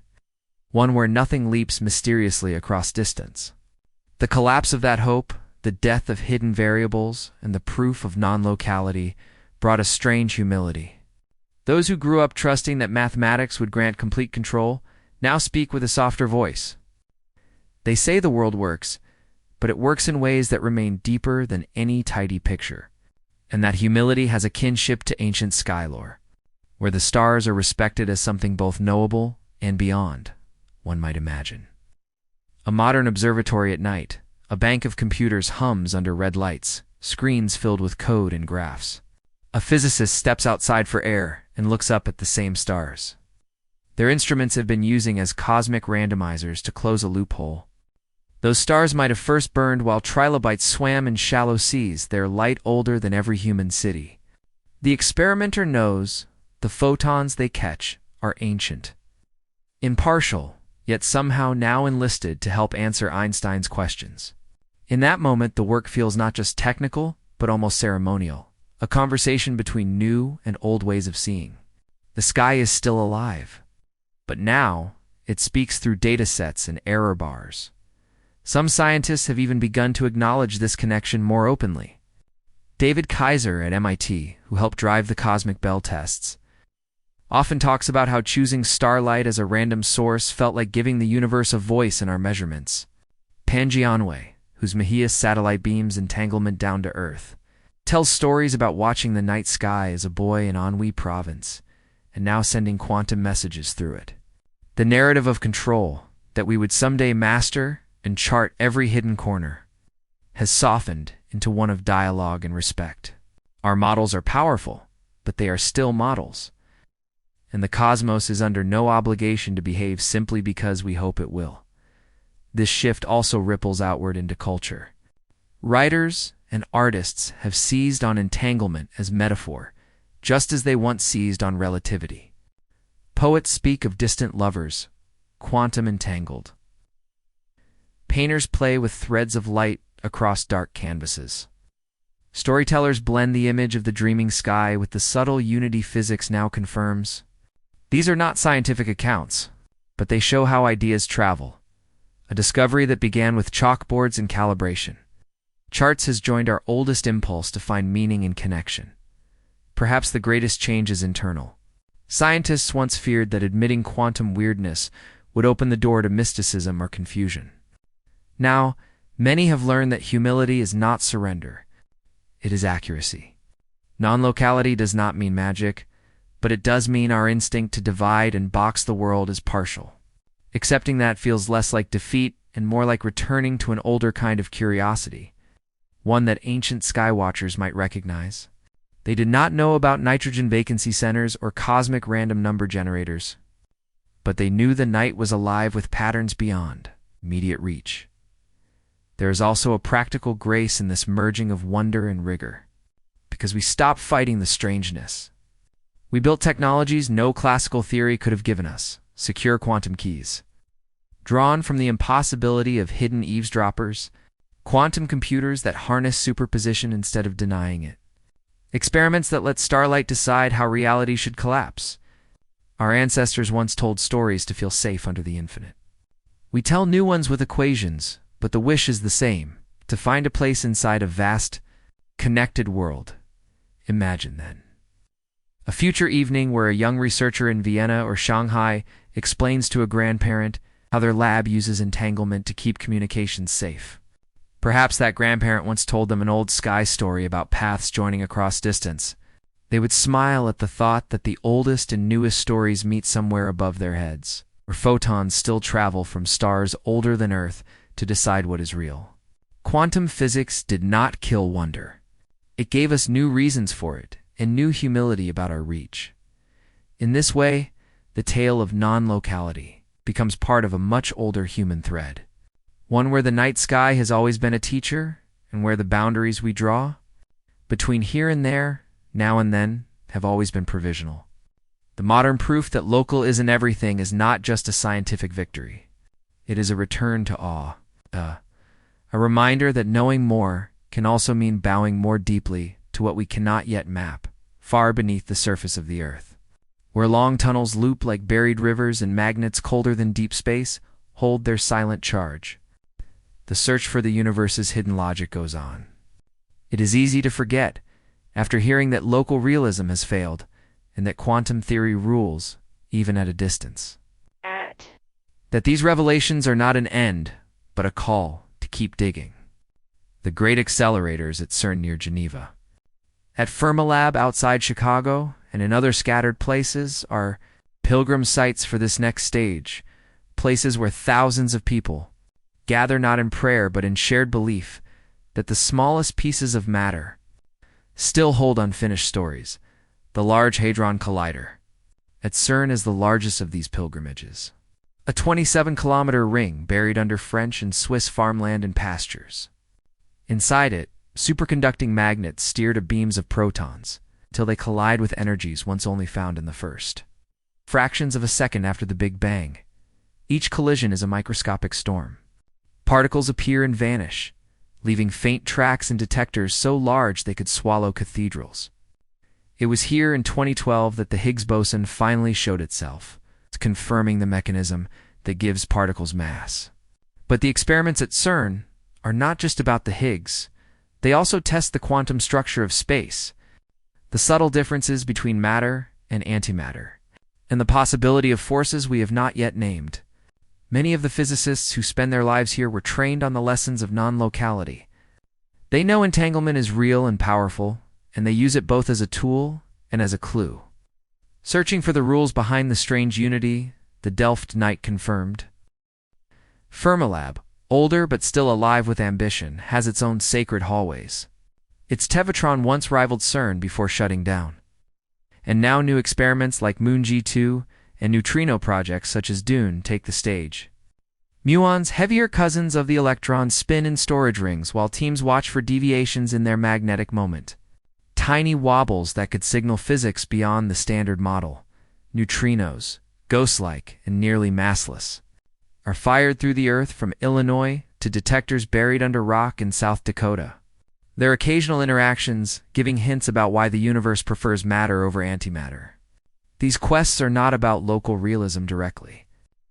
[SPEAKER 1] one where nothing leaps mysteriously across distance. The collapse of that hope, the death of hidden variables, and the proof of non-locality brought a strange humility. Those who grew up trusting that mathematics would grant complete control now speak with a softer voice. They say the world works, but it works in ways that remain deeper than any tidy picture, and that humility has a kinship to ancient sky lore, where the stars are respected as something both knowable and beyond, one might imagine. A modern observatory at night, a bank of computers hums under red lights, screens filled with code and graphs. A physicist steps outside for air and looks up at the same stars. Their instruments have been using as cosmic randomizers to close a loophole. Those stars might have first burned while trilobites swam in shallow seas, their light older than every human city. The experimenter knows the photons they catch are ancient, impartial, yet somehow now enlisted to help answer Einstein's questions. In that moment, the work feels not just technical, but almost ceremonial, a conversation between new and old ways of seeing. The sky is still alive, but now it speaks through datasets and error bars. Some scientists have even begun to acknowledge this connection more openly. David Kaiser at MIT, who helped drive the cosmic bell tests, often talks about how choosing starlight as a random source felt like giving the universe a voice in our measurements. Panjianwei, whose Mahias satellite beams entanglement down to Earth, tells stories about watching the night sky as a boy in Anhui province, and now sending quantum messages through it. The narrative of control, that we would someday master and chart every hidden corner, has softened into one of dialogue and respect. Our models are powerful, but they are still models, and the cosmos is under no obligation to behave simply because we hope it will. This shift also ripples outward into culture. Writers and artists have seized on entanglement as metaphor, just as they once seized on relativity. Poets speak of distant lovers, quantum entangled. Painters play with threads of light across dark canvases. Storytellers blend the image of the dreaming sky with the subtle unity physics now confirms. These are not scientific accounts, but they show how ideas travel, a discovery that began with chalkboards and calibration. Charts has joined our oldest impulse to find meaning in connection. Perhaps the greatest change is internal. Scientists once feared that admitting quantum weirdness would open the door to mysticism or confusion. Now, many have learned that humility is not surrender. It is accuracy. Non-locality does not mean magic, but it does mean our instinct to divide and box the world as partial. Accepting that feels less like defeat and more like returning to an older kind of curiosity, one that ancient skywatchers might recognize. They did not know about nitrogen vacancy centers or cosmic random number generators, but they knew the night was alive with patterns beyond immediate reach. There is also a practical grace in this merging of wonder and rigor, because we stopped fighting the strangeness. We built technologies no classical theory could have given us, secure quantum keys. Drawn from the impossibility of hidden eavesdroppers, quantum computers that harness superposition instead of denying it. Experiments that let starlight decide how reality should collapse. Our ancestors once told stories to feel safe under the infinite. We tell new ones with equations, but the wish is the same, to find a place inside a vast, connected world. Imagine then A future evening where a young researcher in Vienna or Shanghai explains to a grandparent how their lab uses entanglement to keep communications safe. Perhaps that grandparent once told them an old sky story about paths joining across distance. They would smile at the thought that the oldest and newest stories meet somewhere above their heads, where photons still travel from stars older than Earth to decide what is real. Quantum physics did not kill wonder. It gave us new reasons for it and new humility about our reach. In this way, the tale of non-locality becomes part of a much older human thread, one where the night sky has always been a teacher and where the boundaries we draw between here and there, now and then, have always been provisional. The modern proof that local isn't everything is not just a scientific victory. It is a return to awe, a reminder that knowing more can also mean bowing more deeply to what we cannot yet map, far beneath the surface of the Earth. Where long tunnels loop like buried rivers and magnets colder than deep space hold their silent charge. The search for the universe's hidden logic goes on. It is easy to forget, after hearing that local realism has failed, and that quantum theory rules, even at a distance. That these revelations are not an end, but a call to keep digging. The great accelerators at CERN near Geneva, at Fermilab outside Chicago, and in other scattered places are pilgrim sites for this next stage, places where thousands of people gather not in prayer but in shared belief that the smallest pieces of matter still hold unfinished stories. The Large Hadron Collider at CERN is the largest of these pilgrimages, a 27-kilometer ring buried under French and Swiss farmland and pastures. Inside it, superconducting magnets steer to beams of protons until they collide with energies once only found in the first fractions of a second after the Big Bang. Each collision is a microscopic storm. Particles appear and vanish, leaving faint tracks in detectors so large they could swallow cathedrals. It was here in 2012 that the Higgs boson finally showed itself, confirming the mechanism that gives particles mass. But the experiments at CERN are not just about the Higgs. They also test the quantum structure of space, the subtle differences between matter and antimatter, and the possibility of forces we have not yet named. Many of the physicists who spend their lives here were trained on the lessons of non-locality. They know entanglement is real and powerful, and they use it both as a tool and as a clue. Searching for the rules behind the strange unity, the Delft night confirmed. Fermilab, older but still alive with ambition, has its own sacred hallways. Its Tevatron once rivaled CERN before shutting down. And now new experiments like Moon G2 and neutrino projects such as Dune take the stage. Muons, heavier cousins of the electrons, spin in storage rings while teams watch for deviations in their magnetic moment. Tiny wobbles that could signal physics beyond the standard model, neutrinos, ghost-like and nearly massless, are fired through the Earth from Illinois to detectors buried under rock in South Dakota. Their occasional interactions giving hints about why the universe prefers matter over antimatter. These quests are not about local realism directly,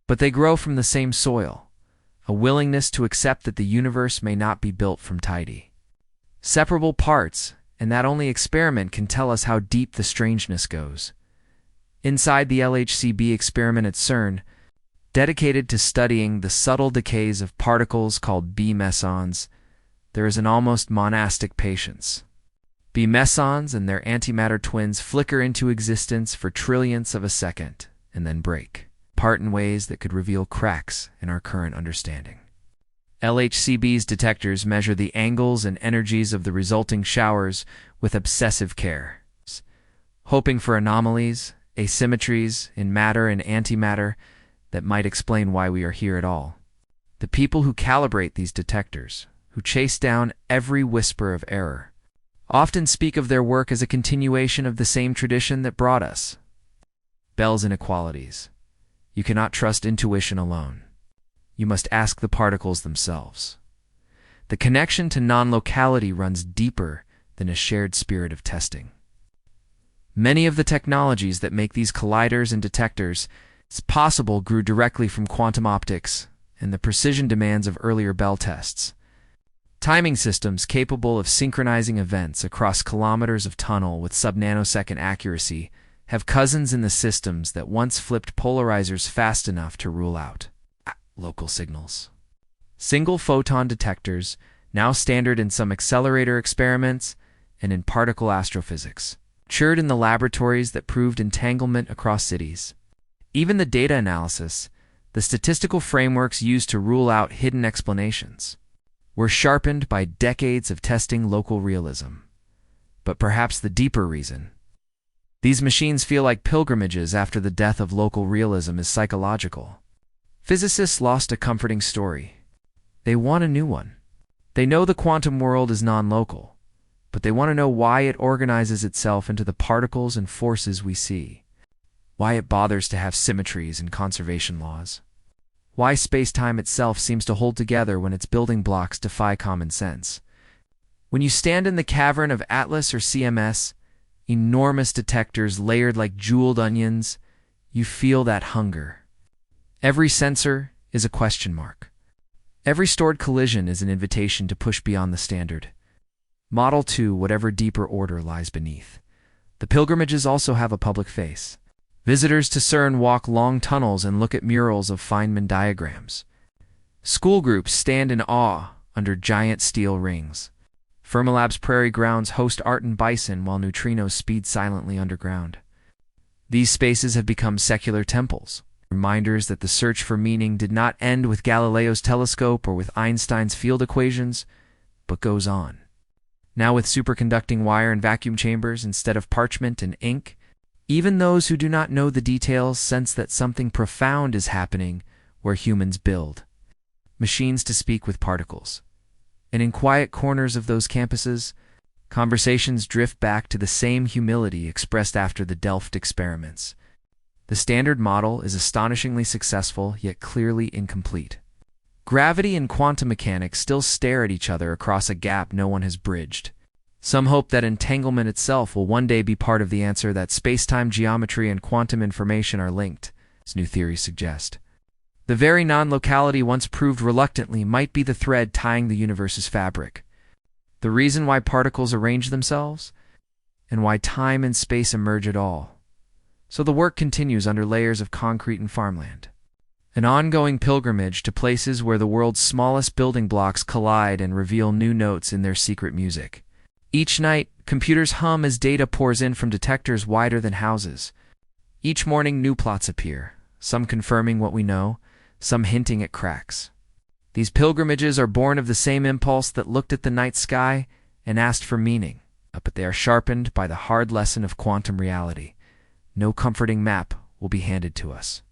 [SPEAKER 1] but they grow from the same soil, a willingness to accept that the universe may not be built from tidy, separable parts, and that only experiment can tell us how deep the strangeness goes. Inside the LHCb experiment at CERN, dedicated to studying the subtle decays of particles called B mesons, there is an almost monastic patience. B mesons and their antimatter twins flicker into existence for trillionths of a second and then break apart in ways that could reveal cracks in our current understanding. LHCb's detectors measure the angles and energies of the resulting showers with obsessive care, hoping for anomalies, asymmetries in matter and antimatter that might explain why we are here at all. The people who calibrate these detectors, who chase down every whisper of error, often speak of their work as a continuation of the same tradition that brought us. Bell's inequalities. You cannot trust intuition alone. You must ask the particles themselves. The connection to non-locality runs deeper than a shared spirit of testing. Many of the technologies that make these colliders and detectors possible grew directly from quantum optics and the precision demands of earlier Bell tests. Timing systems capable of synchronizing events across kilometers of tunnel with sub-nanosecond accuracy have cousins in the systems that once flipped polarizers fast enough to rule out local signals. Single photon detectors, now standard in some accelerator experiments and in particle astrophysics, matured in the laboratories that proved entanglement across cities. Even the data analysis, the statistical frameworks used to rule out hidden explanations, were sharpened by decades of testing local realism. But perhaps the deeper reason these machines feel like pilgrimages after the death of local realism is psychological. Physicists lost a comforting story. They want a new one. They know the quantum world is non-local, but they want to know why it organizes itself into the particles and forces we see, why it bothers to have symmetries and conservation laws, why space-time itself seems to hold together when its building blocks defy common sense. When you stand in the cavern of Atlas or CMS, enormous detectors layered like jeweled onions, you feel that hunger. Every sensor is a question mark. Every stored collision is an invitation to push beyond the standard. Model to whatever deeper order lies beneath. The pilgrimages also have a public face. Visitors to CERN walk long tunnels and look at murals of Feynman diagrams. School groups stand in awe under giant steel rings. Fermilab's prairie grounds host art and bison while neutrinos speed silently underground. These spaces have become secular temples, reminders that the search for meaning did not end with Galileo's telescope or with Einstein's field equations, but goes on. Now with superconducting wire and vacuum chambers instead of parchment and ink, even those who do not know the details sense that something profound is happening where humans build machines to speak with particles. And in quiet corners of those campuses, conversations drift back to the same humility expressed after the Delft experiments. The standard model is astonishingly successful, yet clearly incomplete. Gravity and quantum mechanics still stare at each other across a gap no one has bridged. Some hope that entanglement itself will one day be part of the answer, that space-time geometry and quantum information are linked, as new theories suggest. The very non-locality once proved reluctantly might be the thread tying the universe's fabric. The reason why particles arrange themselves, and why time and space emerge at all. So the work continues under layers of concrete and farmland. An ongoing pilgrimage to places where the world's smallest building blocks collide and reveal new notes in their secret music. Each night, computers hum as data pours in from detectors wider than houses. Each morning, new plots appear, some confirming what we know, some hinting at cracks. These pilgrimages are born of the same impulse that looked at the night sky and asked for meaning, but they are sharpened by the hard lesson of quantum reality. No comforting map will be handed to us.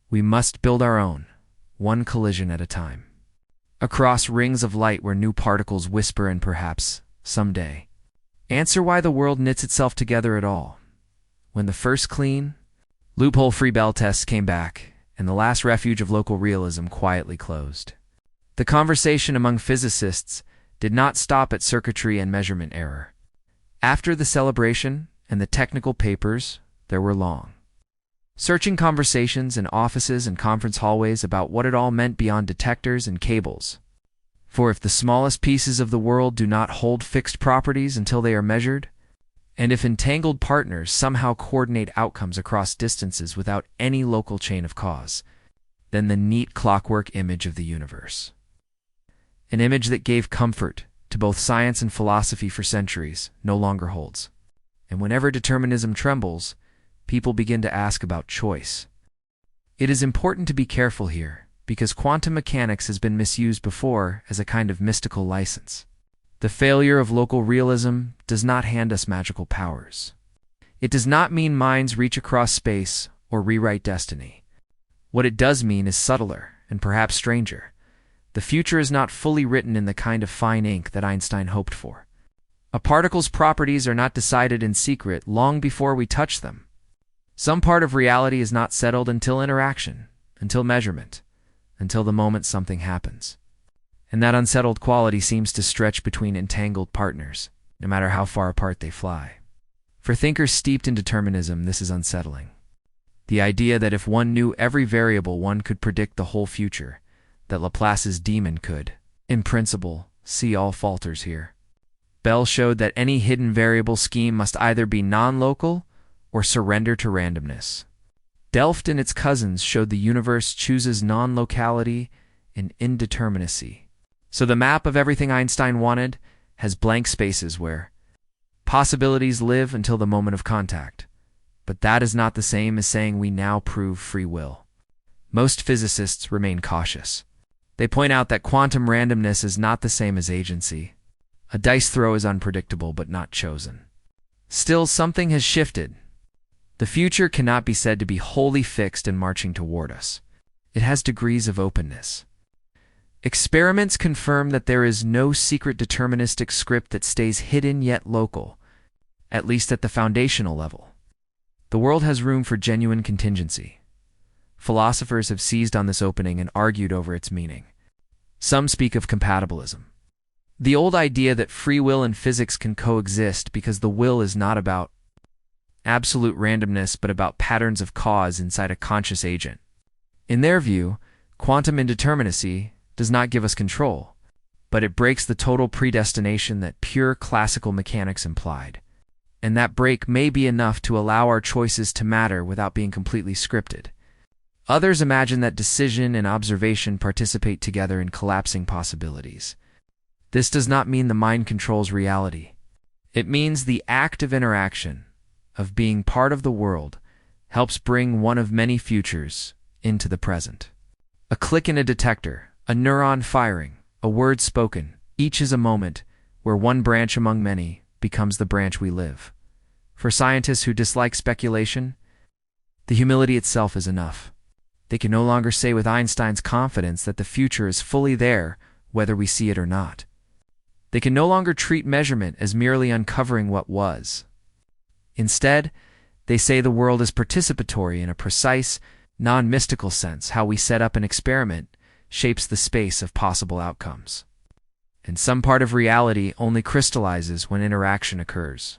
[SPEAKER 1] We must build our own, one collision at a time. Across rings of light where new particles whisper and perhaps, someday, answer why the world knits itself together at all. When the first clean, loophole-free Bell tests came back, and the last refuge of local realism quietly closed. The conversation among physicists did not stop at circuitry and measurement error. After the celebration and the technical papers, there were long, searching conversations in offices and conference hallways about what it all meant beyond detectors and cables. For if the smallest pieces of the world do not hold fixed properties until they are measured, and if entangled partners somehow coordinate outcomes across distances without any local chain of cause, then the neat clockwork image of the universe, an image that gave comfort to both science and philosophy for centuries, no longer holds. And whenever determinism trembles, people begin to ask about choice. It is important to be careful here, because quantum mechanics has been misused before as a kind of mystical license. The failure of local realism does not hand us magical powers. It does not mean minds reach across space or rewrite destiny. What it does mean is subtler and perhaps stranger. The future is not fully written in the kind of fine ink that Einstein hoped for. A particle's properties are not decided in secret long before we touch them. Some part of reality is not settled until interaction, until measurement, until the moment something happens. And that unsettled quality seems to stretch between entangled partners, no matter how far apart they fly. For thinkers steeped in determinism, this is unsettling. The idea that if one knew every variable, one could predict the whole future, that Laplace's demon could, in principle, see all falters here. Bell showed that any hidden variable scheme must either be non-local or surrender to randomness. Delft and its cousins showed the universe chooses non-locality and indeterminacy. So the map of everything Einstein wanted has blank spaces where possibilities live until the moment of contact. But that is not the same as saying we now prove free will. Most physicists remain cautious. They point out that quantum randomness is not the same as agency. A dice throw is unpredictable but not chosen. Still, something has shifted. The future cannot be said to be wholly fixed and marching toward us. It has degrees of openness. Experiments confirm that there is no secret deterministic script that stays hidden yet local, at least at the foundational level. The world has room for genuine contingency. Philosophers have seized on this opening and argued over its meaning. Some speak of compatibilism, the old idea that free will and physics can coexist because the will is not about absolute randomness but about patterns of cause inside a conscious agent. In their view, quantum indeterminacy does not give us control, but it breaks the total predestination that pure classical mechanics implied. And that break may be enough to allow our choices to matter without being completely scripted. Others imagine that decision and observation participate together in collapsing possibilities. This does not mean the mind controls reality. It means the act of interaction, of being part of the world, helps bring one of many futures into the present. A click in a detector, a neuron firing, a word spoken, each is a moment where one branch among many becomes the branch we live. For scientists who dislike speculation, the humility itself is enough. They can no longer say with Einstein's confidence that the future is fully there, whether we see it or not. They can no longer treat measurement as merely uncovering what was. Instead, they say the world is participatory in a precise, non-mystical sense. How we set up an experiment shapes the space of possible outcomes. And some part of reality only crystallizes when interaction occurs.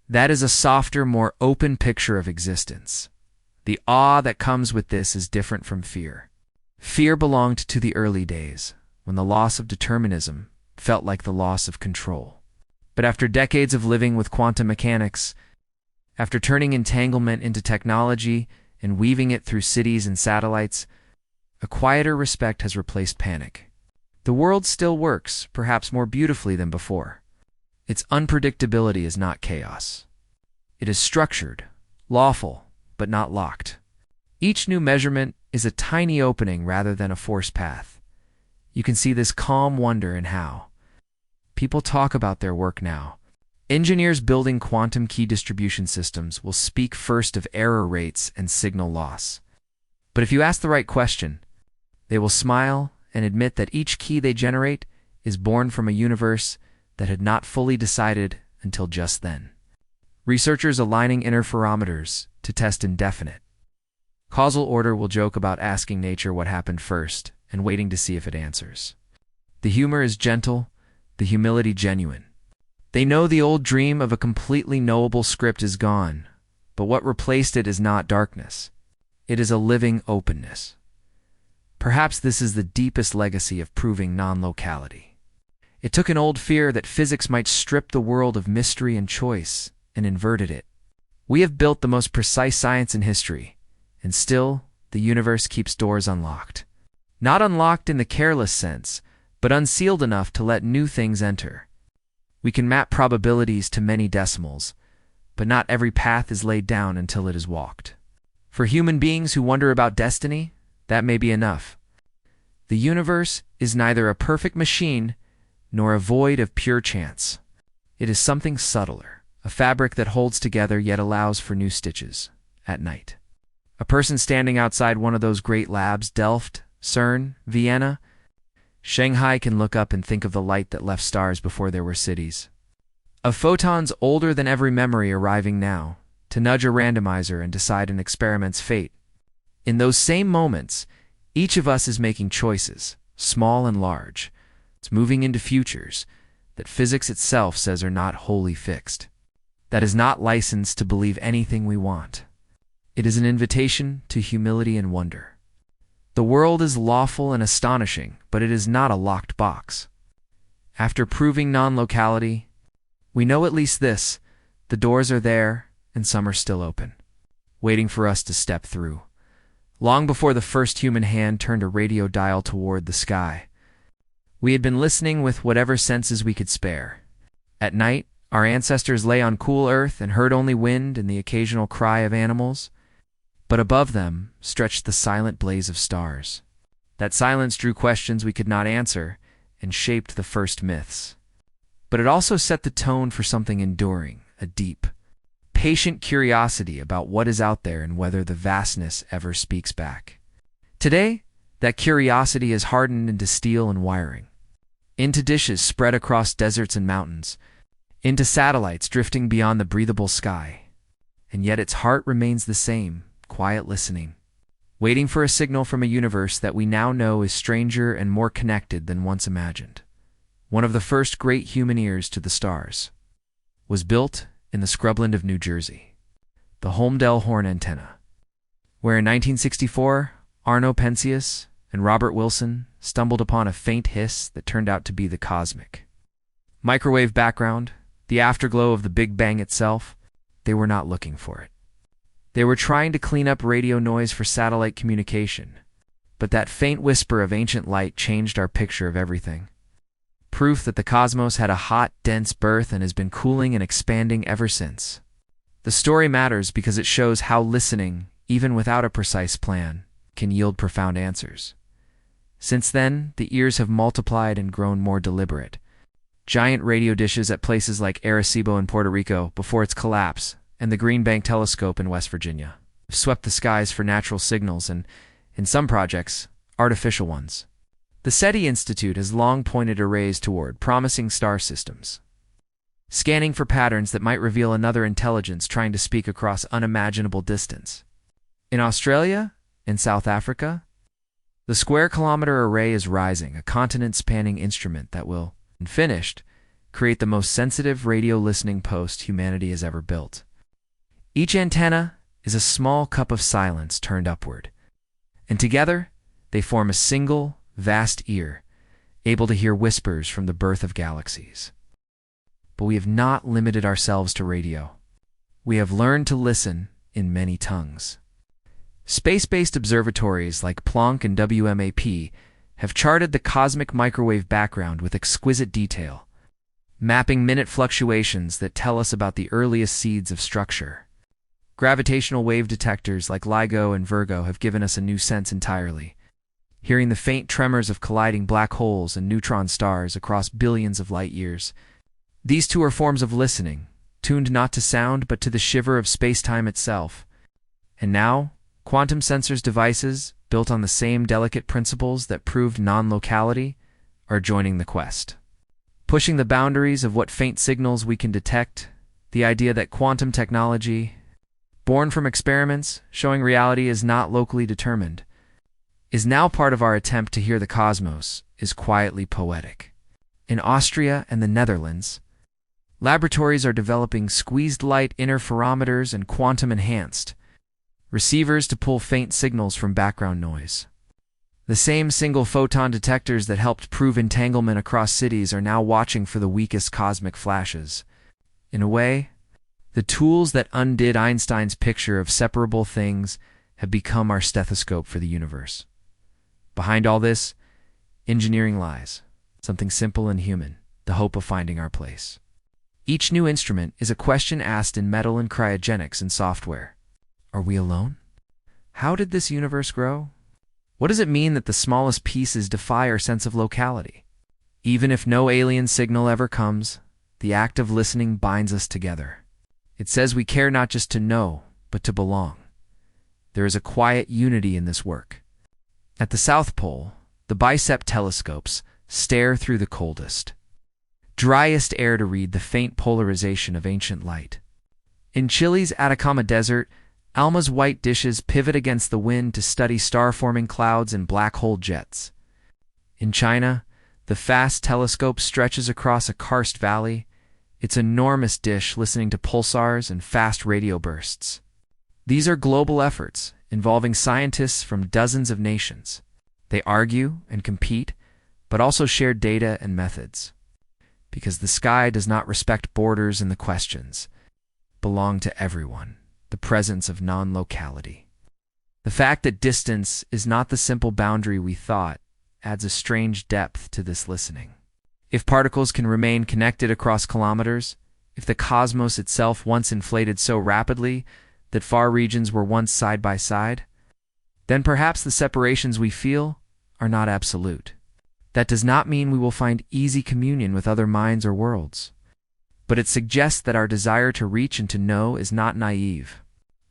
[SPEAKER 1] That is a softer, more open picture of existence. The awe that comes with this is different from fear. Fear belonged to the early days, when the loss of determinism felt like the loss of control. But after decades of living with quantum mechanics, after turning entanglement into technology and weaving it through cities and satellites, a quieter respect has replaced panic. The world still works, perhaps more beautifully than before. Its unpredictability is not chaos. It is structured, lawful, but not locked. Each new measurement is a tiny opening rather than a forced path. You can see this calm wonder in how people talk about their work now. Engineers building quantum key distribution systems will speak first of error rates and signal loss. But if you ask the right question, they will smile and admit that each key they generate is born from a universe that had not fully decided until just then. Researchers aligning interferometers to test indefinite causal order will joke about asking nature what happened first and waiting to see if it answers. The humor is gentle, the humility genuine. They know the old dream of a completely knowable script is gone, but what replaced it is not darkness. It is a living openness. Perhaps this is the deepest legacy of proving non-locality. It took an old fear that physics might strip the world of mystery and choice and inverted it. We have built the most precise science in history, and still the universe keeps doors unlocked. Not unlocked in the careless sense, but unsealed enough to let new things enter. We can map probabilities to many decimals, but not every path is laid down until it is walked. For human beings who wonder about destiny, that may be enough. The universe is neither a perfect machine nor a void of pure chance. It is something subtler, a fabric that holds together yet allows for new stitches at night. A person standing outside one of those great labs, Delft, CERN, Vienna, Shanghai, can look up and think of the light that left stars before there were cities. Of photons older than every memory arriving now, to nudge a randomizer and decide an experiment's fate. In those same moments, each of us is making choices, small and large. It's moving into futures that physics itself says are not wholly fixed. That is not license to believe anything we want. It is an invitation to humility and wonder. The world is lawful and astonishing, but it is not a locked box. After proving non-locality, we know at least this: the doors are there, and some are still open, waiting for us to step through. Long before the first human hand turned a radio dial toward the sky, we had been listening with whatever senses we could spare. At night, our ancestors lay on cool earth and heard only wind and the occasional cry of animals, but above them stretched the silent blaze of stars. That silence drew questions we could not answer and shaped the first myths. But it also set the tone for something enduring, a deep, patient curiosity about what is out there and whether the vastness ever speaks back. Today, that curiosity is hardened into steel and wiring, into dishes spread across deserts and mountains, into satellites drifting beyond the breathable sky. And yet its heart remains the same, quiet listening, waiting for a signal from a universe that we now know is stranger and more connected than once imagined. One of the first great human ears to the stars was built in the scrubland of New Jersey, the Holmdel Horn antenna, where in 1964, Arno Penzias and Robert Wilson stumbled upon a faint hiss that turned out to be the cosmic microwave background, the afterglow of the Big Bang itself. They were not looking for it. They were trying to clean up radio noise for satellite communication, but that faint whisper of ancient light changed our picture of everything. Proof that the cosmos had a hot, dense birth and has been cooling and expanding ever since. The story matters because it shows how listening, even without a precise plan, can yield profound answers. Since then, the ears have multiplied and grown more deliberate. Giant radio dishes at places like Arecibo in Puerto Rico before its collapse, and the Green Bank Telescope in West Virginia have swept the skies for natural signals and, in some projects, artificial ones. The SETI Institute has long pointed arrays toward promising star systems, scanning for patterns that might reveal another intelligence trying to speak across unimaginable distance. In Australia and South Africa, the Square Kilometre Array is rising, a continent-spanning instrument that will, when finished, create the most sensitive radio listening post humanity has ever built. Each antenna is a small cup of silence turned upward, and together they form a single, vast ear, able to hear whispers from the birth of galaxies. But we have not limited ourselves to radio. We have learned to listen in many tongues. Space-based observatories like Planck and WMAP have charted the cosmic microwave background with exquisite detail, mapping minute fluctuations that tell us about the earliest seeds of structure. Gravitational wave detectors like LIGO and Virgo have given us a new sense entirely, hearing the faint tremors of colliding black holes and neutron stars across billions of light years. These two are forms of listening, tuned not to sound but to the shiver of space-time itself. And now, quantum sensors devices, built on the same delicate principles that proved non-locality, are joining the quest. Pushing the boundaries of what faint signals we can detect, the idea that quantum technology, born from experiments showing reality is not locally determined, is now part of our attempt to hear the cosmos, is quietly poetic. In Austria and the Netherlands, laboratories are developing squeezed light interferometers and quantum-enhanced receivers to pull faint signals from background noise. The same single photon detectors that helped prove entanglement across cities are now watching for the weakest cosmic flashes. In a way, the tools that undid Einstein's picture of separable things have become our stethoscope for the universe. Behind all this, engineering lies, something simple and human, the hope of finding our place. Each new instrument is a question asked in metal and cryogenics and software. Are we alone? How did this universe grow? What does it mean that the smallest pieces defy our sense of locality? Even if no alien signal ever comes, the act of listening binds us together. It says we care not just to know, but to belong. There is a quiet unity in this work. At the South Pole, the BICEP telescopes stare through the coldest, driest air to read the faint polarization of ancient light. In Chile's Atacama Desert, Alma's white dishes pivot against the wind to study star-forming clouds and black hole jets. In China, the FAST telescope stretches across a karst valley, its enormous dish listening to pulsars and fast radio bursts. These are global efforts involving scientists from dozens of nations. They argue and compete, but also share data and methods. Because the sky does not respect borders in the questions. belong to everyone, the presence of non-locality. The fact that distance is not the simple boundary we thought adds a strange depth to this listening. If particles can remain connected across kilometers, if the cosmos itself once inflated so rapidly that far regions were once side by side, then perhaps the separations we feel are not absolute. That does not mean we will find easy communion with other minds or worlds, but it suggests that our desire to reach and to know is not naive.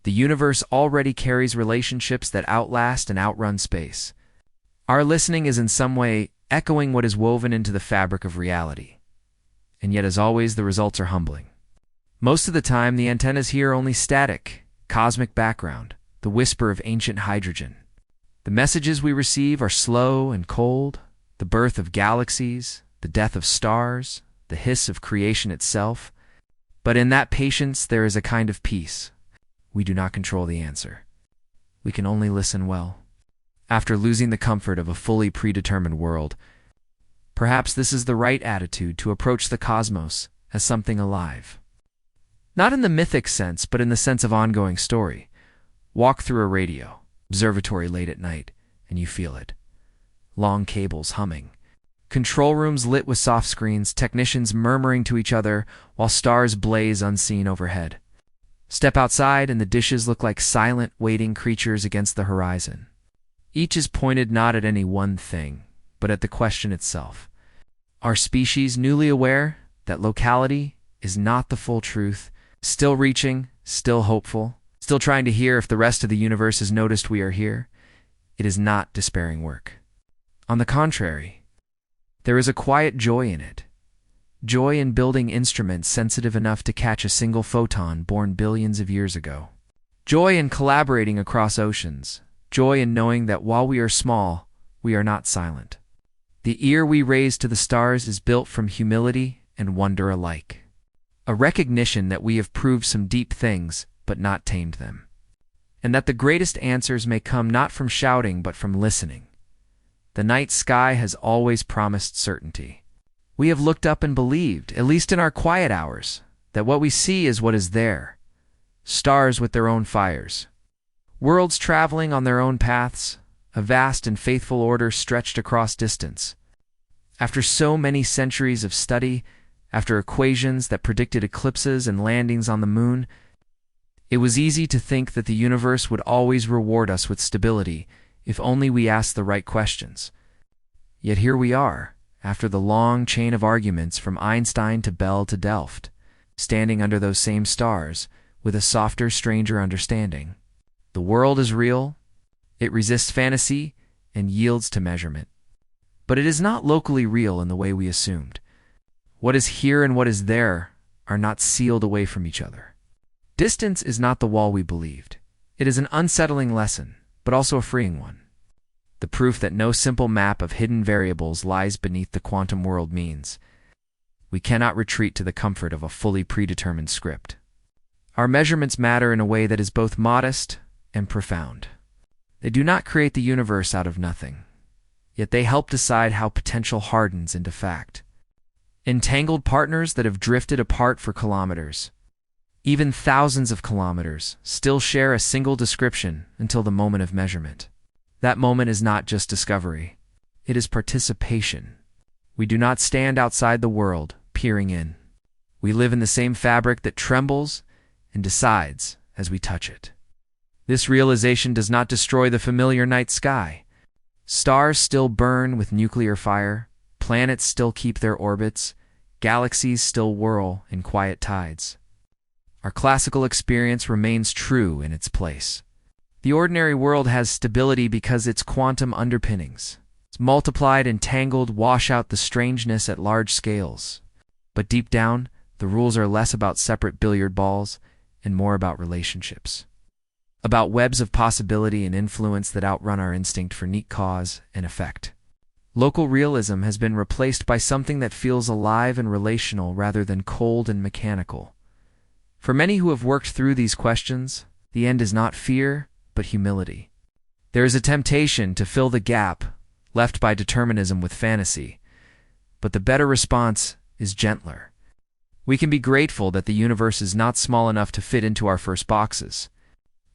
[SPEAKER 1] The universe already carries relationships that outlast and outrun space. Our listening is in some way echoing what is woven into the fabric of reality. And yet, as always, the results are humbling. Most of the time, the antennas hear only static, cosmic background, the whisper of ancient hydrogen. The messages we receive are slow and cold, the birth of galaxies, the death of stars, the hiss of creation itself. But in that patience there is a kind of peace. We do not control the answer. We can only listen well. After losing the comfort of a fully predetermined world, perhaps this is the right attitude to approach the cosmos as something alive. Not in the mythic sense, but in the sense of ongoing story. Walk through a radio, observatory late at night, and you feel it. Long cables humming. Control rooms lit with soft screens, technicians murmuring to each other while stars blaze unseen overhead. Step outside and the dishes look like silent, waiting creatures against the horizon. Each is pointed not at any one thing, but at the question itself. Our species, newly aware that locality is not the full truth, still reaching, still hopeful, still trying to hear if the rest of the universe has noticed we are here, it is not despairing work. On the contrary, there is a quiet joy in it. Joy in building instruments sensitive enough to catch a single photon born billions of years ago. Joy in collaborating across oceans. Joy in knowing that while we are small, we are not silent. The ear we raise to the stars is built from humility and wonder alike. A recognition that we have proved some deep things, but not tamed them. And that the greatest answers may come not from shouting, but from listening. The night sky has always promised certainty. We have looked up and believed, at least in our quiet hours, that what we see is what is there. Stars with their own fires. Worlds traveling on their own paths, a vast and faithful order stretched across distance. After so many centuries of study, after equations that predicted eclipses and landings on the moon, it was easy to think that the universe would always reward us with stability if only we asked the right questions. Yet here we are, after the long chain of arguments from Einstein to Bell to Delft, standing under those same stars with a softer, stranger understanding. The world is real, it resists fantasy, and yields to measurement. But it is not locally real in the way we assumed. What is here and what is there are not sealed away from each other. Distance is not the wall we believed. It is an unsettling lesson, but also a freeing one. The proof that no simple map of hidden variables lies beneath the quantum world means we cannot retreat to the comfort of a fully predetermined script. Our measurements matter in a way that is both modest and profound. They do not create the universe out of nothing, yet they help decide how potential hardens into fact. Entangled partners that have drifted apart for kilometers, even thousands of kilometers, still share a single description until the moment of measurement. That moment is not just discovery, it is participation. We do not stand outside the world, peering in. We live in the same fabric that trembles and decides as we touch it. This realization does not destroy the familiar night sky. Stars still burn with nuclear fire, planets still keep their orbits, galaxies still whirl in quiet tides. Our classical experience remains true in its place. The ordinary world has stability because its quantum underpinnings, its multiplied and tangled, wash out the strangeness at large scales. But deep down, the rules are less about separate billiard balls and more about relationships. About webs of possibility and influence that outrun our instinct for neat cause and effect. Local realism has been replaced by something that feels alive and relational rather than cold and mechanical. For many who have worked through these questions, the end is not fear, but humility. There is a temptation to fill the gap left by determinism with fantasy, but the better response is gentler. We can be grateful that the universe is not small enough to fit into our first boxes.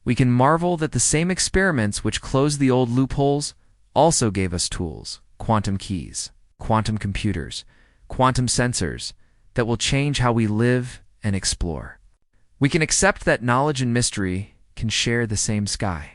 [SPEAKER 1] We can marvel that the same experiments which closed the old loopholes also gave us tools, quantum keys, quantum computers, quantum sensors, that will change how we live and explore. We can accept that knowledge and mystery can share the same sky.